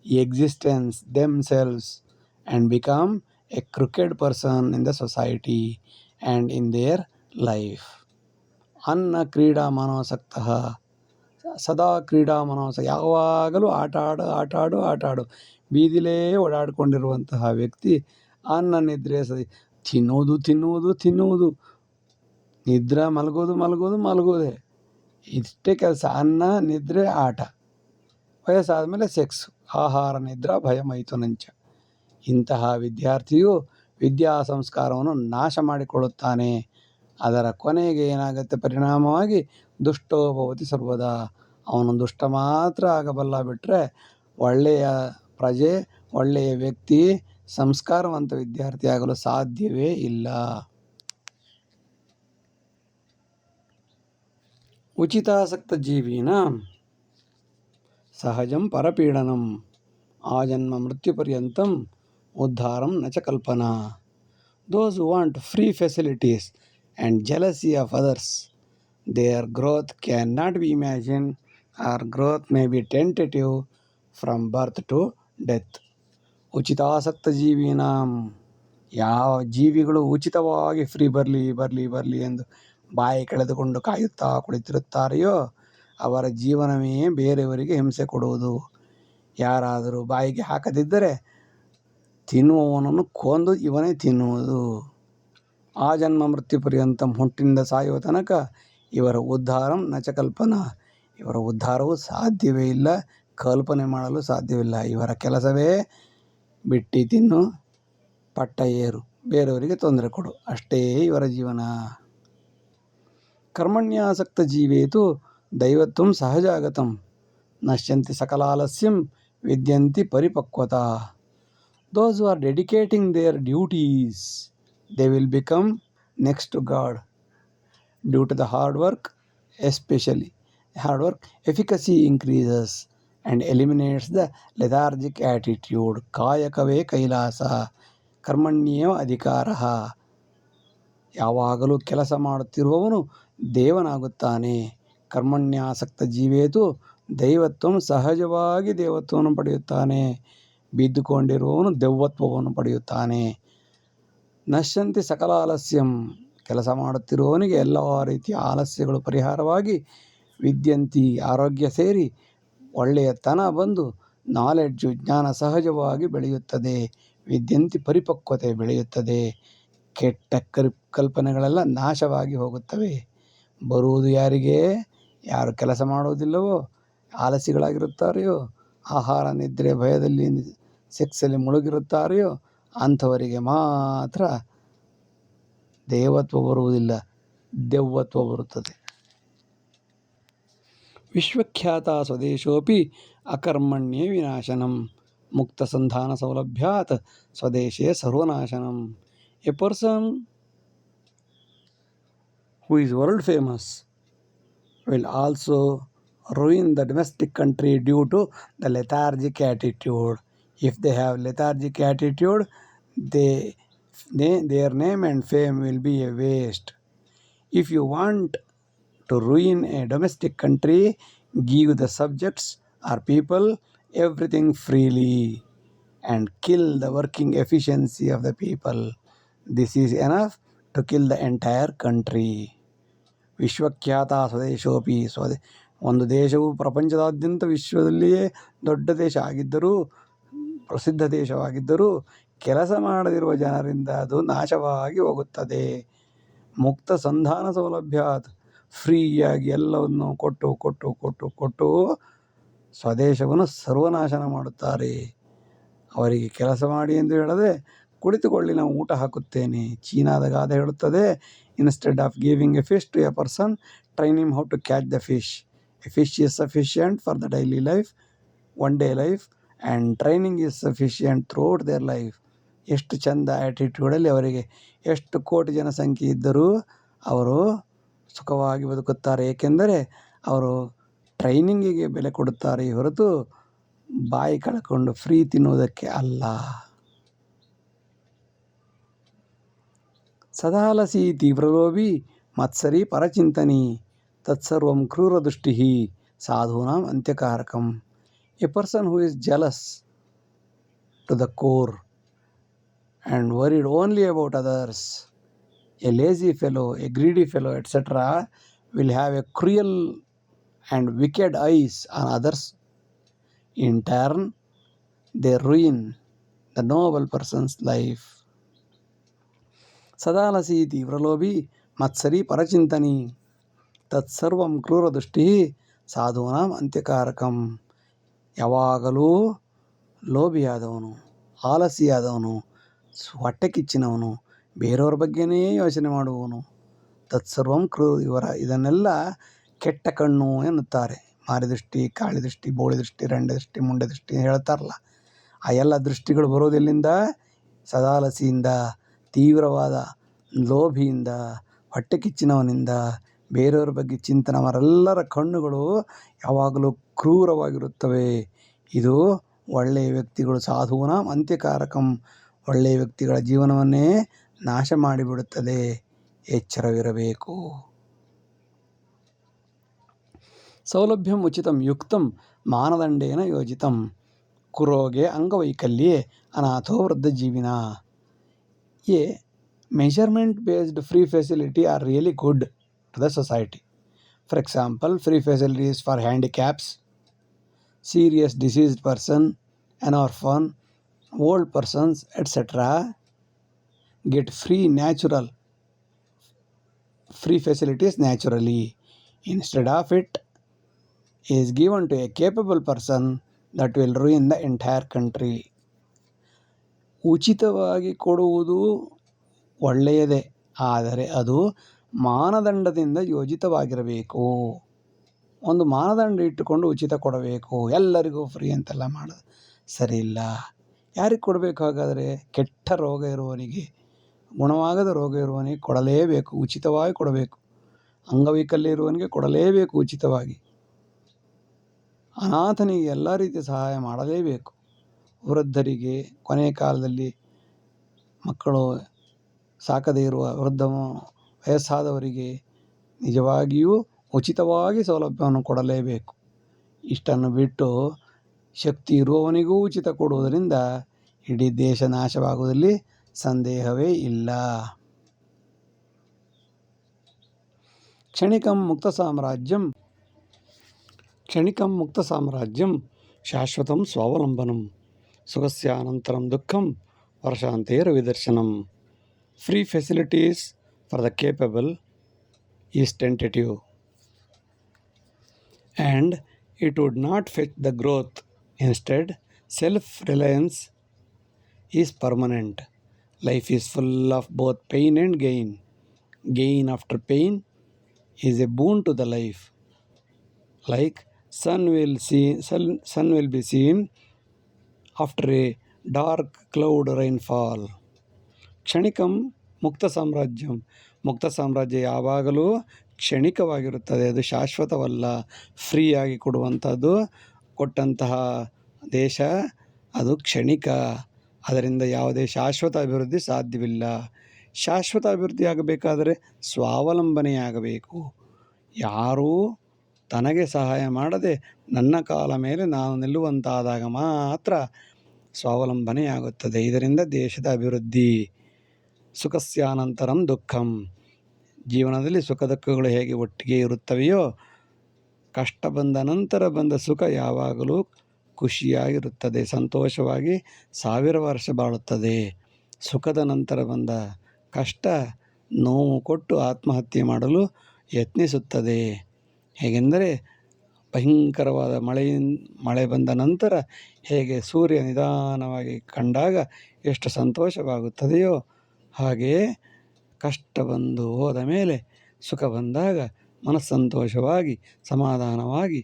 existence themselves and become a crooked person in the society and in their life. ಅನ್ನ ಕ್ರೀಡಾ ಮನೋಸಕ್ತಃ ಸದಾ ಕ್ರೀಡಾ ಮನೋಸ, ಯಾವಾಗಲೂ ಆಟಾಡು ಬೀದಿಲೇ ಓಡಾಡಿಕೊಂಡಿರುವಂತಹ ವ್ಯಕ್ತಿ ಅನ್ನ ನಿದ್ರೆ ತಿನ್ನುವುದು, ನಿದ್ರೆ ಮಲಗೋದೇ ಇಷ್ಟೇ ಕೆಲಸ. ಅನ್ನ ನಿದ್ರೆ ಆಟ, ವಯಸ್ಸಾದ ಮೇಲೆ ಸೆಕ್ಸ್, ಆಹಾರ ನಿದ್ರಾ ಭಯ ಮೈಥುನಂಚ. ಇಂತಹ ವಿದ್ಯಾರ್ಥಿಯು ವಿದ್ಯಾ ಸಂಸ್ಕಾರವನ್ನು ನಾಶ ಮಾಡಿಕೊಳ್ಳುತ್ತಾನೆ. ಅದರ ಕೊನೆಗೆ ಏನಾಗುತ್ತೆ? ಪರಿಣಾಮವಾಗಿ ದುಷ್ಟೋ ಭವತಿ ಸರ್ವದಾ, ಅವನು ದುಷ್ಟ ಮಾತ್ರ ಆಗಬಲ್ಲ, ಬಿಟ್ಟರೆ ಒಳ್ಳೆಯ ಪ್ರಜೆ, ಒಳ್ಳೆಯ ವ್ಯಕ್ತಿ, ಸಂಸ್ಕಾರವಂತ ವಿದ್ಯಾರ್ಥಿ ಆಗಲು ಸಾಧ್ಯವೇ ಇಲ್ಲ. ಉಚಿತಾಸಕ್ತ ಜೀವಿನಾಂ ಸಹಜಂ ಪರಪೀಡನಂ ಆಜನ್ಮ ಮೃತ್ಯುಪರ್ಯಂತಂ ಉದ್ಧಾರಂ ನ ಚ ಕಲ್ಪನಾ. Those who want free facilities and jealousy of others, their growth cannot be imagined, or growth may be tentative from birth to death. ಉಚಿತಾಸಕ್ತ ಜೀವಿನಾಂ, ಯಾವ ಜೀವಿಗಳು ಉಚಿತವಾಗಿ ಫ್ರೀ ಬರಲಿ ಎಂದು ಬಾಯಿ ಕಳೆದುಕೊಂಡು ಕಾಯುತ್ತಾ ಕುಳಿತಿರುತ್ತಾರೆಯೋ ಅವರ ಜೀವನವೇ ಬೇರೆಯವರಿಗೆ ಹಿಂಸೆ ಕೊಡುವುದು. ಯಾರಾದರೂ ಬಾಯಿಗೆ ಹಾಕದಿದ್ದರೆ ತಿನ್ನುವವನನ್ನು ಕೊಂದು ಇವನೇ ತಿನ್ನುವುದು. ಆ ಜನ್ಮ ಮೃತ್ಯು ಪರ್ಯಂತಂ, ಹುಟ್ಟಿನಿಂದ ಸಾಯುವ ತನಕ ಇವರ ಉದ್ಧಾರಂ ನಚ ಕಲ್ಪನಾ, ಇವರ ಉದ್ಧಾರವು ಸಾಧ್ಯವೇ ಇಲ್ಲ, ಕಲ್ಪನೆ ಮಾಡಲು ಸಾಧ್ಯವಿಲ್ಲ. ಇವರ ಕೆಲಸವೇ ಬಿಟ್ಟಿ ತಿನ್ನು, ಪಟ್ಟ ಏರು, ಬೇರೆಯವರಿಗೆ ತೊಂದರೆ ಕೊಡು, ಅಷ್ಟೇ ಇವರ ಜೀವನ. ಕರ್ಮಣ್ಯಾಸಕ್ತ ಜೀವೇತು ದೈವತ್ವಂ ಸಹಜಾಗತಂ ನಶ್ಯಂತಿ ಸಕಲಾಲಸ್ಯಂ ವಿದ್ಯಂತಿ ಪರಿಪಕ್ವತಾ. Those who are dedicating their duties, they will become next to God. Due to the hard work, especially hard work, efficacy increases and eliminates the lethargic attitude. ಕಾಯಕವೇ ಕೈಲಾಸ, ಕರ್ಮಣ್ಯೇವ ಅಧಿಕಾರಃ. ಯಾವಾಗಲೂ ಕೆಲಸ ಮಾಡುತ್ತಿರುವವನು ದೇವನಾಗುತ್ತಾನೆ. ಕರ್ಮಣ್ಯಾಸಕ್ತ ಜೀವೇತು ದೈವತ್ವಂ, ಸಹಜವಾಗಿ ದೇವತ್ವವನ್ನು ಪಡೆಯುತ್ತಾನೆ. ಬಿದ್ದುಕೊಂಡಿರುವವನು ದೆವ್ವತ್ವವನ್ನು ಪಡೆಯುತ್ತಾನೆ. ನಶ್ಯಂತಿ ಸಕಲ ಆಲಸ್ಯಂ, ಕೆಲಸ ಮಾಡುತ್ತಿರುವವನಿಗೆ ಎಲ್ಲ ರೀತಿಯ ಆಲಸ್ಯಗಳು ಪರಿಹಾರವಾಗಿ, ವಿದ್ಯಂತಿ ಆರೋಗ್ಯ ಸೇರಿ ಒಳ್ಳೆಯತನ ಬಂದು, ನಾಲೆಡ್ಜು ಜ್ಞಾನ ಸಹಜವಾಗಿ ಬೆಳೆಯುತ್ತದೆ. ವಿದ್ಯಂತಿ ಪರಿಪಕ್ವತೆ ಬೆಳೆಯುತ್ತದೆ. ಕೆಟ್ಟ ಕಲ್ಪನೆಗಳೆಲ್ಲ ನಾಶವಾಗಿ ಹೋಗುತ್ತವೆ. ಬರುವುದು ಯಾರಿಗೆ? ಯಾರು ಕೆಲಸ ಮಾಡುವುದಿಲ್ಲವೋ, ಆಲಸಿಗಳಾಗಿರುತ್ತಾರೆಯೋ, ಆಹಾರ ನಿದ್ರೆ ಭಯದಲ್ಲಿ ಸೆಕ್ಸಲ್ಲಿ ಮುಳುಗಿರುತ್ತಾರೆಯೋ ಅಂಥವರಿಗೆ ಮಾತ್ರ ದೇವತ್ವ ಬರುವುದಿಲ್ಲ, ದೆವ್ವತ್ವ ಬರುತ್ತದೆ. ವಿಶ್ವಖ್ಯಾತ ಸ್ವದೇಶೋಪಿ ಅಕರ್ಮಣ್ಯೇ ವಿನಾಶನಂ ಮುಕ್ತ ಸಂಧಾನ ಸೌಲಭ್ಯಾತ್ ಸ್ವದೇಶೇ ಸರ್ವನಾಶನಂ. A person who is world famous will also ruin the domestic country due to the lethargic attitude. If they have lethargic attitude, their name and fame will be a waste. If you want to ruin a domestic country, give the subjects or people everything freely and kill the working efficiency of the people. This is enough to kill the entire country. ವಿಶ್ವಖ್ಯಾತ ಸ್ವದೇಶೋಪಿ, ಒಂದು ದೇಶವು ಪ್ರಪಂಚದಾದ್ಯಂತ ವಿಶ್ವದಲ್ಲಿಯೇ ದೊಡ್ಡ ದೇಶ ಆಗಿದ್ದರೂ, ಪ್ರಸಿದ್ಧ ದೇಶವಾಗಿದ್ದರೂ, ಕೆಲಸ ಮಾಡದಿರುವ ಜನರಿಂದ ಅದು ನಾಶವಾಗಿ ಹೋಗುತ್ತದೆ. ಮುಕ್ತ ಸಂಧಾನ ಸೌಲಭ್ಯಾತ್, ಫ್ರೀಯಾಗಿ ಎಲ್ಲವನ್ನು ಕೊಟ್ಟು ಸ್ವದೇಶವನ್ನು ಸರ್ವನಾಶನ ಮಾಡುತ್ತಾರೆ. ಅವರಿಗೆ ಕೆಲಸ ಮಾಡಿ ಎಂದು ಹೇಳದೆ, ಕುಳಿತುಕೊಳ್ಳಿ ನಾವು ಊಟ ಹಾಕುತ್ತೇನೆ. ಚೀನಾದ ಗಾದೆ ಹೇಳುತ್ತದೆ, instead of giving a fish to a person, train him how to catch the fish. A fish is sufficient for the daily life, one day life, and training is sufficient throughout their life. ಎಷ್ಟು ಚಂದ ಆ್ಯಟಿಟ್ಯೂಡಲ್ಲಿ ಅವರಿಗೆ ಎಷ್ಟು ಕೋಟಿ ಜನಸಂಖ್ಯೆ ಇದ್ದರೂ ಅವರು ಸುಖವಾಗಿ ಬದುಕುತ್ತಾರೆ. ಏಕೆಂದರೆ ಅವರು ಟ್ರೈನಿಂಗಿಗೆ ಬೆಲೆ ಕೊಡುತ್ತಾರೆ ಹೊರತು ಬಾಯಿ ಕಳ್ಕೊಂಡು ಫ್ರೀ ತಿನ್ನುವುದಕ್ಕೆ ಅಲ್ಲ. ಸದಾಲಸಿ ತೀವ್ರಲೋಭಿ ಮತ್ಸರಿ ಪರಚಿಂತನಿ ತತ್ಸರ್ವಂ ಕ್ರೂರದೃಷ್ಟಿ ಸಾಧೂನಾಂ ಅಂತ್ಯಕಾರಕಂ. A person who is jealous to the core and worried only about others, a lazy fellow, a greedy fellow, etc., will have a cruel and wicked eyes on others. In turn, they ruin the noble person's life. ಸದಾಲಸಿ ತೀವ್ರಲೋಭಿ ಮತ್ಸರಿ ಪರಚಿಂತನಿ ತತ್ಸರ್ವಂ ಕ್ರೂರದೃಷ್ಟಿ ಸಾಧೂನಾಂ ಅಂತ್ಯಕಾರಕಂ. ಯಾವಾಗಲೂ ಲೋಭಿಯಾದವನು, ಆಲಸಿಯಾದವನು, ಹೊಟ್ಟೆ ಕಿಚ್ಚಿನವನು, ಬೇರೆಯವ್ರ ಬಗ್ಗೆನೇ ಯೋಚನೆ ಮಾಡುವವನು, ತತ್ಸರ್ವಂ ಇದನ್ನೆಲ್ಲ ಕೆಟ್ಟ ಕಣ್ಣು ಎನ್ನುತ್ತಾರೆ. ಮಾರಿದೃಷ್ಟಿ, ಕಾಳಿದೃಷ್ಟಿ, ಬೋಳಿದೃಷ್ಟಿ, ರಂಡದೃಷ್ಟಿ, ಮುಂಡೆದೃಷ್ಟಿ ಹೇಳ್ತಾರಲ್ಲ, ಆ ಎಲ್ಲ ದೃಷ್ಟಿಗಳು ಬರೋದೆಲ್ಲಿಂದ? ಸದಾಲಸಿಯಿಂದ, ತೀವ್ರವಾದ ಲೋಭಿಯಿಂದ, ಹೊಟ್ಟೆ ಕಿಚ್ಚಿನವನಿಂದ, ಬೇರೆಯವ್ರ ಬಗ್ಗೆ ಚಿಂತನೆ. ಅವರೆಲ್ಲರ ಕಣ್ಣುಗಳು ಯಾವಾಗಲೂ ಕ್ರೂರವಾಗಿರುತ್ತವೆ. ಇದು ಒಳ್ಳೆಯ ವ್ಯಕ್ತಿಗಳು ಸಾಧೂನಾಂ ಅಂತ್ಯಕಾರಕಂ, ಒಳ್ಳೆಯ ವ್ಯಕ್ತಿಗಳ ಜೀವನವನ್ನೇ ನಾಶ ಮಾಡಿಬಿಡುತ್ತದೆ. ಎಚ್ಚರವಿರಬೇಕು. ಸೌಲಭ್ಯಂ ಉಚಿತಂ ಯುಕ್ತಂ ಮಾನದಂಡೇನ ಯೋಜಿತಂ ಕುರೋಗೆ ಅಂಗವೈಕಲ್ಯೆ ಅನಾಥೋ ವೃದ್ಧಜೀವಿನ. A measurement based free facility are really good to the society. For example, free facilities for handicaps, serious diseased person, an orphan, old persons, etc. get free facilities naturally. Instead of it is given to a capable person that will ruin the entire country. ಉಚಿತವಾಗಿ ಕೊಡುವುದು ಒಳ್ಳೆಯದೇ, ಆದರೆ ಅದು ಮಾನದಂಡದಿಂದ ಯೋಜಿತವಾಗಿರಬೇಕು. ಒಂದು ಮಾನದಂಡ ಇಟ್ಟುಕೊಂಡು ಉಚಿತ ಕೊಡಬೇಕು, ಎಲ್ಲರಿಗೂ ಫ್ರೀ ಅಂತೆಲ್ಲ ಮಾಡೋದು ಸರಿ ಇಲ್ಲ. ಯಾರಿಗೆ ಕೊಡಬೇಕು ಹಾಗಾದರೆ? ಕೆಟ್ಟ ರೋಗ ಇರುವವನಿಗೆ, ಗುಣವಾಗದ ರೋಗ ಇರುವವನಿಗೆ ಕೊಡಲೇಬೇಕು, ಉಚಿತವಾಗಿ ಕೊಡಬೇಕು. ಅಂಗವೈಕಲ್ಯ ಇರುವವನಿಗೆ ಕೊಡಲೇಬೇಕು ಉಚಿತವಾಗಿ. ಅನಾಥನಿಗೆ ಎಲ್ಲ ರೀತಿಯ ಸಹಾಯ ಮಾಡಲೇಬೇಕು. ವೃದ್ಧರಿಗೆ, ಕೊನೆಯ ಕಾಲದಲ್ಲಿ ಮಕ್ಕಳು ಸಾಕದೇ ಇರುವ ವಯಸ್ಸಾದವರಿಗೆ ನಿಜವಾಗಿಯೂ ಉಚಿತವಾಗಿ ಸೌಲಭ್ಯವನ್ನು ಕೊಡಲೇಬೇಕು. ಇಷ್ಟನ್ನು ಬಿಟ್ಟು ಶಕ್ತಿ ಇರುವವನಿಗೂ ಉಚಿತ ಕೊಡುವುದರಿಂದ ಇಡೀ ದೇಶ ನಾಶವಾಗುವುದರಲ್ಲಿ ಸಂದೇಹವೇ ಇಲ್ಲ. ಕ್ಷಣಿಕಂ ಮುಕ್ತ ಸಾಮ್ರಾಜ್ಯಂ ಶಾಶ್ವತಂ ಸ್ವಾವಲಂಬನಂ ಸುಖಸ್ಯಾನಂತರಂ ದುಃಖಂ ವರ್ಷಾಂತೇರ ವಿದರ್ಶನಂ. Free facilities for the capable is tentative and it would not fetch the growth. Instead, self-reliance is permanent. Life is full of both pain and gain. Gain after pain is a boon to the life. Like sun will be seen after a dark cloud rainfall. ಕ್ಷಣಿಕಂ ಮುಕ್ತ ಸಾಮ್ರಾಜ್ಯಂ, ಮುಕ್ತ ಸಾಮ್ರಾಜ್ಯ ಯಾವಾಗಲೂ ಕ್ಷಣಿಕವಾಗಿರುತ್ತದೆ, ಅದು ಶಾಶ್ವತವಲ್ಲ. ಫ್ರೀಯಾಗಿ ಕೊಡುವಂಥದ್ದು, ಕೊಟ್ಟಂತಹ ದೇಶ ಅದು ಕ್ಷಣಿಕ. ಅದರಿಂದ ಯಾವುದೇ ಶಾಶ್ವತ ಅಭಿವೃದ್ಧಿ ಸಾಧ್ಯವಿಲ್ಲ. ಶಾಶ್ವತ ಅಭಿವೃದ್ಧಿ ಆಗಬೇಕಾದರೆ ಸ್ವಾವಲಂಬನೆಯಾಗಬೇಕು. ಯಾರೂ ತನಗೆ ಸಹಾಯ ಮಾಡದೆ ನನ್ನ ಕಾಲ ಮೇಲೆ ನಾನು ನಿಲ್ಲುವಂತಾದಾಗ ಮಾತ್ರ ಸ್ವಾವಲಂಬನೆಯಾಗುತ್ತದೆ. ಇದರಿಂದ ದೇಶದ ಅಭಿವೃದ್ಧಿ. ಸುಖಸ್ಯಾನಂತರಂ ದುಃಖಂ, ಜೀವನದಲ್ಲಿ ಸುಖ ದುಃಖಗಳು ಹೇಗೆ ಒಟ್ಟಿಗೆ ಇರುತ್ತವೆಯೋ, ಕಷ್ಟ ಬಂದ ನಂತರ ಬಂದ ಸುಖ ಯಾವಾಗಲೂ ಖುಷಿಯಾಗಿರುತ್ತದೆ, ಸಂತೋಷವಾಗಿ 1000 ವರ್ಷ ಬಾಳುತ್ತದೆ. ಸುಖದ ನಂತರ ಬಂದ ಕಷ್ಟ ನೋವು ಕೊಟ್ಟು ಆತ್ಮಹತ್ಯೆ ಮಾಡಲು ಯತ್ನಿಸುತ್ತದೆ. ಹೇಗೆಂದರೆ ಭಯಂಕರವಾದ ಮಳೆ ಬಂದ ನಂತರ ಹೇಗೆ ಸೂರ್ಯ ನಿಧಾನವಾಗಿ ಕಂಡಾಗ ಎಷ್ಟು ಸಂತೋಷವಾಗುತ್ತದೆಯೋ, ಹಾಗೆಯೇ ಕಷ್ಟ ಬಂದು ಹೋದ ಮೇಲೆ ಸುಖ ಬಂದಾಗ ಮನಸ್ಸಂತೋಷವಾಗಿ ಸಮಾಧಾನವಾಗಿ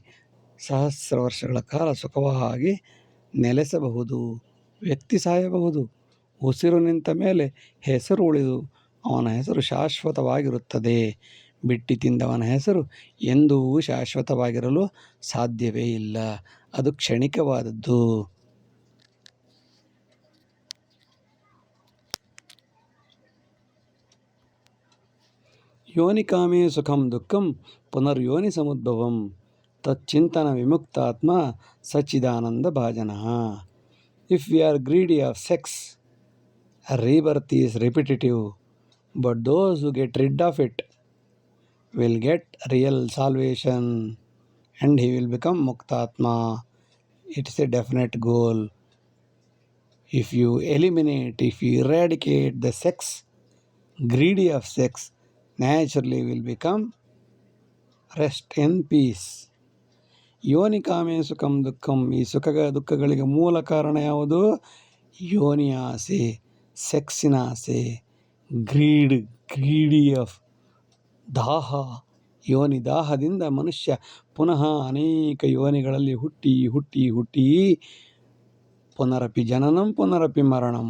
ಸಹಸ್ರ ವರ್ಷಗಳ ಕಾಲ ಸುಖವಾಗಿ ನೆಲೆಸಬಹುದು. ವ್ಯಕ್ತಿ ಸಾಯಬಹುದು, ಉಸಿರು ನಿಂತ ಮೇಲೆ ಹೆಸರು ಉಳಿದು ಅವನ ಹೆಸರು ಶಾಶ್ವತವಾಗಿರುತ್ತದೆ. ಬಿಟ್ಟಿ ತಿಂದವನ ಹೆಸರು ಎಂದೂ ಶಾಶ್ವತವಾಗಿರಲು ಸಾಧ್ಯವೇ ಇಲ್ಲ. ಅದು ಕ್ಷಣಿಕವಾದದ್ದು. ಯೋನಿಕಾಮೇ ಸುಖಂ ದುಃಖಂ ಪುನರ್ಯೋನಿ ಸಮುದ್ಭವಂ ತಚ್ಚಿಂತನ ವಿಮುಕ್ತಾತ್ಮ ಸಚ್ಚಿದಾನಂದ ಭಾಜನಃ. If we are greedy of sex, rebirth is repetitive, but those who get rid of it will get real salvation and he will become Muktatma. It is a definite goal. If you eliminate, if you eradicate the sex, greedy of sex, naturally will become rest in peace. ಯೋನಿಕಾಮೇ ಸುಖಂ ದುಃಖಂ. ಈ ದುಃಖಗಳಿಗೆ ಮೂಲ ಕಾರಣ ಯಾವುದು? ಯೋನಿಯ ಆಸೆ, ಸೆಕ್ಸಿನ ಆಸೆ, greedy of ದಾಹ. ಯೋನಿ ದಾಹದಿಂದ ಮನುಷ್ಯ ಪುನಃ ಅನೇಕ ಯೋನಿಗಳಲ್ಲಿ ಹುಟ್ಟಿ ಹುಟ್ಟಿ ಹುಟ್ಟಿ ಪುನರಪಿ ಜನನಂ ಪುನರಪಿ ಮರಣಂ.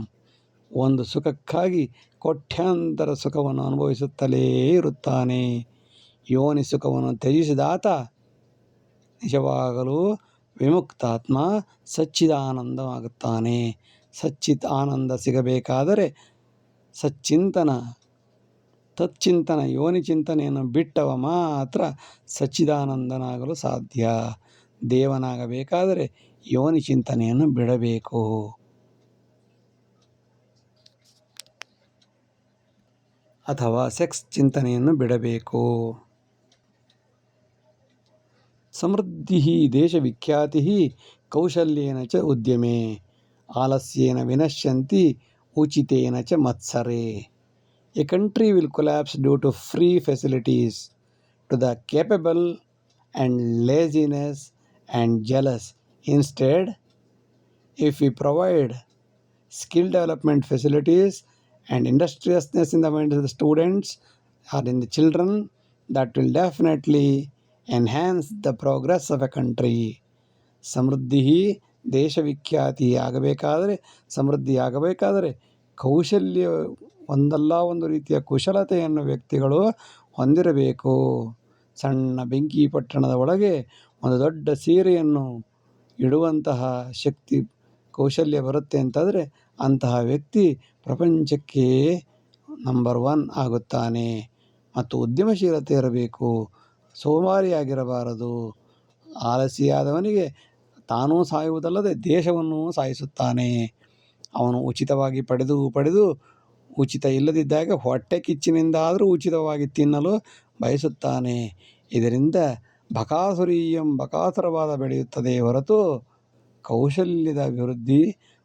ಒಂದು ಸುಖಕ್ಕಾಗಿ ಕೋಟ್ಯಾಂತರ ಸುಖವನ್ನು ಅನುಭವಿಸುತ್ತಲೇ ಇರುತ್ತಾನೆ. ಯೋನಿ ಸುಖವನ್ನು ತ್ಯಜಿಸಿದಾತ ನಿಜವಾಗಲೂ ವಿಮುಕ್ತಾತ್ಮ, ಸಚ್ಚಿದಾನಂದವಾಗುತ್ತಾನೆ. ಸಚ್ಚಿತ್ ಆನಂದ ಸಿಗಬೇಕಾದರೆ ತಚ್ಚಿಂತನ ಯೋನಿ ಚಿಂತನೆಯನ್ನು ಬಿಟ್ಟವ ಮಾತ್ರ ಸಚ್ಚಿದಾನಂದನಾಗಲು ಸಾಧ್ಯ. ದೇವನಾಗಬೇಕಾದರೆ ಯೋನಿ ಚಿಂತನೆಯನ್ನು ಬಿಡಬೇಕು. ಅಥವಾ ಸೆಕ್ಸ್ ಚಿಂತನೆಯನ್ನು ಬಿಡಬೇಕು. ಸಮೃದ್ಧಿ ದೇಶವಿಖ್ಯಾತಿ ಕೌಶಲ್ಯೇನ ಚ ಉದ್ಯಮೆ ಆಲಸ್ಯೇನ ವಿನಶ್ಯಂತಿ ಉಚಿತೇನ ಚ ಮತ್ಸರೆ. A country will collapse due to free facilities to the capable and laziness and jealous. Instead, if we provide skill development facilities and industriousness in the minds of the students or in the children, that will definitely enhance the progress of a country. ಸಮೃದ್ಧಿ ದೇಶವಿಖ್ಯಾತಿ ಆಗಬೇಕಾದರೆ ಕೌಶಲ್ಯ, ಒಂದಲ್ಲ ಒಂದು ರೀತಿಯ ಕುಶಲತೆಯನ್ನು ವ್ಯಕ್ತಿಗಳು ಹೊಂದಿರಬೇಕು. ಸಣ್ಣ ಬೆಂಕಿ ಪಟ್ಟಣದ ಒಳಗೆ ಒಂದು ದೊಡ್ಡ ಸೀರೆಯನ್ನು ಇಡುವಂತಹ ಶಕ್ತಿ, ಕೌಶಲ್ಯ ಬರುತ್ತೆ ಅಂತಂದರೆ ಅಂತಹ ವ್ಯಕ್ತಿ ಪ್ರಪಂಚಕ್ಕೆ ನಂಬರ್ 1 ಆಗುತ್ತಾನೆ. ಮತ್ತು ಉದ್ಯಮಶೀಲತೆ ಇರಬೇಕು. ಸೋಮಾರಿಯಾಗಿರಬಾರದು. ಆಲಸಿಯಾದವನಿಗೆ ತಾನೂ ಸಾಯುವುದಲ್ಲದೆ ದೇಶವನ್ನು ಸಾಯಿಸುತ್ತಾನೆ. ಅವನು ಉಚಿತವಾಗಿ ಪಡೆದು ಉಚಿತ ಇಲ್ಲದಿದ್ದಾಗ ಹೊಟ್ಟೆ ಕಿಚ್ಚಿನಿಂದಾದರೂ ಉಚಿತವಾಗಿ ತಿನ್ನಲು ಬಯಸುತ್ತಾನೆ. ಇದರಿಂದ ಬಕಾಸುರವಾದ ಬೆಳೆಯುತ್ತದೆ ಹೊರತು ಕೌಶಲ್ಯದ ಅಭಿವೃದ್ಧಿ,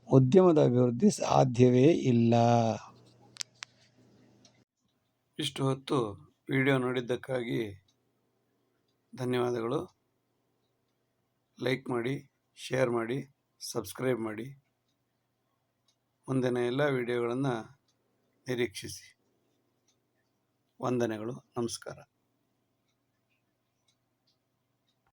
ಉದ್ಯಮದ ಅಭಿವೃದ್ಧಿ ಸಾಧ್ಯವೇ ಇಲ್ಲ. ಇಷ್ಟು ಹೊತ್ತು ವಿಡಿಯೋ ನೋಡಿದ್ದಕ್ಕಾಗಿ ಧನ್ಯವಾದಗಳು. ಲೈಕ್ ಮಾಡಿ, ಶೇರ್ ಮಾಡಿ, ಸಬ್ಸ್ಕ್ರೈಬ್ ಮಾಡಿ. ಮುಂದಿನ ಎಲ್ಲ ವಿಡಿಯೋಗಳನ್ನು ನಿರೀಕ್ಷಿಸಿ. ವಂದನೆಗಳು. ನಮಸ್ಕಾರ.